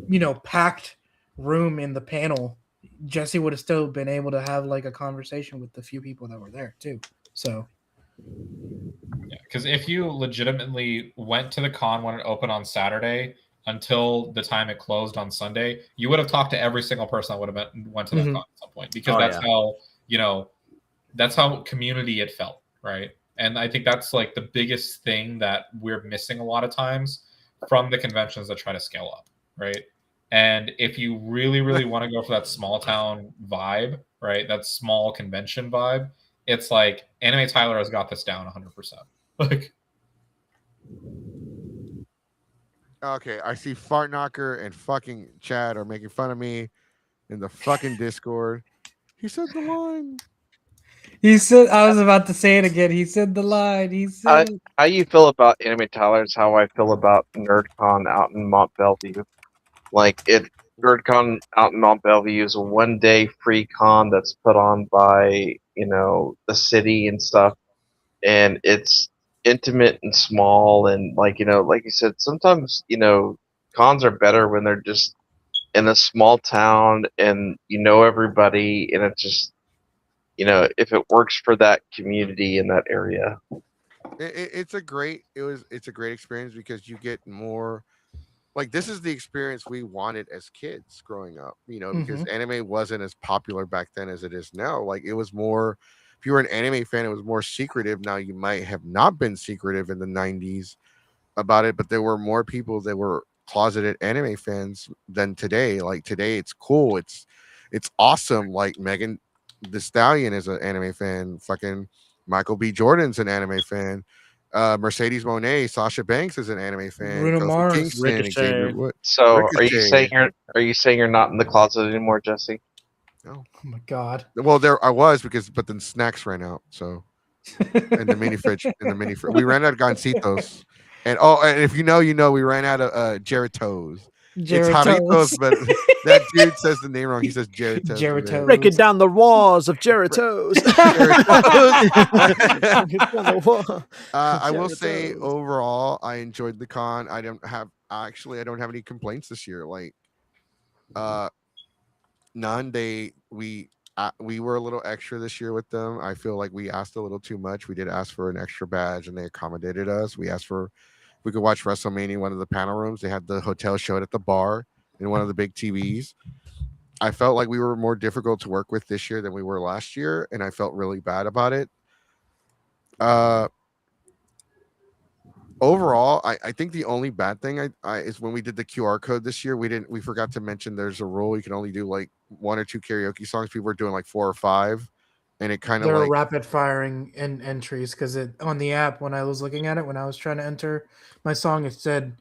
you know, packed room in the panel, Jesse would have still been able to have like a conversation with the few people that were there too. So Yeah, because if you legitimately went to the con when it opened on Saturday until the time it closed on Sunday, you would have talked to every single person that would have went to that con at some point, because that's how, you know, that's how community it felt, right? And I think that's like the biggest thing that we're missing a lot of times from the conventions that try to scale up, right? And if you really, really want to go for that small town vibe, right, that small convention vibe, it's like Anime Tyler has got this down 100%. Like, Okay, I see Fart Knocker and fucking Chad are making fun of me in the fucking Discord. He said the line. He said, I was about to say it again. He said the line. He said it. How you feel about Anime Tyler is how I feel about NerdCon out in Mont Bellevue. Like NerdCon out in Mont Bellevue is a 1 day free con that's put on by the city and stuff, and it's intimate and small and like like you said, sometimes cons are better when they're just in a small town and everybody, and it's just if it works for that community in that area. It's a great. It's a great experience because you get more. Like this is the experience we wanted as kids growing up. Because anime wasn't as popular back then as it is now. Like it was more. If you were an anime fan, it was more secretive. Now you might have not been secretive in the '90s about it, but there were more people that were closeted anime fans than today. Like today, it's cool. It's awesome. Like Megan the Stallion is an anime fan. Fucking Michael B. Jordan's an anime fan. Mercedes Monet, Sasha Banks is an anime fan. Bruno Kofi Mars. Kingston, Ricochet. Xavier Wood. So are you Ricochet. saying you're not in the closet anymore, Jesse? No. Oh my god. Well, there I was but then snacks ran out. So in the mini fridge, we ran out of gancitos. And if you know, we ran out of Geratos. It's Jaritos, but that dude says the name wrong. He says Geratos. Geratos. Breaking down the walls of Geratos. I will say overall, I enjoyed the con. I don't have any complaints this year. Like, none. We were a little extra this year with them. I feel like we asked a little too much. We did ask for an extra badge, and they accommodated us. We asked for we could watch WrestleMania in one of the panel rooms. They had the hotel show it at the bar in one of the big TVs. I felt like we were more difficult to work with this year than we were last year, and I felt really bad about it. Overall, I think the only bad thing is when we did the QR code this year, we forgot to mention there's a rule you can only do like 1 or 2 karaoke songs. People were doing like 4 or 5, and it kind of They're like rapid firing in entries because it on the app when I was looking at it when I was trying to enter my song, it said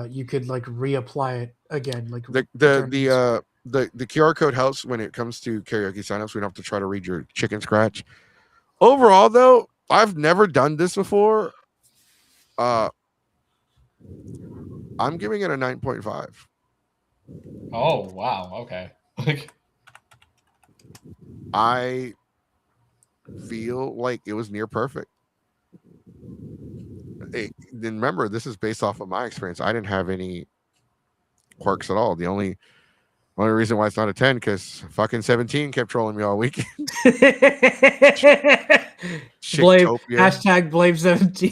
you could like reapply it again. Like the QR code helps when it comes to karaoke signups. We don't have to try to read your chicken scratch. Overall, though, I've never done this before. I'm giving it a 9.5. Oh wow, okay. I feel like it was near perfect. Then remember, this is based off of my experience. I didn't have any quirks at all. The only reason why it's not a 10 because fucking 17 kept trolling me all weekend. Blame 17.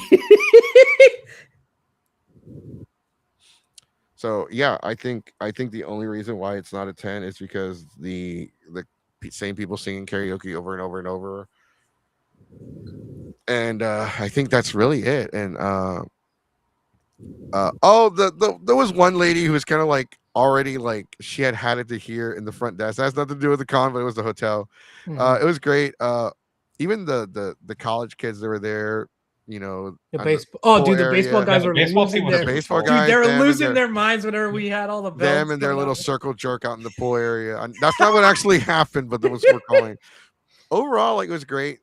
So yeah, I think the only reason why it's not a 10 is because the same people singing karaoke over and over and over. And I think that's really it. And there was one lady who was kind of like already like she had it to hear in the front desk. That has nothing to do with the con, but it was the hotel. It was great. Even the college kids that were there, the baseball. The baseball guys were losing their baseball guys. They were losing their minds whenever we had all the belts. Them and their little circle jerk out in the pool area. That's not what actually happened, but that was what we're calling. Overall, like it was great.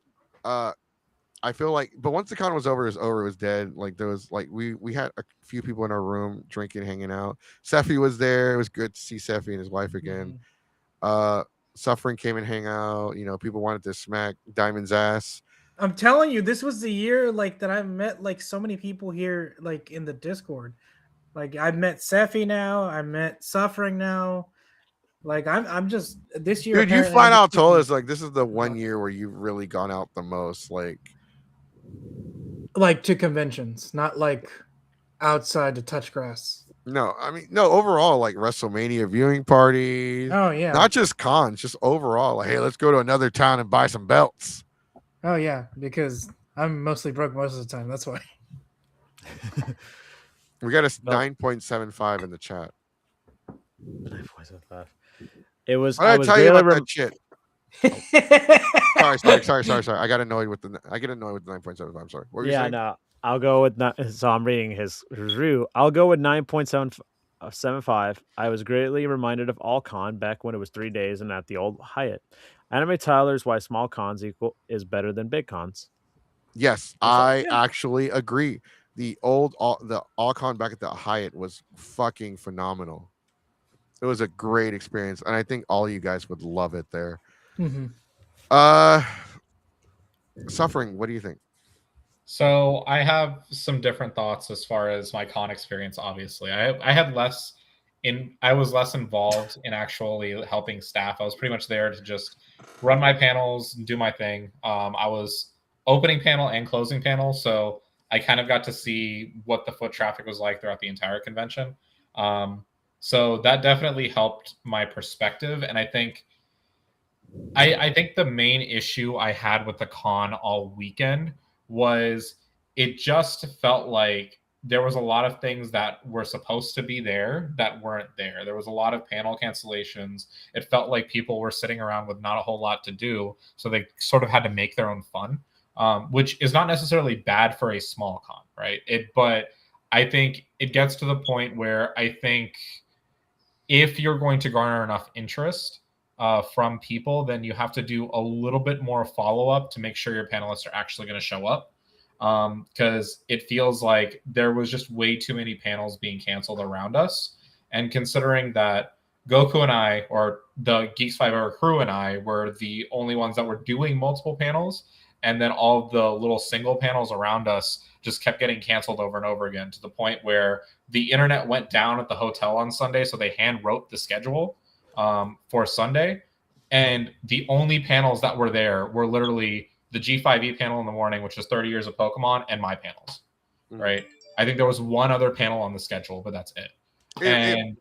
I feel like, but once the con was over, it was dead. Like there was like we had a few people in our room drinking, hanging out. Seffi was there. It was good to see Seffi and his wife again. Suffering came and hang out. People wanted to smack Diamond's ass. I'm telling you, this was the year like that I met like so many people here like in the Discord. Like I've met Seffi now, I met Suffering now. Like I'm just this year. Dude, you flat out told us like this is the one year where you've really gone out the most, like to conventions, not like outside to touch grass. No, I mean no. Overall, like WrestleMania viewing parties. Oh yeah, not just cons, just overall. Like, hey, let's go to another town and buy some belts. Oh yeah, because I'm mostly broke most of the time. That's why. We got a 9.75 in the chat. 9.75. It was. I tell you about that shit. Sorry. I got annoyed with the 9.75. I'm sorry. Yeah, no. I'll go with so I'm reading his review. I'll go with 9.75. I was greatly reminded of all con back when it was 3 days and at the old Hyatt. Anime Tyler's why small cons is better than big cons. Yes, I actually agree. The All-Con back at the Hyatt was fucking phenomenal. It was a great experience, and I think all you guys would love it there. Mm-hmm. Suffering, what do you think? So I have some different thoughts as far as my con experience. Obviously, I was less involved in actually helping staff. I was pretty much there to just run my panels and do my thing. I was opening panel and closing panel, so I kind of got to see what the foot traffic was like throughout the entire convention. So that definitely helped my perspective, and I think the main issue I had with the con all weekend was it just felt like there was a lot of things that were supposed to be there that weren't there. There was a lot of panel cancellations. It felt like people were sitting around with not a whole lot to do, so they sort of had to make their own fun, which is not necessarily bad for a small con, right? But I think it gets to the point where I think if you're going to garner enough interest from people, then you have to do a little bit more follow-up to make sure your panelists are actually going to show up. Because it feels like there was just way too many panels being canceled around us. And considering that Goku and I, or the Geeks 5 crew and I, were the only ones that were doing multiple panels, and then all of the little single panels around us just kept getting canceled over and over again, to the point where the internet went down at the hotel on Sunday, so they hand wrote the schedule for Sunday. And the only panels that were there were literally the G5E panel in the morning, which was 30 years of Pokemon, and my panels, right? I think there was one other panel on the schedule, but that's it. And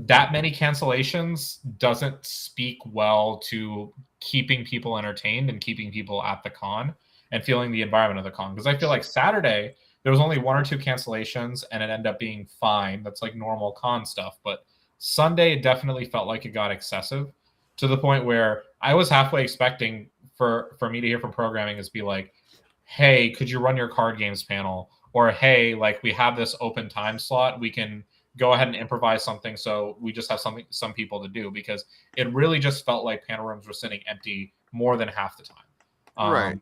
that many cancellations doesn't speak well to keeping people entertained and keeping people at the con and feeling the environment of the con. Because I feel like Saturday, there was only 1 or 2 cancellations, and it ended up being fine. That's like normal con stuff. But Sunday, it definitely felt like it got excessive, to the point where I was halfway expecting for me to hear from programming is be like, hey, could you run your card games panel? Or, hey, like, we have this open time slot. We can go ahead and improvise something, so we just have some people to do, because it really just felt like panel rooms were sitting empty more than half the time. Right.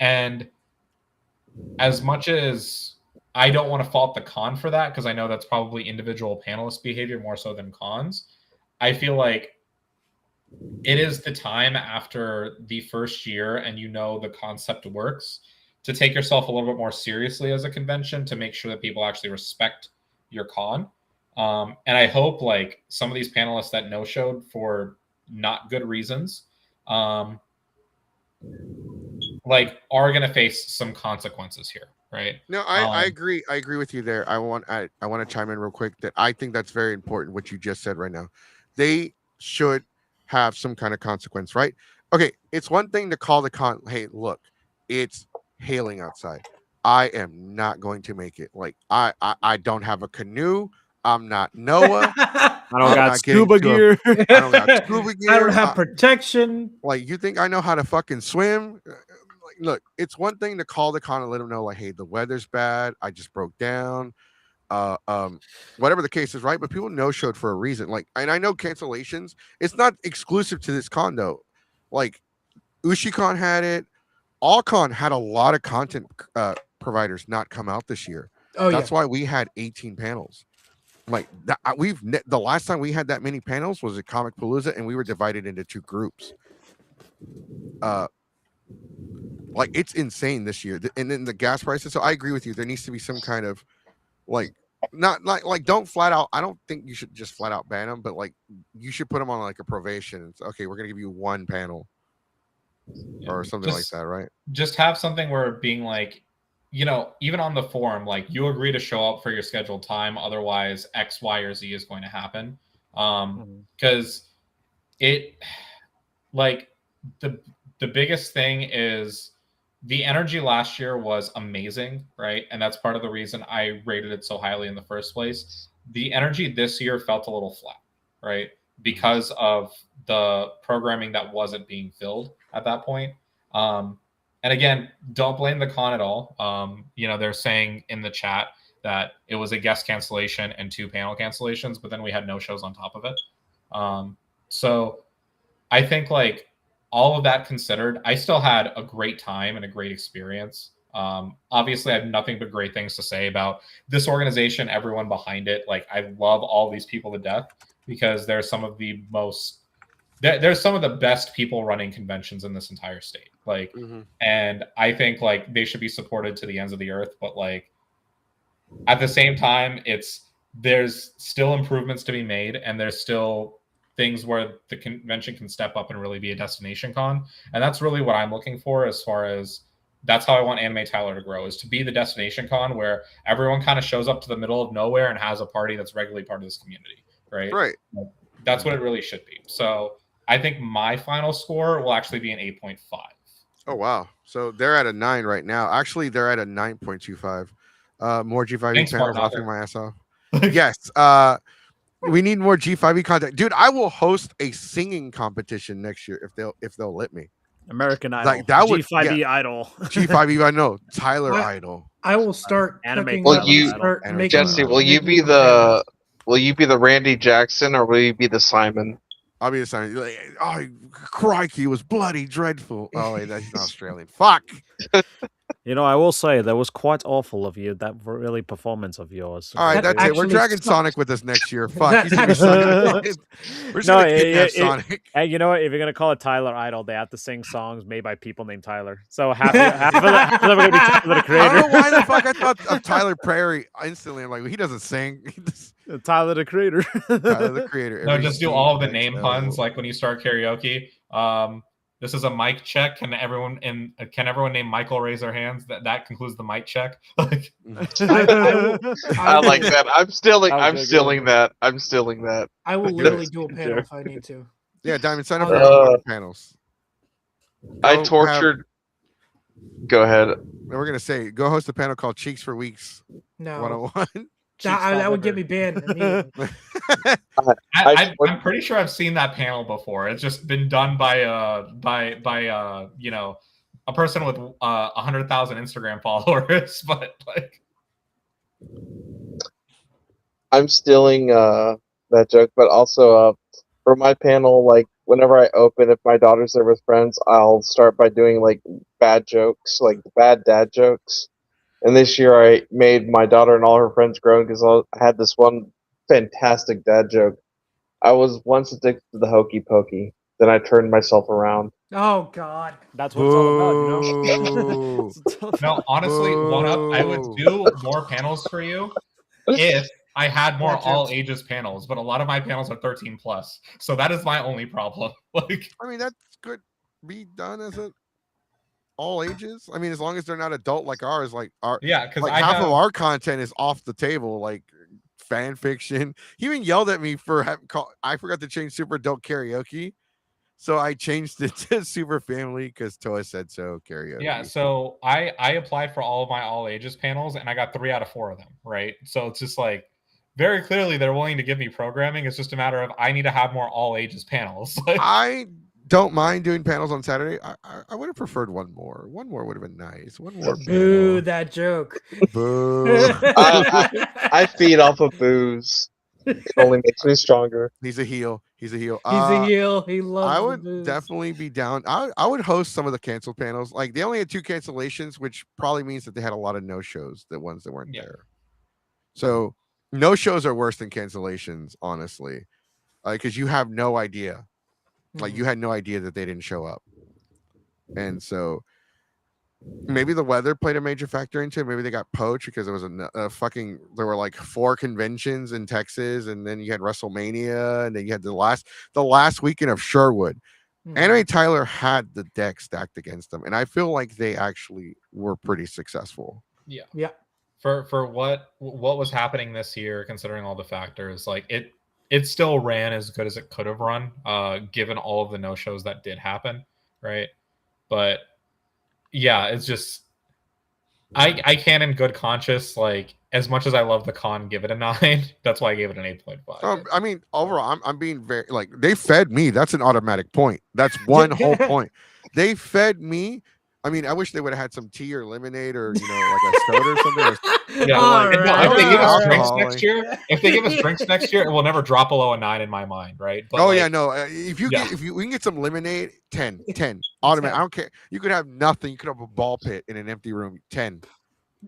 And as much as I don't want to fault the con for that, because I know that's probably individual panelist behavior more so than cons, I feel like it is the time after the first year and the concept works to take yourself a little bit more seriously as a convention, to make sure that people actually respect your con. And I hope like some of these panelists that no-showed for not good reasons, like are going to face some consequences here, right? No, I agree. I agree with you there. I want to chime in real quick that I think that's very important what you just said right now. They should have some kind of consequence, right? Okay, it's one thing to call the con, hey, look, it's hailing outside. I am not going to make it. Like I don't have a canoe. I'm not Noah. I don't got scuba gear. I don't got scuba gear. I don't have protection. Like, you think I know how to fucking swim? Like, look, it's one thing to call the con and let them know, like, hey, the weather's bad. I just broke down. Whatever the case is, right? But people no-showed for a reason. Like, and I know cancellations, it's not exclusive to this con though. Like, UshiCon had it. All-Con had a lot of content providers not come out this year. That's why we had 18 panels. Like that, the last time we had that many panels was at Comic Palooza, and we were divided into 2 groups. Like, it's insane this year, and then the gas prices. So I agree with you. There needs to be some kind of like, not like don't flat out. I don't think you should just flat out ban them, but like you should put them on like a probation. It's okay, we're gonna give you 1 panel or something like that, right? Just have something where being like, even on the forum, like you agree to show up for your scheduled time, otherwise X, Y, or Z is going to happen. Because it, like, the biggest thing is the energy last year was amazing, right? And that's part of the reason I rated it so highly in the first place. The energy this year felt a little flat, right? Because of the programming that wasn't being filled at that point. And again, don't blame the con at all. They're saying in the chat that it was a guest cancellation and 2 panel cancellations, but then we had no shows on top of it. So I think like all of that considered, I still had a great time and a great experience. Obviously, I have nothing but great things to say about this organization, everyone behind it. Like, I love all these people to death because they're some of the most there's some of the best people running conventions in this entire state. Like, and I think like they should be supported to the ends of the earth. But like at the same time, there's still improvements to be made, and there's still things where the convention can step up and really be a destination con. And that's really what I'm looking for, as far as that's how I want Anime Tyler to grow, is to be the destination con where everyone kind of shows up to the middle of nowhere and has a party that's regularly part of this community. Right. Like, that's what it really should be. So I think my final score will actually be an 8.5. Oh, wow. So they're at a 9 right now. Actually, they're at a 9.25. More G5E panels laughing my ass off. Yes. We need more G5E content. Dude, I will host a singing competition next year if they'll let me. American Idol. Like that would G5E Idol. G5E, I know. Tyler Idol. I will start Anime. Jesse, will you be the Randy Jackson or will you be the Simon? I'll be the Simon. Like, oh, crikey, it was bloody dreadful. Oh, wait, that's not Australian. Fuck. I will say that was quite awful of you. That really performance of yours. All right, that's it. We're dragging Sonic with us next year. Fuck. He's gonna be We're just gonna kidnap Sonic. Hey, you know what? If you're gonna call it Tyler Idol, they have to sing songs made by people named Tyler. So half of them are gonna be Tyler the Creator. I don't know why the fuck I thought of Tyler Perry instantly. I'm like, well, he doesn't sing. Tyler the Creator. Tyler the Creator. No, just do all of the name puns, like when you start karaoke. This is a mic check. Can everyone name Michael raise their hands? That concludes the mic check. I like that. I'm stealing that. I will literally do a panel if I need to. Yeah, Diamond, sign up for panels. I tortured. Go ahead. We're gonna say go host a panel called Cheeks for Weeks. No. 101. That would get me banned. I'm pretty sure I've seen that panel before. It's just been done by a person with 100,000 Instagram followers. But like, I'm stealing that joke, but also for my panel, like whenever I open, if my daughter's there with friends, I'll start by doing like bad jokes, like bad dad jokes. And this year I made my daughter and all her friends groan because I had this one fantastic dad joke. I was once addicted to the hokey pokey. Then I turned myself around. Oh, God. That's what it's all about, No, honestly, I would do more panels for you if I had more all ages panels. But a lot of my panels are 13 plus. So that is my only problem. Like, I mean, that could be done as a all ages. I mean, as long as they're not adult like ours, because like half of our content is off the table, like fan fiction. He even yelled at me for I forgot to change super adult karaoke, so I changed it to super family because Toa said so karaoke. Yeah, so I applied for all of my all ages panels and I got 3 out of 4 of them, right? So it's just like very clearly they're willing to give me programming. It's just a matter of I need to have more all ages panels. I don't mind doing panels on Saturday. I would have preferred one more. One more would have been nice. One more. Boo, that joke. Boo. I feed off of booze. It only makes me stronger. He's a heel. He's a heel. He's a heel. He loves I would booze. definitely be down. I would host some of the canceled panels. Like they only had 2 cancellations, which probably means that they had a lot of no-shows, the ones that weren't there. So no-shows are worse than cancellations, honestly. Because you have no idea. Like you had no idea that they didn't show up. And so maybe the weather played a major factor into it. Maybe they got poached because there was there were like 4 conventions in Texas, and then you had WrestleMania, and then you had the last weekend of Sherwood. Anime Tyler had the deck stacked against them, and I feel like they actually were pretty successful. Yeah. For what was happening this year, considering all the factors, like it still ran as good as it could have run, given all of the no-shows that did happen, right? But yeah, it's just I can in good conscience, like as much as I love the con, give it a 9. That's why I gave it an 8.5. I mean, overall, I'm being very they fed me. That's an automatic point. That's one whole point. They fed me I mean, I wish they would have had some tea or lemonade or like a soda or something. Yeah, All no, right, if they give us all drinks right. next year, it will never drop below a 9 in my mind, right? But Oh yeah, no. If we can get some lemonade, 10 automatic. 10. I don't care. You could have nothing. You could have a ball pit in an empty room. 10.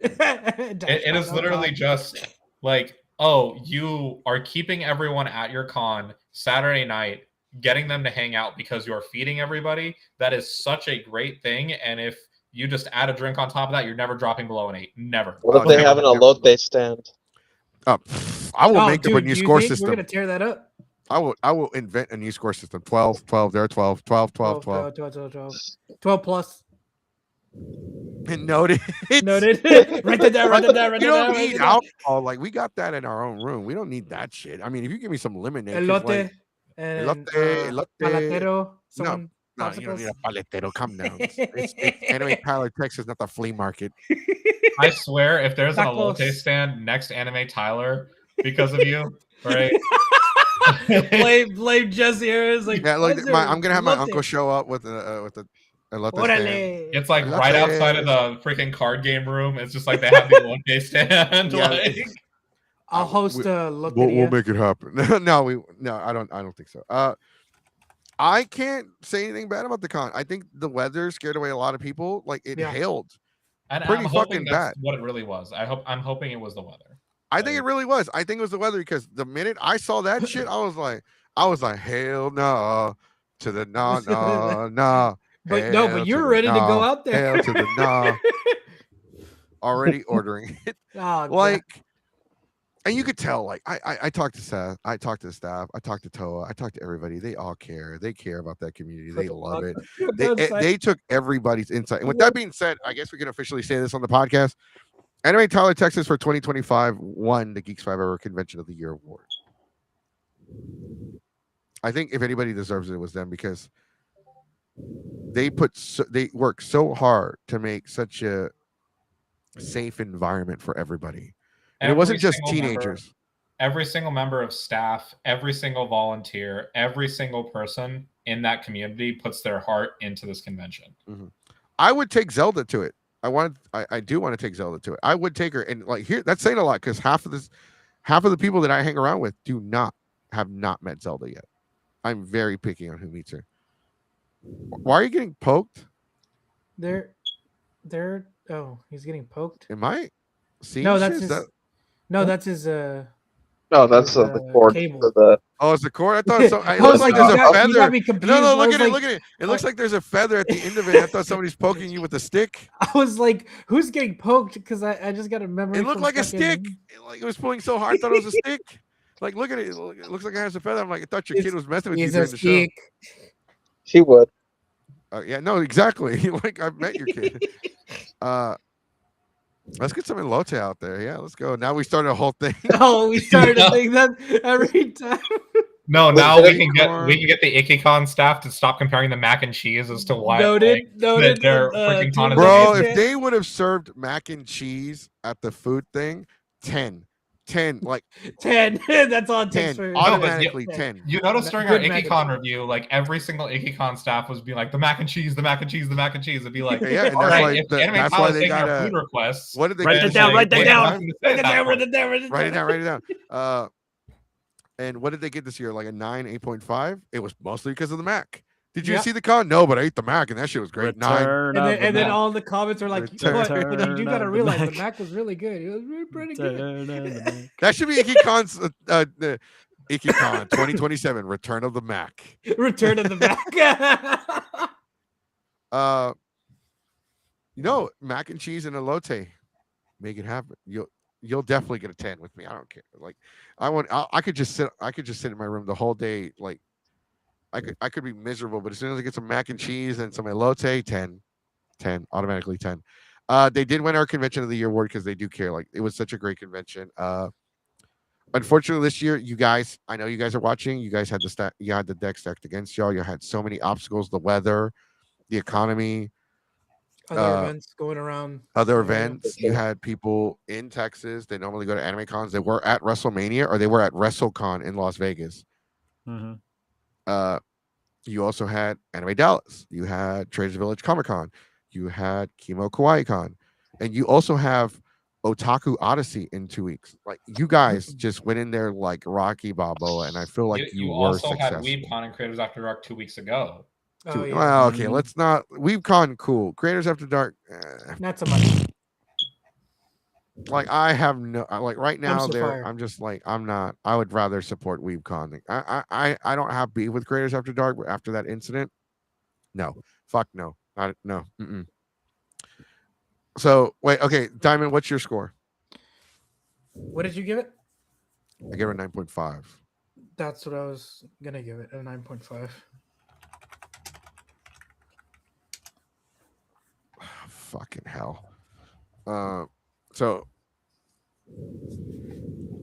it is literally just like, oh, you are keeping everyone at your con Saturday night, getting them to hang out because you're feeding everybody. That is such a great thing. And if you just add a drink on top of that, you're never dropping below an 8. Never. What if they have an elote stand? I will make up a new score system. We're gonna tear that up. I will invent a new score system. 12, there are 12, 12, 12, 12. 12 plus. Noted. Noted. Write that down. You don't need alcohol. Like, we got that in our own room. We don't need that shit. I mean, if you give me some lemonade, Elote. Palatero. No, you don't need a paletero. Calm down. It's Anime Tyler, Texas, not the flea market. I swear, if there's an elote stand next Anime Tyler because of you, right? blame Jesse here. Like, yeah, like I'm gonna have my uncle show up with the elote stand. It's like right outside of the freaking card game room. It's just like they have the elote stand. Yeah, like, I'll host a loteria. We'll make it happen. No, I don't think so. I can't say anything bad about the con. I think the weather scared away a lot of people. Like, it hailed. And pretty I'm fucking bad. What it really was. I'm hoping it was the weather. I think it really was. I think it was the weather, because the minute I saw that shit, I was like, hell no, to the no. But you're ready to go out there. Hell to the no. Already ordering it. Oh, like, and you could tell, like, I talked to Seth, I talked to the staff, I talked to Toa, I talked to everybody. They all care. They care about that community. They love it. They took everybody's insight. And with that being said, I guess we can officially say this on the podcast. Anime Tyler, Texas for 2025 won the Geeks 5 Hour Convention of the Year award. I think if anybody deserves it, it was them, because they worked so hard to make such a safe environment for everybody. And it wasn't just teenagers. Every single member of staff, every single volunteer, every single person in that community puts their heart into this convention. Mm-hmm. I would take Zelda to it. I do want to take Zelda to it. I would take her, and like, here, that's saying a lot, because half of the people that I hang around with have not met Zelda yet. I'm very picky on who meets her. Why are you getting poked? Oh, he's getting poked. Am I seeing? No, that's his. No, that's his. No, that's the cord. Oh, it's the cord. I thought so. It looks like there's a feather. No, look at it. Look at it. It looks like there's a feather at the end of it. I thought somebody's poking you with a stick. I was like, "Who's getting poked?" Because I just got a memory. It looked like a stick. Like, it was pulling so hard, I thought it was a stick. Like, look at it. It looks like it has a feather. I'm like, I thought your kid was messing with you during the show. She would. Yeah, no, exactly. Like, I've met your kid. Let's get some elote out there. Yeah, let's go. Now we started a whole thing. Oh, we started a thing that every time. No, now we can get the IkiCon staff to stop comparing the mac and cheese as to why noted. Their freaking con is bro, amazing. if they would have served mac and cheese at the food thing, 10, like 10. That's all it takes 10, for automatically 10. You notice during our IkiCon review, like, every single IkiCon staff was being like, the mac and cheese, the mac and cheese, the mac and cheese. It'd be like, yeah, and all that's right, why if the Anime Tyler's taking our food requests, what did they write it down? Write it down. And what did they get this year? Like a 9, 8.5? It was mostly because of the Mac. Did you see the con? No, but I ate the Mac and that shit was great. 9. And then all the comments are like, you gotta realize the Mac was really good. It was pretty good. That should be IkiCon's IkiCon 2027, Return of the Mac. Return of the Mac. Mac and cheese and elote. Make it happen. You'll definitely get a 10 with me. I don't care. Like, I could just sit in my room the whole day. Like, I could be miserable, but as soon as I get some mac and cheese and some elote, 10, automatically 10. They did win our Convention of the Year award because they do care. Like, it was such a great convention. Unfortunately, this year, you guys, I know you guys are watching. You guys had the deck stacked against y'all. You had so many obstacles: the weather, the economy, other events going around. Other events. You had people in Texas. They normally go to anime cons. They were at WrestleMania or they were at WrestleCon in Las Vegas. Mm-hmm. You also had Anime Dallas. You had Traders Village Comic Con. you had Kimo Kawaii Con, and you also have Otaku Odyssey in 2 weeks. Like you guys just went in there like Rocky Balboa, and I feel like you were also had successful. WeebCon and Creators After Dark 2 weeks ago. Oh, yeah. Well, okay, let's not. WeebCon, cool. Creators After Dark, Not so much. like I have no like right now. Dumpster fire. I'm just like I'm not. I would rather support WeebCon. I don't have beef with Creators After Dark, but after that incident, no, fuck no, not no. Mm-mm. So wait, okay, Diamond, what's your score? What did you give it? I gave her 9.5. That's what I was gonna give it, a 9.5. Fucking hell. So.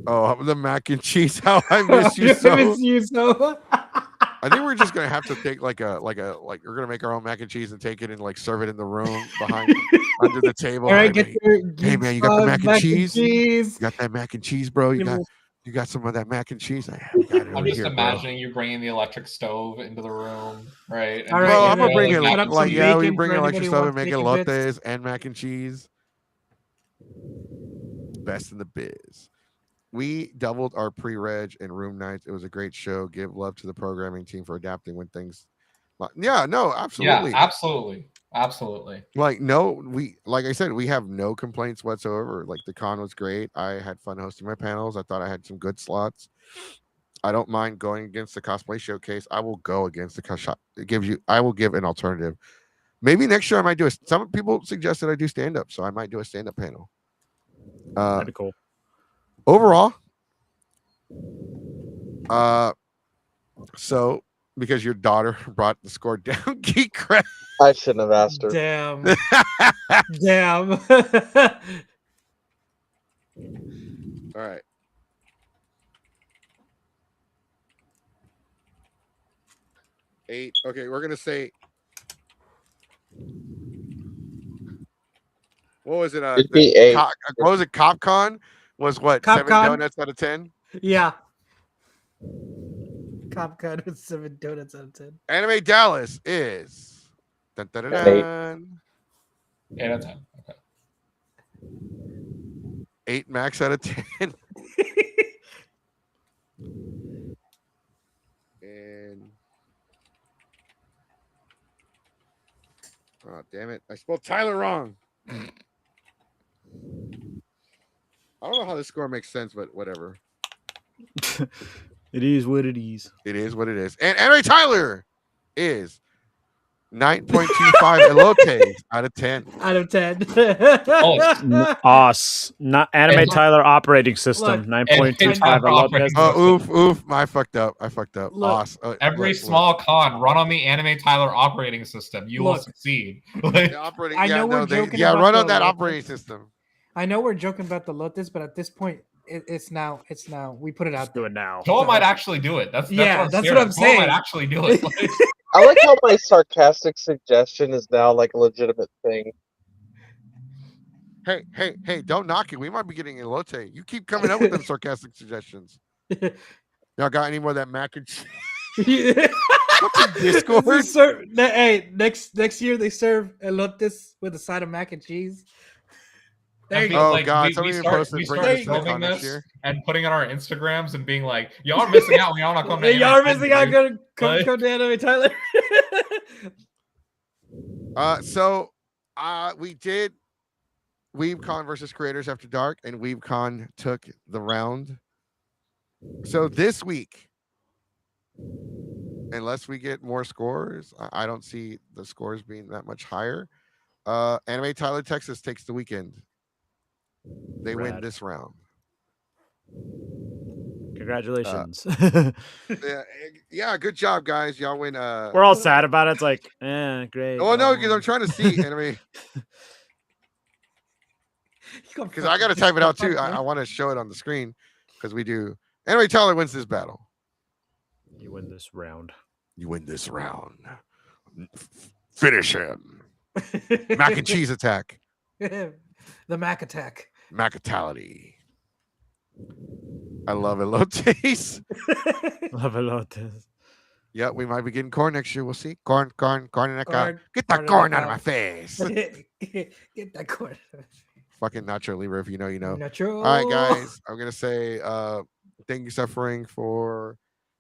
Oh, the mac and cheese! How I miss you so. I miss you so. I think we're just gonna have to take like we're gonna make our own mac and cheese and take it and like serve it in the room behind under the table. All right, Hey, hey man, you got the mac and cheese? You got that mac and cheese, bro? You got some of that mac and cheese? I'm just imagining you bringing the electric stove into the room, right? And All right, bro, and I'm gonna bring it cut up like some we bacon bring for an electric anybody who stove and wants make it bacon bits. lattes and mac and cheese. Best in the biz. We doubled our pre-reg and room nights. It was a great show. Give love to the programming team for adapting when things. Yeah, no, absolutely. Yeah, absolutely. Like, no, like I said, we have no complaints whatsoever. Like the con was great. I had fun hosting my panels. I thought I had some good slots. I don't mind going against the cosplay showcase. I will go against I will give an alternative. Maybe next year I might do some people suggested I do stand-up, so I might do a stand-up panel. That'd be cool. Overall, so because your daughter brought the score down, Geek Rap. I shouldn't have asked her. Damn. Damn. All right. Eight. Okay, we're gonna say. What was it? It'd be 8. What was it? CopCon was what? CopCon? 7 donuts out of 10. Yeah. CopCon with 7 donuts out of 10. Anime Dallas is. Dun, dun, dun, dun. 8 out of 10. Okay. 8 max out of 10. And. Oh, damn it. I spelled Tyler wrong. I don't know how this score makes sense, but whatever. It is what it is. It is what it is. And Anime Tyler is 9.25 elotes out of 10. Out of 10. Not Anime Tyler operating system. 9.25 elotes. Oh, oof. I fucked up. Look, every small con, run on the Anime Tyler operating system. You will succeed. Operating, I know we're joking run about on that the operating system. I know we're joking about the Lotus, but at this point, it's now. We put it out. Let's do it now. Joel might actually do it. That's what I'm saying. Joel might actually do it. I like how my sarcastic suggestion is now like a legitimate thing. Hey, don't knock it. We might be getting elote. You keep coming up with them sarcastic suggestions. Y'all got any more of that mac and cheese? Discord? Hey, next year they serve elotes with a side of mac and cheese. There you go. God! We start filming this and putting it on our Instagrams and being like, "Y'all are missing out. Y'all not coming. Y'all are missing out. Come to Anime Tyler." So we did WeebCon versus Creators After Dark, and WeebCon took the round. So this week, unless we get more scores, I don't see the scores being that much higher. Anime Tyler Texas takes the weekend. They win this round. Congratulations. Yeah, good job, guys. Y'all win. We're all sad about it. It's like, great. Oh no, because I'm trying to see anime. Because I got to type it out too. I want to show it on the screen because we do. Anime Tyler wins this battle. You win this round. Finish him. Mac and cheese attack. The Mac attack. Macatality. I love elotes. Love elotes. Yeah, we might be getting corn next year. We'll see. Corn in that cow. Corn, Get that corn out of my face. Get that corn. Fucking Nacho Libre, if you know, you know. Nacho. All right, guys. I'm gonna say thank you, Suffering,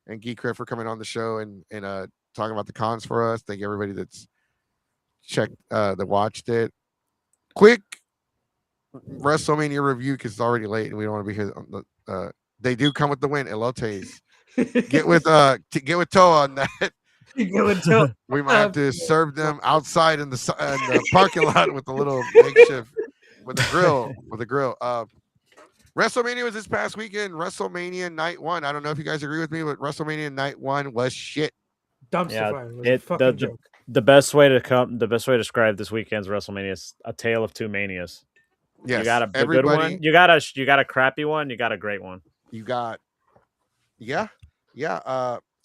and Geek Rap for coming on the show and talking about the cons for us. Thank you everybody that's that watched it. Quick WrestleMania review because it's already late and we don't want to be here. They do come with the win. Elotes. Get with Toa on that. We might have to serve them outside in the parking lot with a little makeshift with a grill. WrestleMania was this past weekend. WrestleMania Night 1. I don't know if you guys agree with me, but WrestleMania Night 1 was shit. Dumpster fire. It was a fucking joke. The best way to describe this weekend's WrestleMania is a tale of two manias. Yes, you got a good one. You got a crappy one. You got a great one. You got, yeah.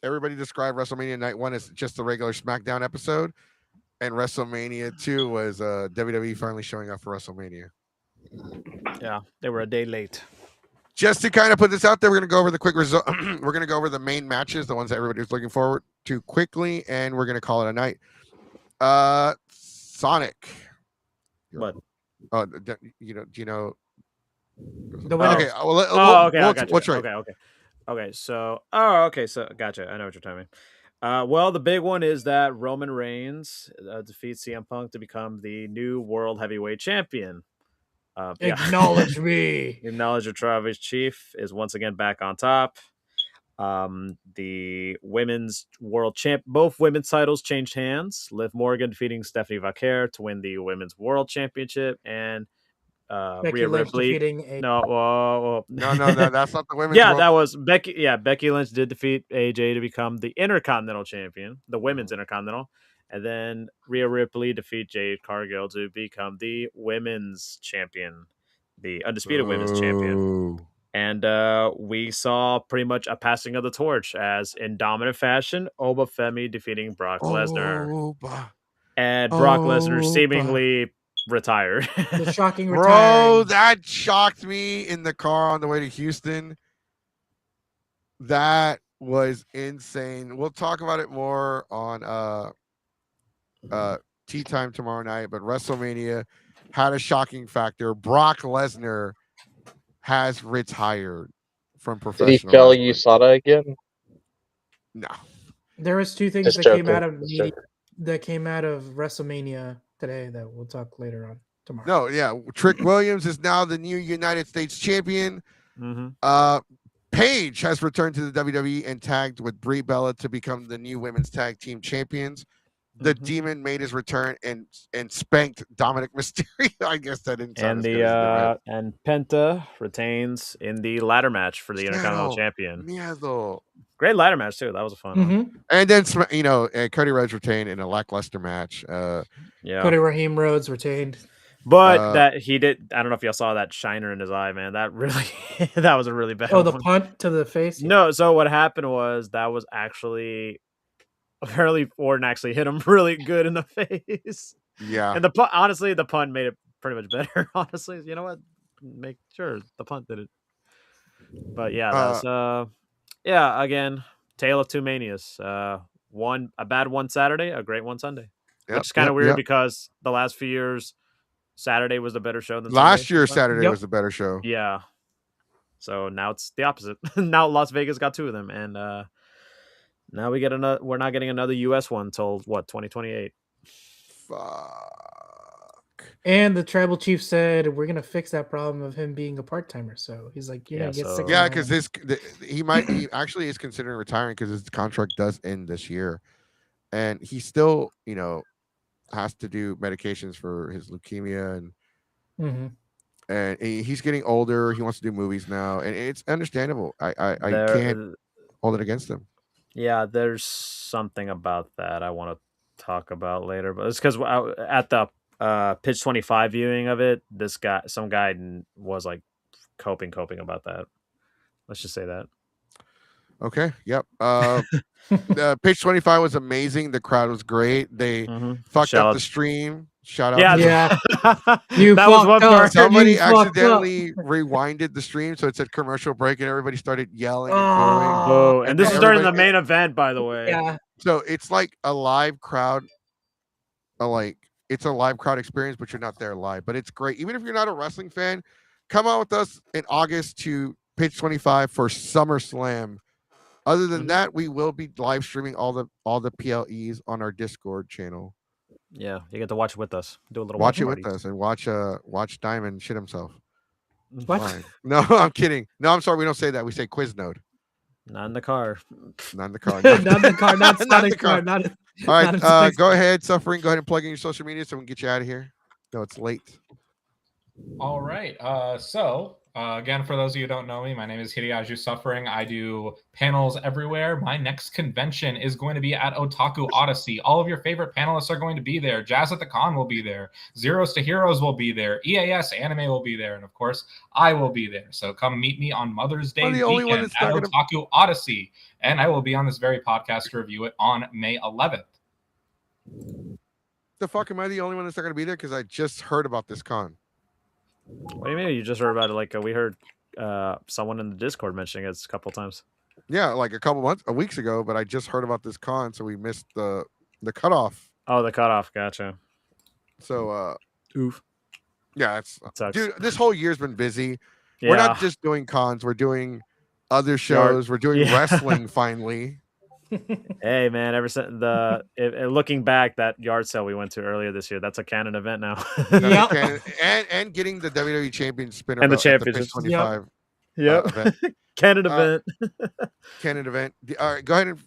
Everybody described WrestleMania Night 1 as just a regular SmackDown episode, and WrestleMania 2 was WWE finally showing up for WrestleMania. Yeah, they were a day late. Just to kind of put this out there, we're going to go over the quick result. We're going to go over the main matches, the ones that everybody was looking forward to quickly, and we're going to call it a night. Sonic. What? Do you know? The winner. Okay. What's right? Okay. So gotcha. I know what you're telling me. Well, the big one is that Roman Reigns defeats CM Punk to become the new World Heavyweight Champion. Acknowledge me. Acknowledge your Travis Chief is once again back on top. The women's world champ, both women's titles changed hands. Liv Morgan defeating Stephanie Vaquer to win the women's world championship, and Rhea Ripley. No, that's not the women's. Yeah, that was Becky. Yeah, Becky Lynch did defeat AJ to become the Intercontinental Champion, the women's Intercontinental, and then Rhea Ripley defeat Jade Cargill to become the women's champion, the undisputed women's champion. And we saw pretty much a passing of the torch as in dominant fashion, Oba Femi defeating Brock Lesnar. And Brock Lesnar seemingly retired. The shocking retiring. Bro, that shocked me in the car on the way to Houston. That was insane. We'll talk about it more on Tea Time tomorrow night, but WrestleMania had a shocking factor. Brock Lesnar has retired from professional. Did he fail USADA again? No. There was two things that came out of WrestleMania today that we'll talk later on tomorrow. No, yeah. Trick Williams is now the new United States champion. Mm-hmm. Paige has returned to the WWE and tagged with Brie Bella to become the new women's tag team champions. The Demon made his return and spanked Dominic Mysterio. I guess that didn't sound and Penta retains in the ladder match for the Intercontinental Champion. Great ladder match too. That was a fun one. And then Cody Rhodes retained in a lackluster match. Cody Raheem Rhodes retained. But that he did. I don't know if y'all saw that shiner in his eye, man. That really, that was a really bad. Oh, the punt to the face. No, so what happened was that was actually. Apparently, Orton actually hit him really good in the face. Yeah, and honestly, the punt made it pretty much better. Honestly, you know what? Make sure the punt did it. But yeah, that's again, tale of two manias. A bad one Saturday, a great one Sunday. Which is kind of weird because the last few years, Saturday was the better show than last Sunday. year. Saturday was the better show. Yeah. So now it's the opposite. Now Las Vegas got two of them, and now we get another. We're not getting another U.S. one until 2028. Fuck. And the tribal chief said we're gonna fix that problem of him being a part timer. So he's like, you're gonna get sick. Yeah, because he actually is considering retiring because his contract does end this year, and he still has to do medications for his leukemia and he's getting older. He wants to do movies now, and it's understandable. I can't hold it against him. Yeah, there's something about that I want to talk about later, but it's because at the Pitch 25 viewing of it, some guy was like coping about that. Let's just say that. Okay. Yep. Pitch 25 was amazing. The crowd was great. They fucked up the stream. Shout out. Yeah, to Yeah. that was one part. somebody You fucked up. accidentally rewinded the stream, so it said commercial break, and everybody started yelling and booing. Oh, and this is during the everybody- main event, by the way. Yeah. So it's like a live crowd, it's a live crowd experience, but you're not there live. But it's great. Even if you're not a wrestling fan, come out with us in August to Pitch 25 for SummerSlam. Other than that, we will be live streaming all the PLEs on our Discord channel. Yeah, you get to watch it with us. Do a little Watch it party. with us and watch Diamond shit himself. What? Fine. No, I'm kidding. No, I'm sorry. We don't say that. We say Quiznote. Not in the car. Not in the car. Not the car. Not Not Sonic the car. car. Not. All right, not Sonic- go ahead, Suffering. Go ahead and plug in your social media so we can get you out of here. No, it's late. All right. So again, for those of you who don't know me, my name is Hideaju Suffering. I do panels everywhere. My next convention is going to be at Otaku Odyssey. All of your favorite panelists are going to be there. Jazz at the Con will be there. Zeros to Heroes will be there. EAS Anime will be there. And of course, I will be there. So come meet me on Mother's Day the only one weekend that's at not Otaku Odyssey. And I will be on this very podcast to review it on May 11th. The fuck am I the only one that's not going to be there? Because I just heard about this con. What do you mean? You just heard about it? Like we heard someone in the Discord mentioning it a couple times. Yeah, like a weeks ago, but I just heard about this con, so we missed the cutoff. Oh, the cutoff. Gotcha. So, Oof. yeah, it's Sucks. dude. This whole year's been busy. Yeah. We're not just doing cons. We're doing other shows. We're doing Yeah. wrestling finally. Hey man, ever since looking back, that yard sale we went to earlier this year, that's a canon event now. Yep. And getting the WWE Champion spinner And the belt at championships. 25 Yep. event. Canon event. Canon event. All right, go ahead and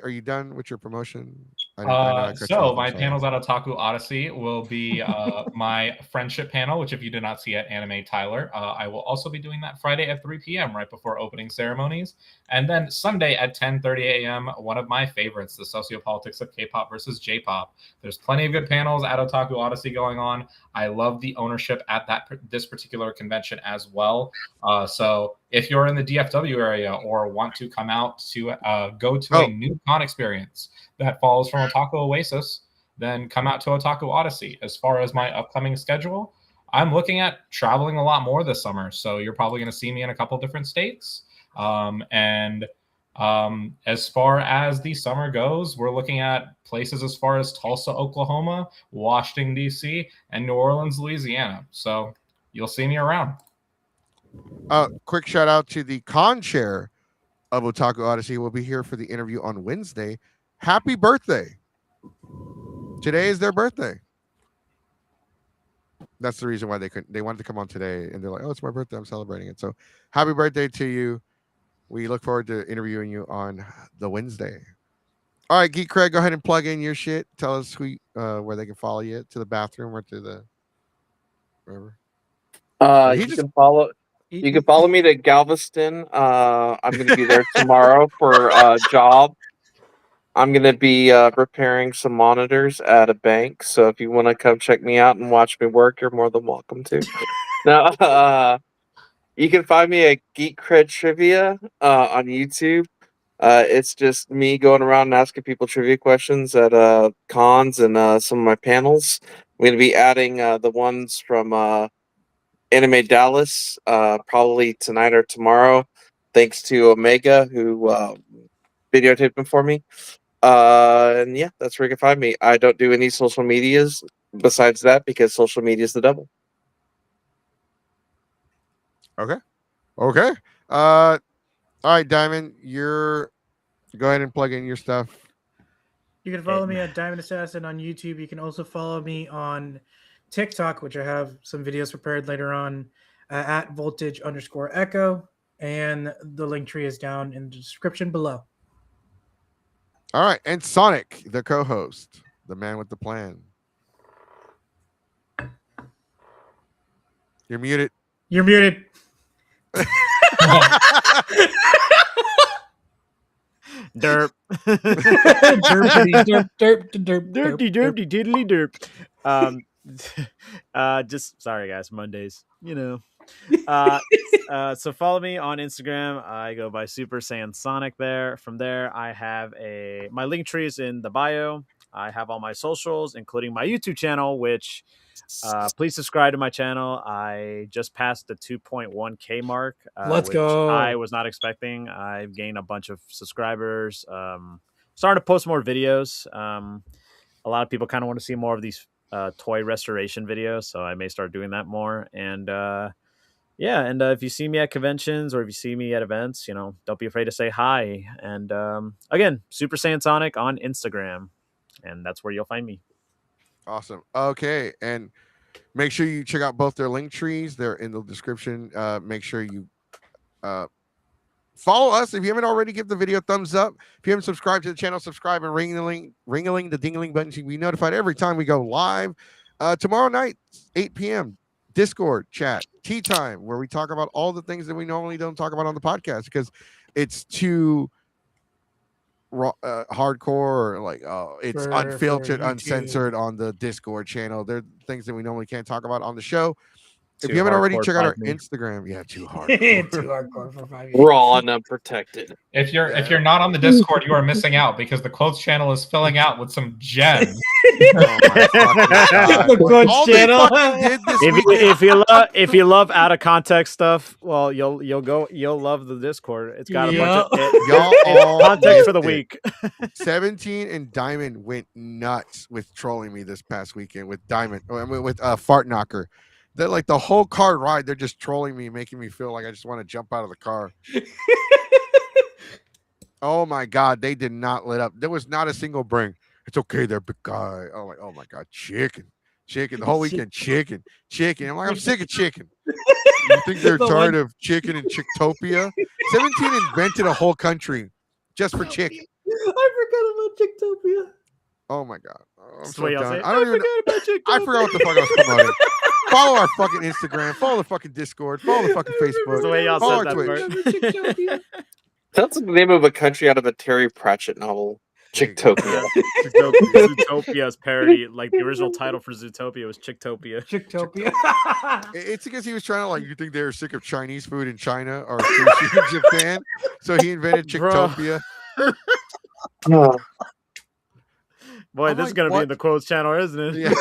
are you done with your promotion? I cut you So off, I'm my sorry. panels at Otaku Odyssey will be my friendship panel, which if you did not see at Anime Tyler, I will also be doing that Friday at 3 p.m. right before opening ceremonies. And then Sunday at 10:30 a.m., one of my favorites, the sociopolitics of K-pop versus J-pop. There's plenty of good panels at Otaku Odyssey going on. I love the ownership at this particular convention as well. So if you're in the DFW area or want to come out to go to a new con experience that follows from Otaku Oasis, then come out to Otaku Odyssey. As far as my upcoming schedule, I'm looking at traveling a lot more this summer. So you're probably going to see me in a couple different states. As far as the summer goes, we're looking at places as far as Tulsa, Oklahoma, Washington, D.C., and New Orleans, Louisiana. So you'll see me around. Quick shout out to the con chair of Otaku Odyssey. We'll be here for the interview on Wednesday. Happy birthday. Today is their birthday. That's the reason why they wanted to come on today, and they're like, oh, it's my birthday, I'm celebrating it. So happy birthday to you. We look forward to interviewing you on the Wednesday. All right, Geek Craig, go ahead and plug in your shit. Tell us where they can follow you, to the bathroom or to the wherever. You can follow me to Galveston. I'm going to be there tomorrow for a job. I'm going to be repairing some monitors at a bank. So if you want to come check me out and watch me work, you're more than welcome to. Now, you can find me at Geek Cred Trivia on YouTube. It's just me going around and asking people trivia questions at cons and some of my panels. I'm going to be adding the ones from Anime Dallas probably tonight or tomorrow, thanks to Omega who videotaped them for me. And yeah, that's where you can find me. I don't do any social medias besides that because social media is the devil. Okay. All right, Diamond, go ahead and plug in your stuff. You can follow me at Diamond Assassin on YouTube. You can also follow me on TikTok, which I have some videos prepared later on, at voltage_echo. And the link tree is down in the description below. All right, and Sonic, the co-host, the man with the plan. You're muted. You're muted. Derp. Derpy, Derpy diddly derp. Just sorry guys, Mondays, you know. So follow me on Instagram. I go by Super Saiyan Sonic there. From there, I have my link tree is in the bio. I have all my socials, including my YouTube channel, which please subscribe to my channel. I just passed the 2.1K mark. Let's which go. I was not expecting. I've gained a bunch of subscribers. Starting to post more videos. A lot of people kind of want to see more of these toy restoration videos, so I may start doing that more. And if you see me at conventions or if you see me at events, don't be afraid to say hi. And again, Super Saiyan Sonic on Instagram, and that's where you'll find me. Awesome. Okay, and make sure you check out both their link trees. They're in the description. Make sure you follow us. If you haven't already, give the video a thumbs up. If you haven't subscribed to the channel, subscribe and ring-a-ling the ding-a-ling button so you can be notified every time we go live. Tomorrow night, 8 p.m., Discord chat, tea time, where we talk about all the things that we normally don't talk about on the podcast because it's too hardcore, or like it's unfiltered, uncensored on the Discord channel. There are things that we normally can't talk about on the show. If you haven't already, check out our Instagram. Yeah, too hardcore. Too hardcore for 5 Raw and unprotected. If you're not on the Discord, you are missing out because the Clothes channel is filling out with some gems. The Clothes channel. If you love out of context stuff, well, you'll love the Discord. It's got a bunch of context for the week. 17 and Diamond went nuts with trolling me this past weekend with Diamond. With Fart Knocker. They're like the whole car ride. They're just trolling me, making me feel like I just want to jump out of the car. Oh my God, they did not let up. There was not a single bring. It's okay, they're big guy. Oh, like, oh my God, chicken. The whole weekend, chicken. I'm like, I'm sick of chicken. You think they're tired of chicken and Chicktopia? 17 invented a whole country just for chicken. I forgot about Chicktopia. Oh my God, I'm That's so what y'all done. say. I don't even. I forgot what the fuck I was promoting. Follow our fucking Instagram. Follow the fucking Discord. Follow the fucking Facebook. That's the way y'all Follow said our that Twitch. part. That's the name of a country out of a Terry Pratchett novel. Chicktopia. Zootopia's parody, like the original title for Zootopia was Chicktopia. Chicktopia. It's because he was trying to like. You think they were sick of Chinese food in China or sushi in Japan, so he invented Chicktopia. Boy, this is gonna be in the Quotes channel, isn't it? Yeah.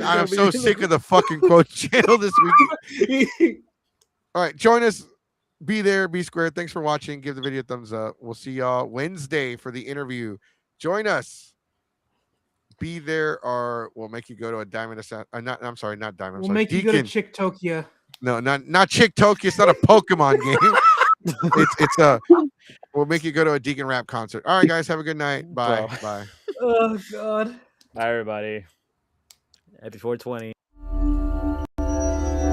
I'm so sick of the fucking Quotes channel this week. All right, join us. Be there, be square. Thanks for watching. Give the video a thumbs up. We'll see y'all Wednesday for the interview. Join us. Be there, or we'll make you go to a Diamond. I'm sorry, not Diamond. We'll make Deacon. you go to Chicktopia. No, not Chicktopia. It's not a Pokemon game. It's a. We'll make you go to a Deacon Rap concert. All right, guys. Have a good night. Bye. Bye. Oh God. Bye, everybody. Happy 420.